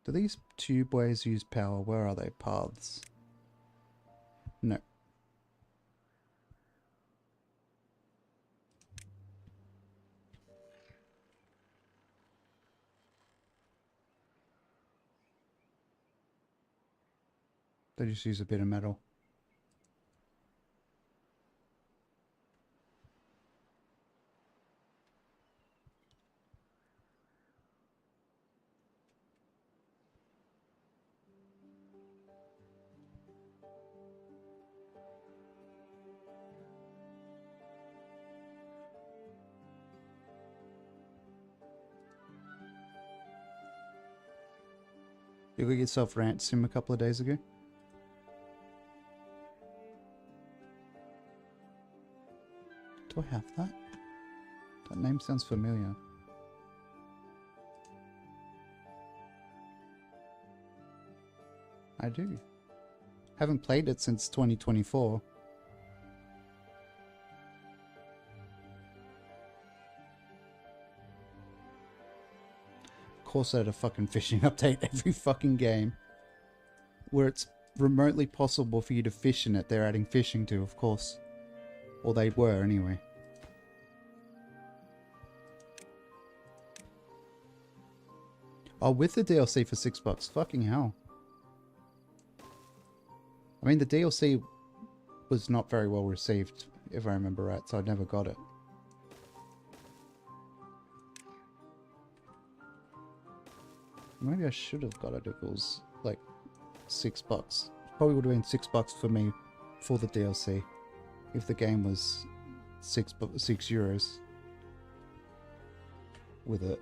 A: Do these tube ways use power? Where are they? Paths. No. They just use a bit of metal. You got yourself Rant Sim a couple of days ago? Do I have that? That name sounds familiar. I do. Haven't played it since 2024. Of course they had a fucking fishing update every fucking game. Where it's remotely possible for you to fish in it, they're adding fishing to, of course. Or they were, anyway. Oh, with the DLC for $6. Fucking hell. I mean, the DLC was not very well received, if I remember right, so I never got it. Maybe I should have got it if it was, like, $6. Probably would have been $6 for me for the DLC. If the game was €6 with it.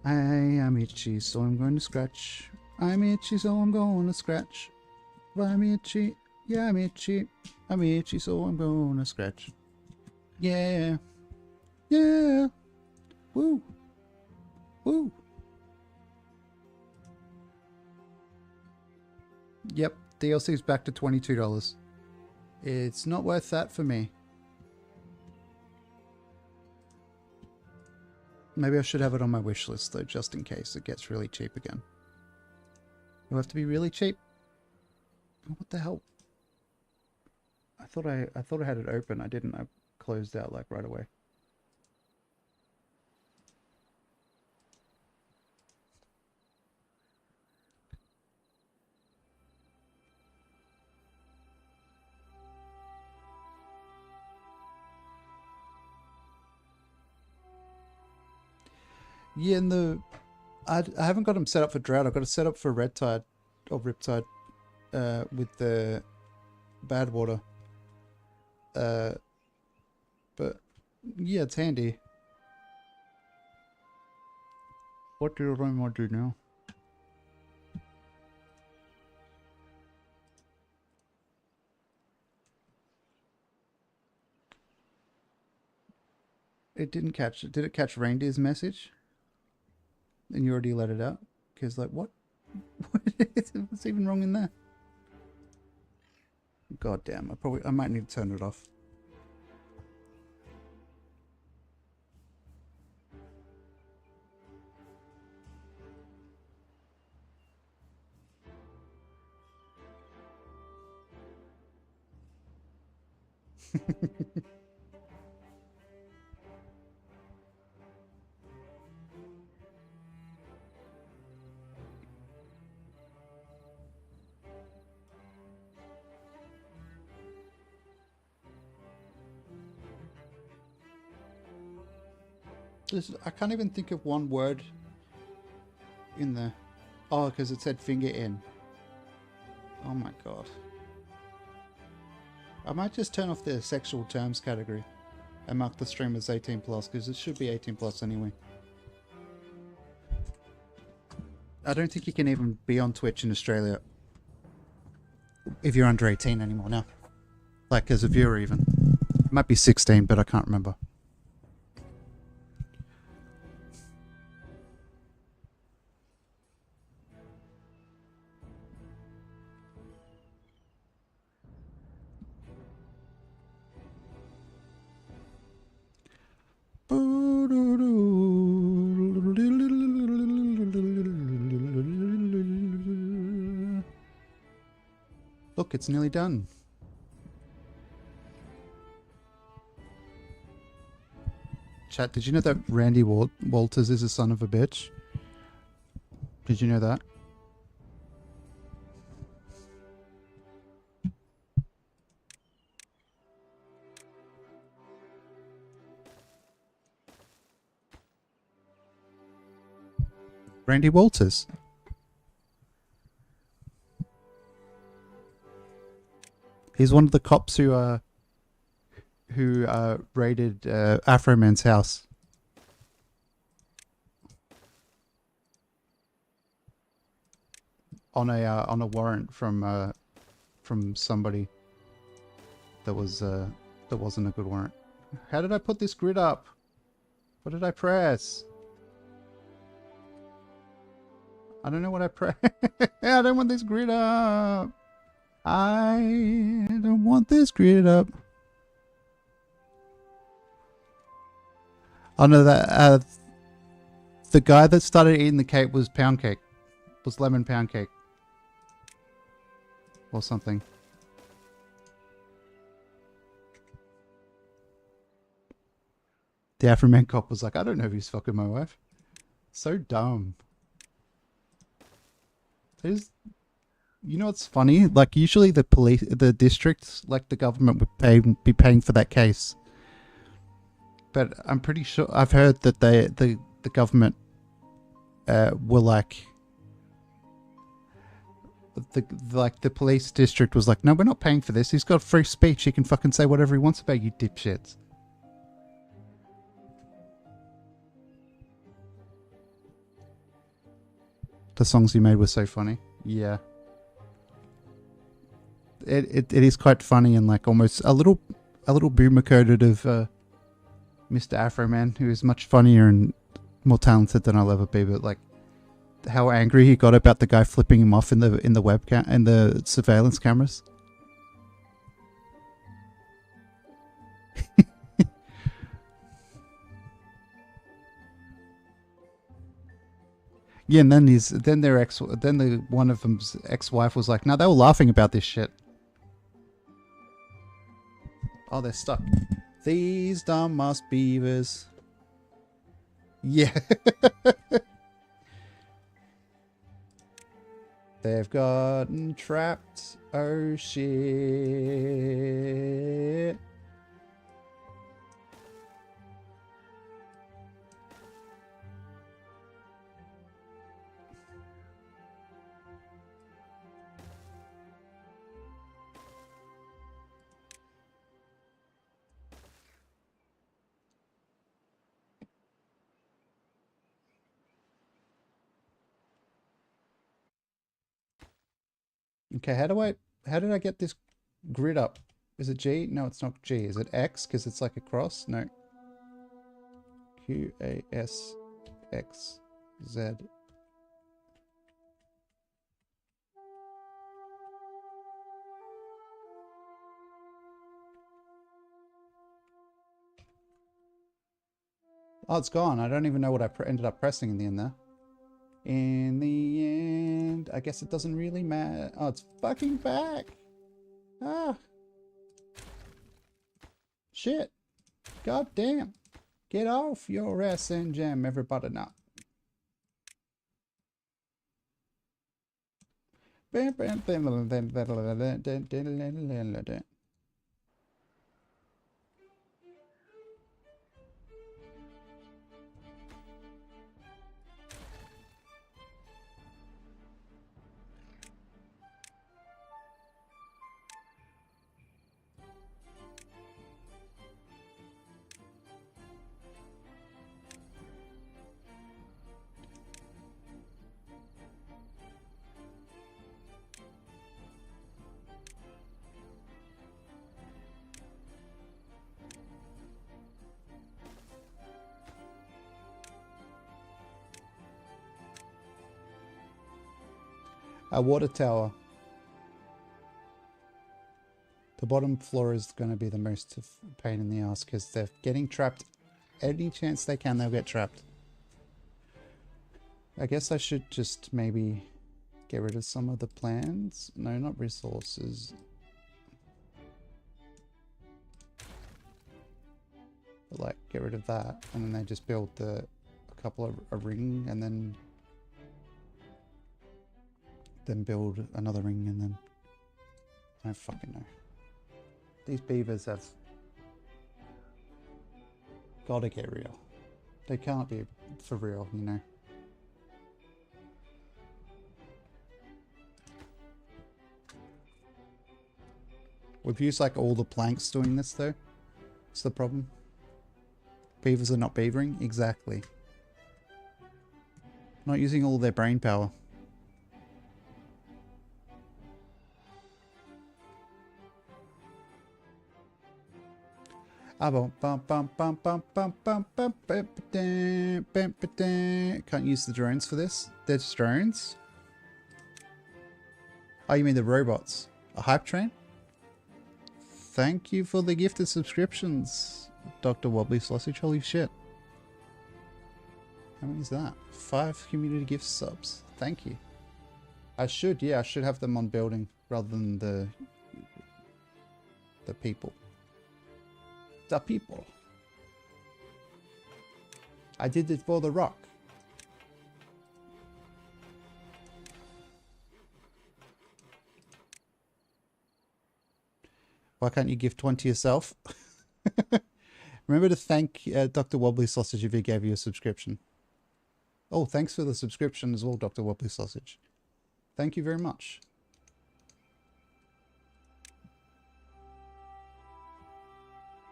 A: I am itchy, so I'm going to scratch. I'm itchy, so I'm going to scratch. I'm itchy, yeah, I'm itchy. I'm itchy, so I'm going to scratch. Yeah. Yeah. Woo. Woo. Yep, DLC's back to $22. It's not worth that for me. Maybe I should have it on my wish list though, just in case it gets really cheap again. It'll have to be really cheap. Oh, what the hell? I thought I had it open. I didn't. I closed out like right away. Yeah, and I haven't got them set up for Drought. I've got it set up for Red Tide or Riptide with the bad water. But yeah, it's handy. What do I want to do now? It didn't catch it. Did it catch Reindeer's message? And you already let it out? Because like, what? What's even wrong in there? God damn, I might need to turn it off. I can't even think of one word in there? Oh, because it said finger in. Oh my god. I might just turn off the sexual terms category and mark the stream as 18 plus, because it should be 18 plus anyway. I don't think you can even be on Twitch in Australia if you're under 18 anymore now. Like as a viewer even. It might be 16, but I can't remember. Look, it's nearly done. Chat, did you know that Randy Walters is a son of a bitch? Did you know that? Randy Walters. He's one of the cops who raided Afro Man's house. On a warrant from somebody that wasn't a good warrant. How did I put this grid up? What did I press? I don't know what I pressed. I don't want this grid up. I don't want this grid up. Oh no, that the guy that started eating the cake was pound cake. Was lemon pound cake. Or something. The Afro-Man cop was like, I don't know if he's fucking my wife. So dumb. There's, you know what's funny? Like usually the police, the district, like the government would be paying for that case. But I'm pretty sure, I've heard that the government were like, the police district was like, no, we're not paying for this. He's got free speech. He can fucking say whatever he wants about you dipshits. The songs you made were so funny. Yeah. It is quite funny and like almost a little boomer coded of Mr. Afro Man, who is much funnier and more talented than I'll ever be, but like how angry he got about the guy flipping him off in the webcam and the surveillance cameras. Yeah, and then one of them's ex-wife was like, no, they were laughing about this shit. Oh, they're stuck. These dumbass beavers. Yeah. They've gotten trapped. Oh shit. Okay, how did I get this grid up? Is it G? No, it's not G. Is it X? Because it's like a cross? No. Q, A, S, X, Z. Oh, it's gone. I don't even know what I ended up pressing in the end there. In the end, I guess it doesn't really matter. Oh, it's fucking back. Ah. Shit. God damn. Get off your ass and jam, everybody now. A water tower. The bottom floor is going to be the most pain in the ass because they're getting trapped. Any chance they can, they'll get trapped. I guess I should just maybe get rid of some of the plans. No, not resources. But like, get rid of that. And then they just build a couple of a ring and then build another ring and then... I don't fucking know. These beavers have gotta get real. They can't be for real, you know. We've used like all the planks doing this though. It's the problem. Beavers are not beavering? Exactly. Not using all their brain power. Can't use the drones for this. There's drones. Oh, you mean the robots? A hype train? Thank you for the gifted subscriptions, Dr. Wobbly Sausage. Holy shit. How many is that? 5 community gift subs. Thank you. I should have them on building rather than the people. The people. I did it for the rock. Why can't you give 20 yourself? Remember to thank Dr. Wobbly Sausage if he gave you a subscription. Oh, thanks for the subscription as well, Dr. Wobbly Sausage. Thank you very much.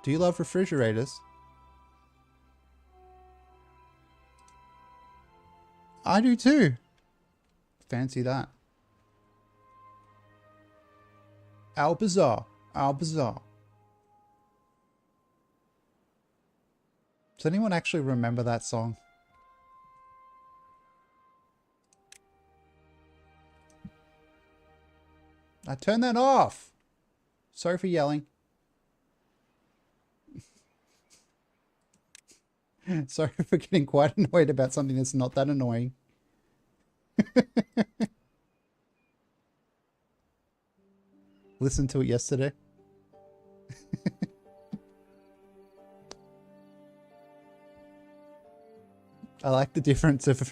A: Do you love refrigerators? I do too. Fancy that. Our Bazaar. Our Bazaar. Does anyone actually remember that song? I turned that off. Sorry for yelling. Sorry for getting quite annoyed about something that's not that annoying. Listened to it yesterday. I like the difference of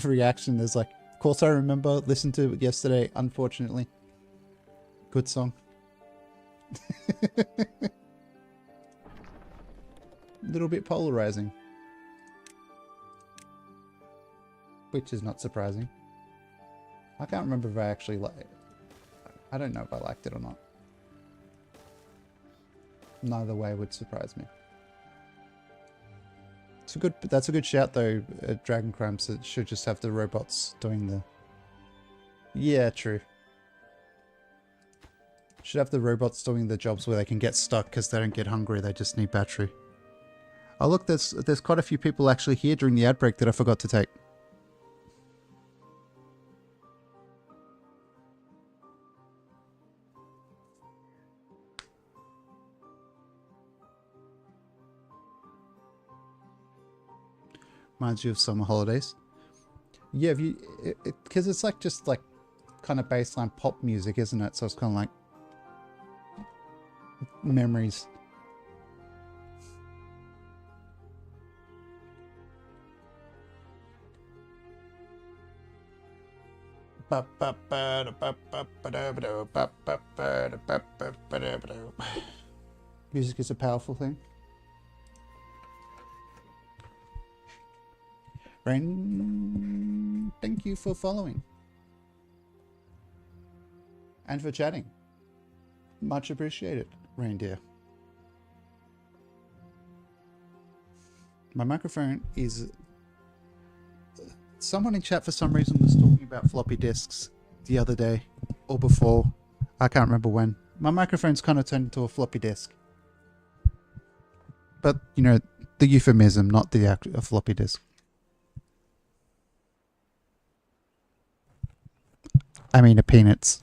A: reaction. There's like, of course I remember, listened to it yesterday, unfortunately. Good song. Little bit polarizing. Which is not surprising. I can't remember if I actually like it. I don't know if I liked it or not. Neither way would surprise me. That's a good shout though, Dragon Cramps. It should just have the robots doing the... Yeah, true. Should have the robots doing the jobs where they can get stuck because they don't get hungry, they just need battery. Oh look, there's quite a few people actually here during the ad break that I forgot to take. Reminds you of summer holidays. Yeah, because it's like just like kind of baseline pop music, isn't it? So it's kind of like memories. Music is a powerful thing. Rain, thank you for following. And for chatting. Much appreciated, reindeer. My microphone is... Someone in chat for some reason was talking about floppy disks the other day. Or before. I can't remember when. My microphone's kind of turned into a floppy disk. But, you know, the euphemism, not the actual floppy disk. I mean a peanuts.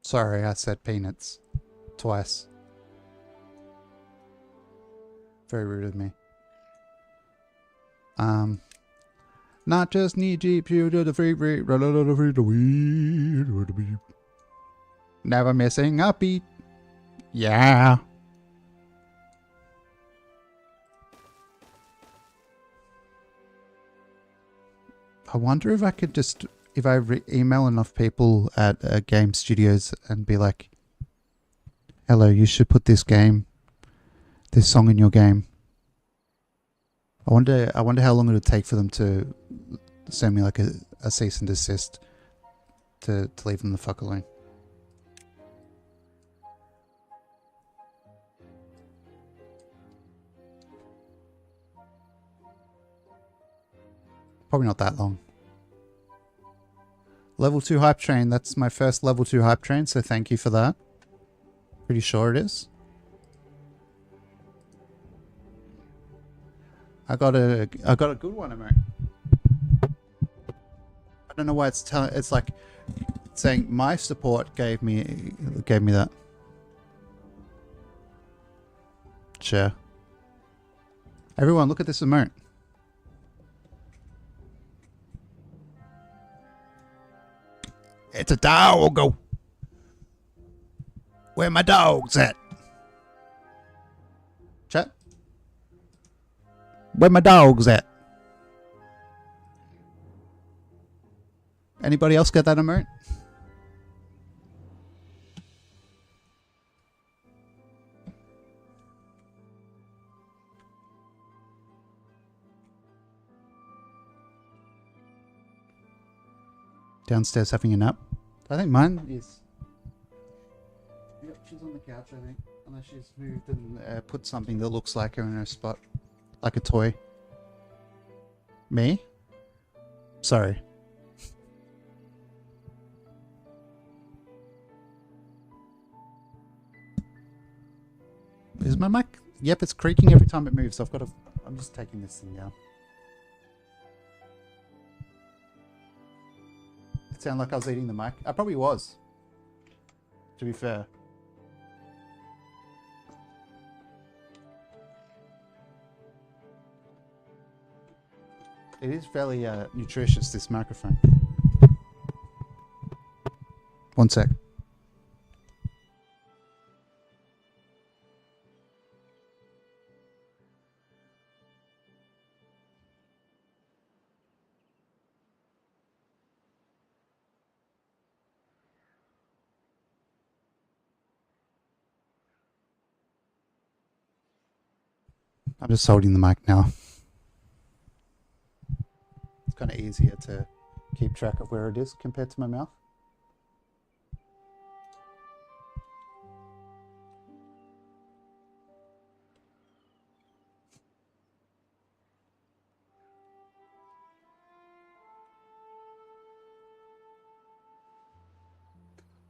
A: Sorry, I said peanuts. Twice. Very rude of me. Not just knee deep, you do the free, never missing a beat. Yeah. I wonder if I could just, if I email enough people at game studios and be like, hello, you should put this song in your game. I wonder how long it would take for them to send me like a cease and desist to leave them the fuck alone. Probably not that long. Level 2 hype train. That's my first level 2 hype train, so thank you for that. Pretty sure it is. I got a good one, Amir. I don't know why it's like saying my support gave me that. Sure. Everyone, look at this emote. It's a dog. Where my dog's at? Chat. Where my dog's at? Anybody else get that emote? Downstairs having a nap. I think mine is. Yep, she's on the couch, I think. Unless she's moved and put something that looks like her in her spot. Like a toy. Me? Sorry. Is my mic? Yep, it's creaking every time it moves. I'm just taking this thing down. It sounded like I was eating the mic. I probably was. To be fair. It is fairly nutritious, this microphone. One sec. I'm just holding the mic now. It's kind of easier to keep track of where it is compared to my mouth.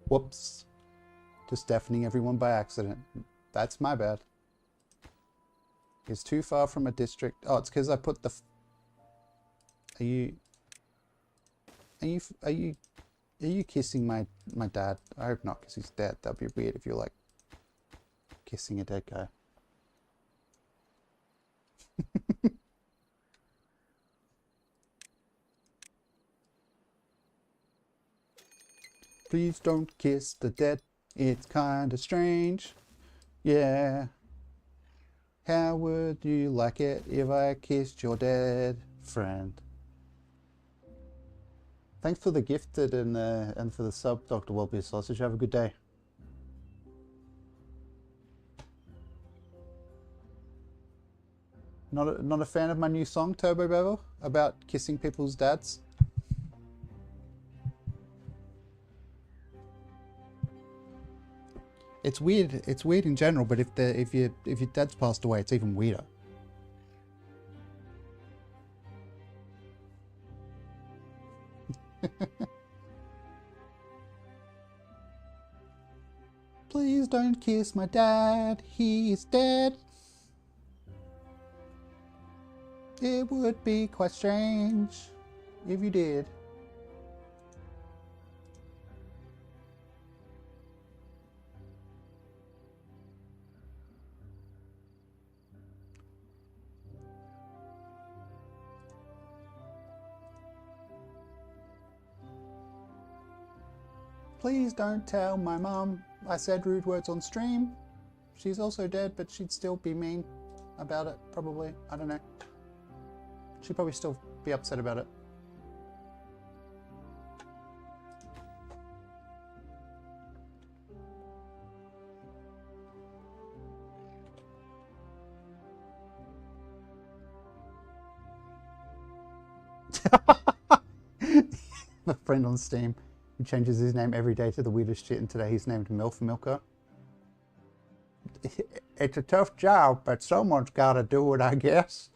A: Whoops. Just deafening everyone by accident. That's my bad. It's too far from a district. Oh, it's because I put the... Are you kissing my dad? I hope not, because he's dead. That'd be weird if you're like kissing a dead guy. Please don't kiss the dead. It's kinda strange. Yeah. How would you like it if I kissed your dead friend? Thanks for the gifted and for the sub, Dr. Welby Sausage. Have a good day. Not a fan of my new song, Turbo Bevel, about kissing people's dads? It's weird. It's weird in general, but if your dad's passed away, it's even weirder. Please don't kiss my dad, he's dead. It would be quite strange if you did. Please don't tell my mum I said rude words on stream. She's also dead, but she'd still be mean about it, probably. I don't know. She'd probably still be upset about it. My friend on Steam, he changes his name every day to the weirdest shit, and today he's named Milf Milker. It's a tough job, but someone's gotta do it, I guess.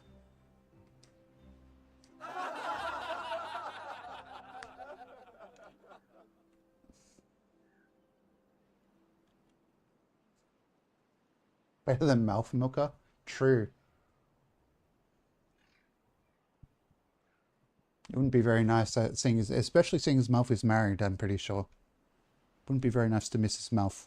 A: Better than Milf Milker? True. It wouldn't be very nice, especially seeing as Malf is married, I'm pretty sure. Wouldn't be very nice to Mrs. Malf.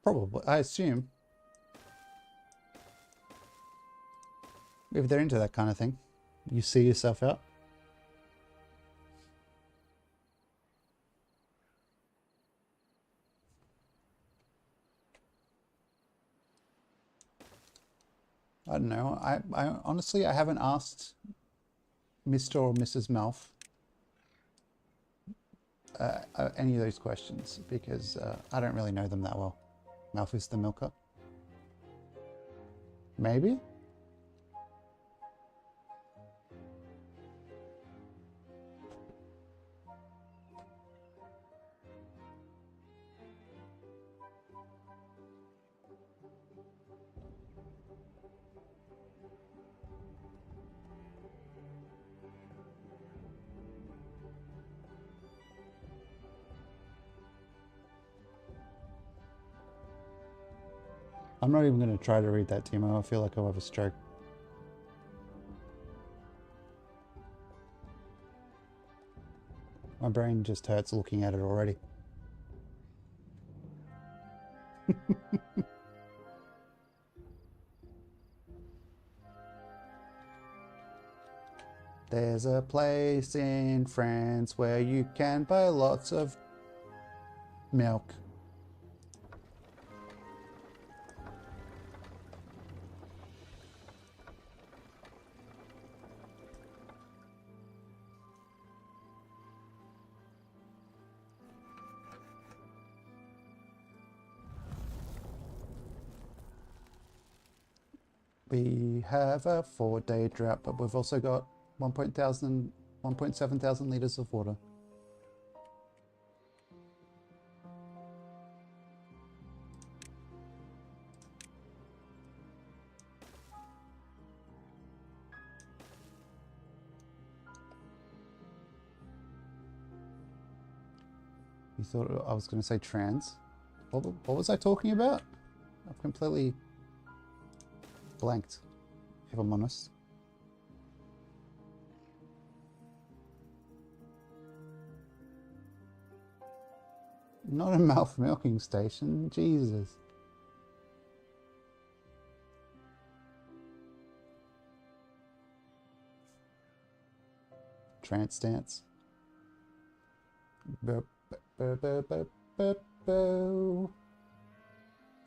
A: Probably, I assume. If they're into that kind of thing. You see yourself out. I don't know. I honestly, I haven't asked Mr. or Mrs. Malf any of those questions because I don't really know them that well. Malf is the milker. Maybe? I'm not even going to try to read that, Timo. I feel like I'll have a stroke. My brain just hurts looking at it already. There's a place in France where you can buy lots of milk. We have a 4-day drought, but we've also got 1.7 thousand litres of water. You thought I was going to say trans? What was I talking about? I've completely blanked, if I'm honest. Not a mouth milking station, Jesus. Trance dance.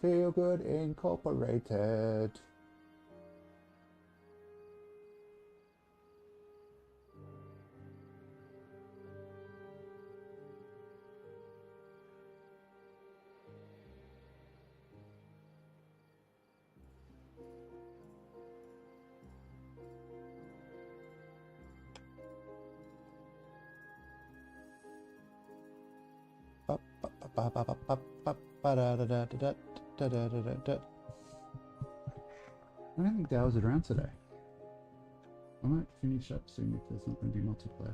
A: Feel Good Incorporated. I don't think the hours are around today. I might finish up soon if there's not going to be multiplayer.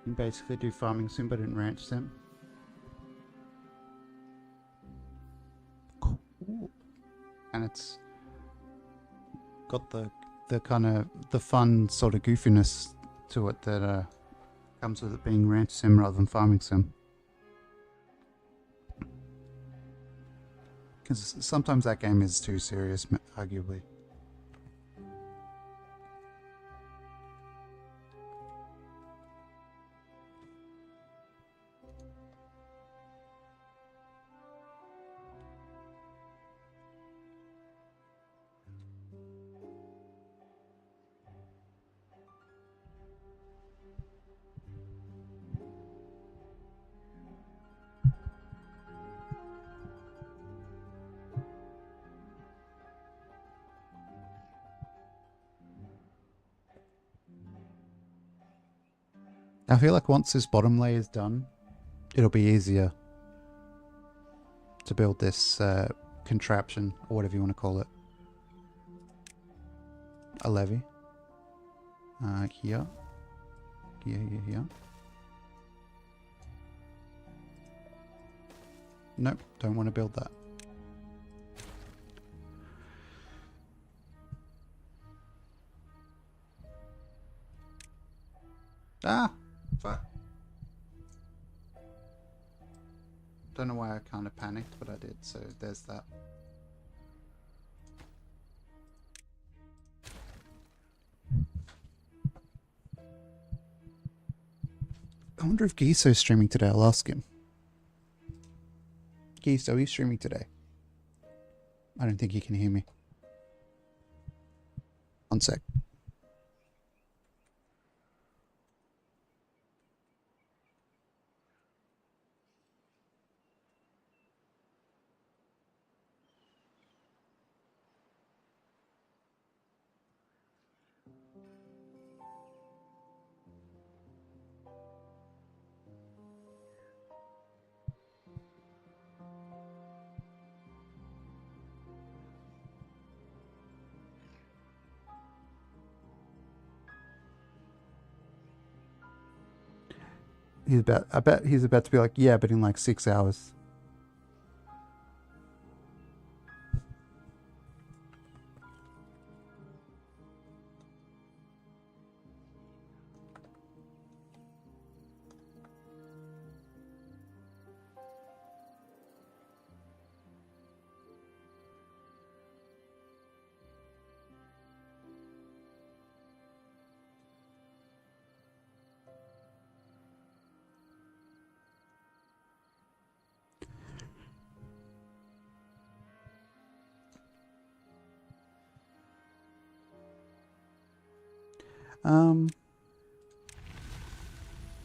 A: You basically do farming sim but in ranch sim. Cool. And it's got the kind of the fun sort of goofiness to it that comes with it being ranch sim rather than farming sim. Because sometimes that game is too serious, arguably. I feel like once this bottom layer is done, it'll be easier to build this contraption, or whatever you want to call it. A levee. Here. Here. Nope, don't want to build that. Ah! Fuck. Don't know why I kind of panicked, but I did, so there's that. I wonder if Giso's streaming today. I'll ask him. Giso, are you streaming today? I don't think he can hear me. One sec. I bet he's about to be like, yeah, but in like 6 hours.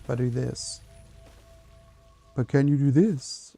A: If I do this. But can you do this?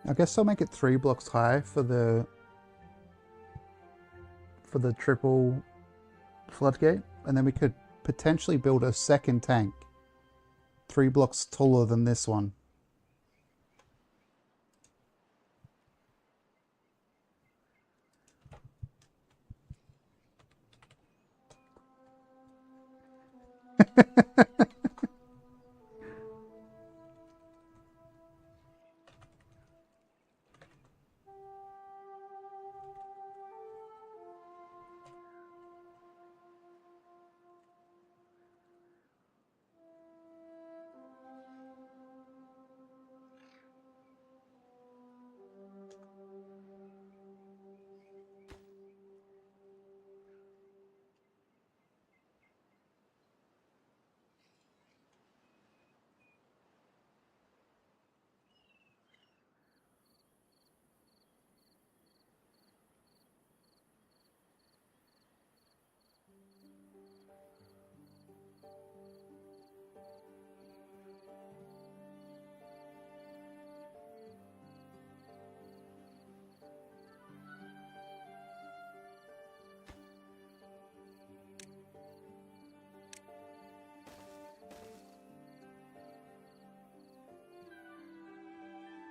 A: I guess I'll make it 3 blocks high for the triple floodgate, and then we could potentially build a second tank 3 blocks taller than this one.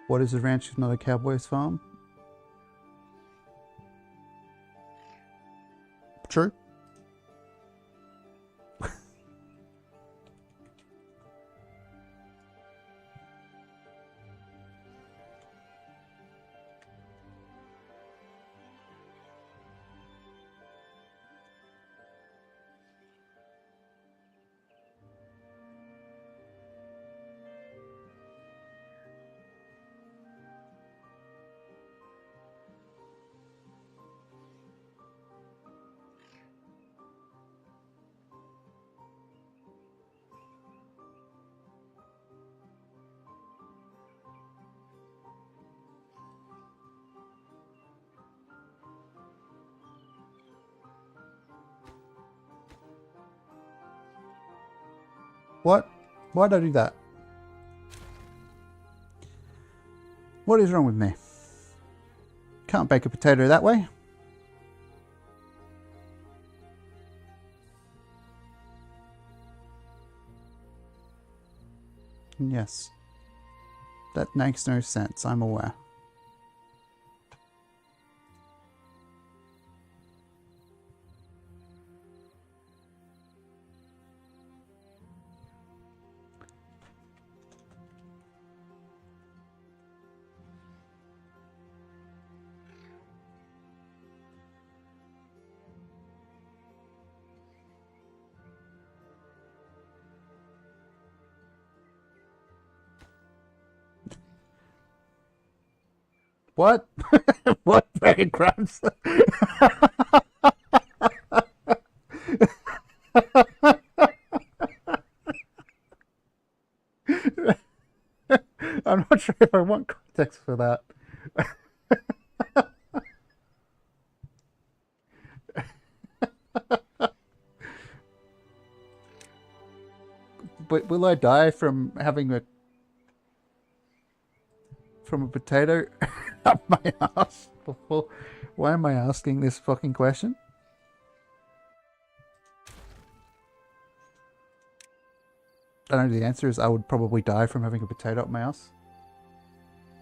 A: What is a ranch if not a cowboy's farm? True. What? Why'd I do that? What is wrong with me? Can't bake a potato that way. Yes. That makes no sense, I'm aware. What? What fucking crumbs? I'm not sure if I want context for that. But will I die from having a potato up my ass before? Why am I asking this fucking question? I don't know, the answer is I would probably die from having a potato up my ass.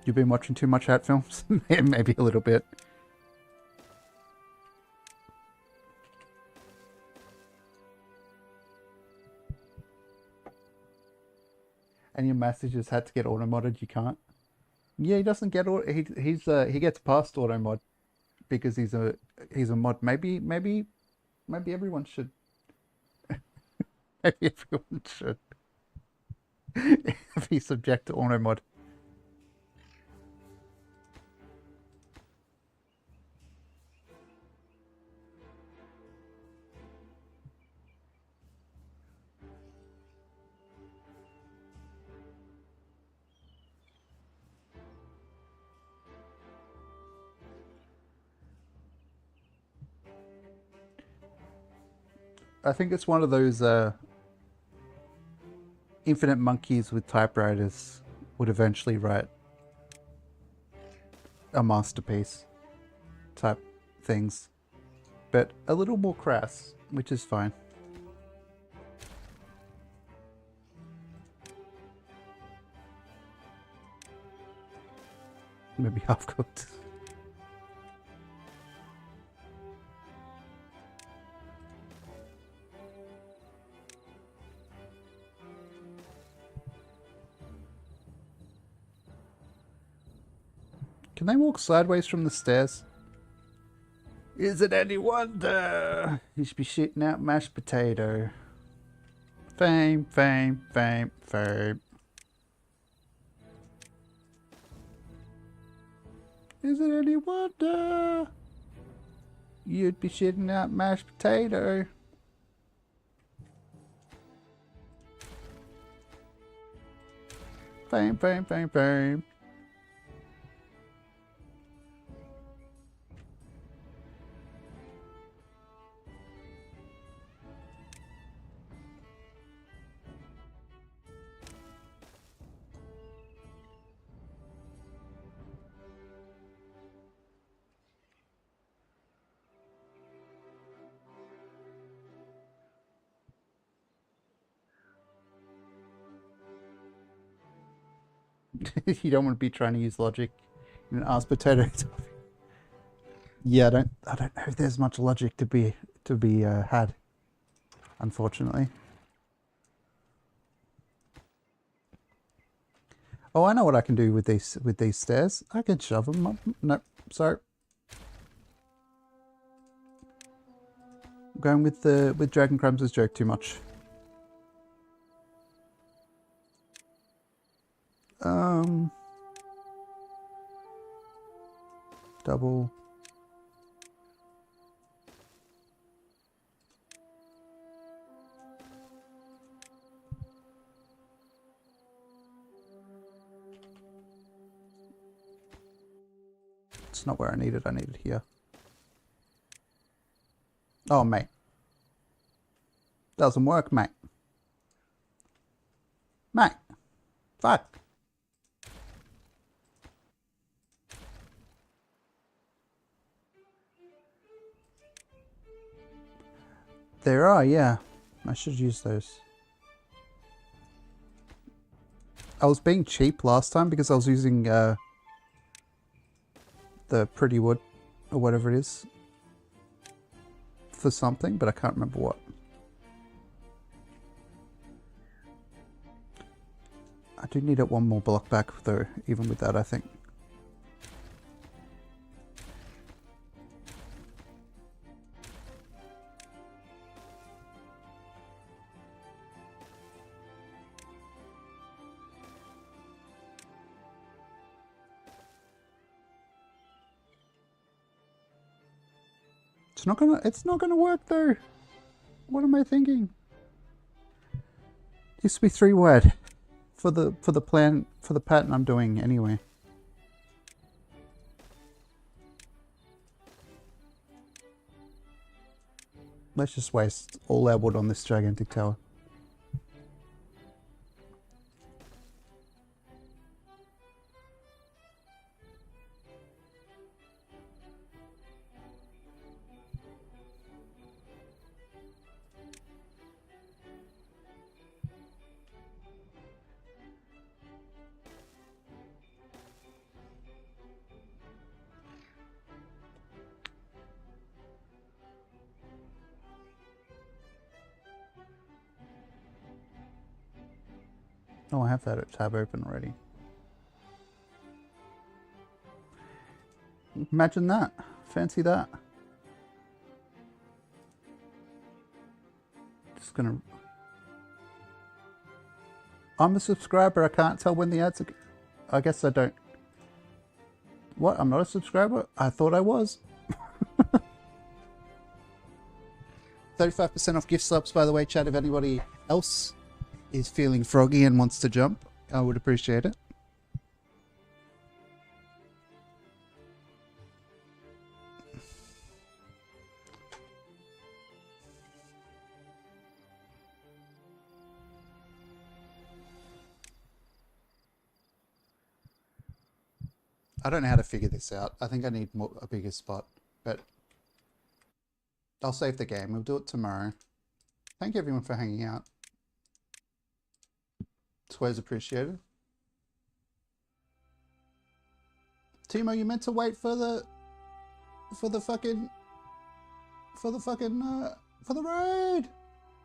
A: You've been watching too much hat films? Maybe a little bit. And your messages had to get auto modded, you can't? Yeah, he doesn't get auto. He gets past auto mod because he's a mod. Maybe everyone should. Maybe everyone should be subject to auto mod. I think it's one of those infinite monkeys with typewriters would eventually write a masterpiece type things, but a little more crass, which is fine. Maybe half cooked. Can they walk sideways from the stairs? Is it any wonder you should be shooting out mashed potato? Fame, fame, fame, fame. Is it any wonder you'd be shitting out mashed potato? Fame, fame, fame, fame. You don't want to be trying to use logic in an ass potato. Yeah, I don't know if there's much logic to be had, unfortunately. Oh, I know what I can do with these stairs. I can shove them up. Nope, sorry. I'm going with Dragon Crumbs' joke too much. Double. It's not where I need it. I need it here. Oh, mate. Doesn't work, mate. Mate. Fuck. There are, yeah. I should use those. I was being cheap last time because I was using the pretty wood or whatever it is for something, but I can't remember what. I do need it one more block back though, even with that, I think. It's not gonna work though. What am I thinking? It used to be 3 wide for the pattern I'm doing anyway. Let's just waste all our wood on this gigantic tower. Oh, I have that tab open already. Imagine that. Fancy that. Just gonna... I'm a subscriber. I can't tell when the ads are... I guess I don't... What? I'm not a subscriber? I thought I was. 35% off gift subs, by the way, chat. If anybody else is feeling froggy and wants to jump, I would appreciate it. I don't know how to figure this out. I think I need a bigger spot, but I'll save the game. We'll do it tomorrow. Thank you everyone for hanging out. It's always appreciated. Timo, you meant to wait for the raid.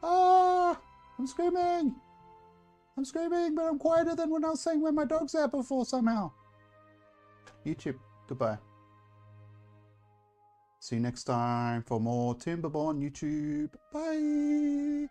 A: Ah, I'm screaming. I'm screaming, but I'm quieter than when I was saying where my dog's at before somehow. YouTube, goodbye. See you next time for more Timberborn YouTube. Bye.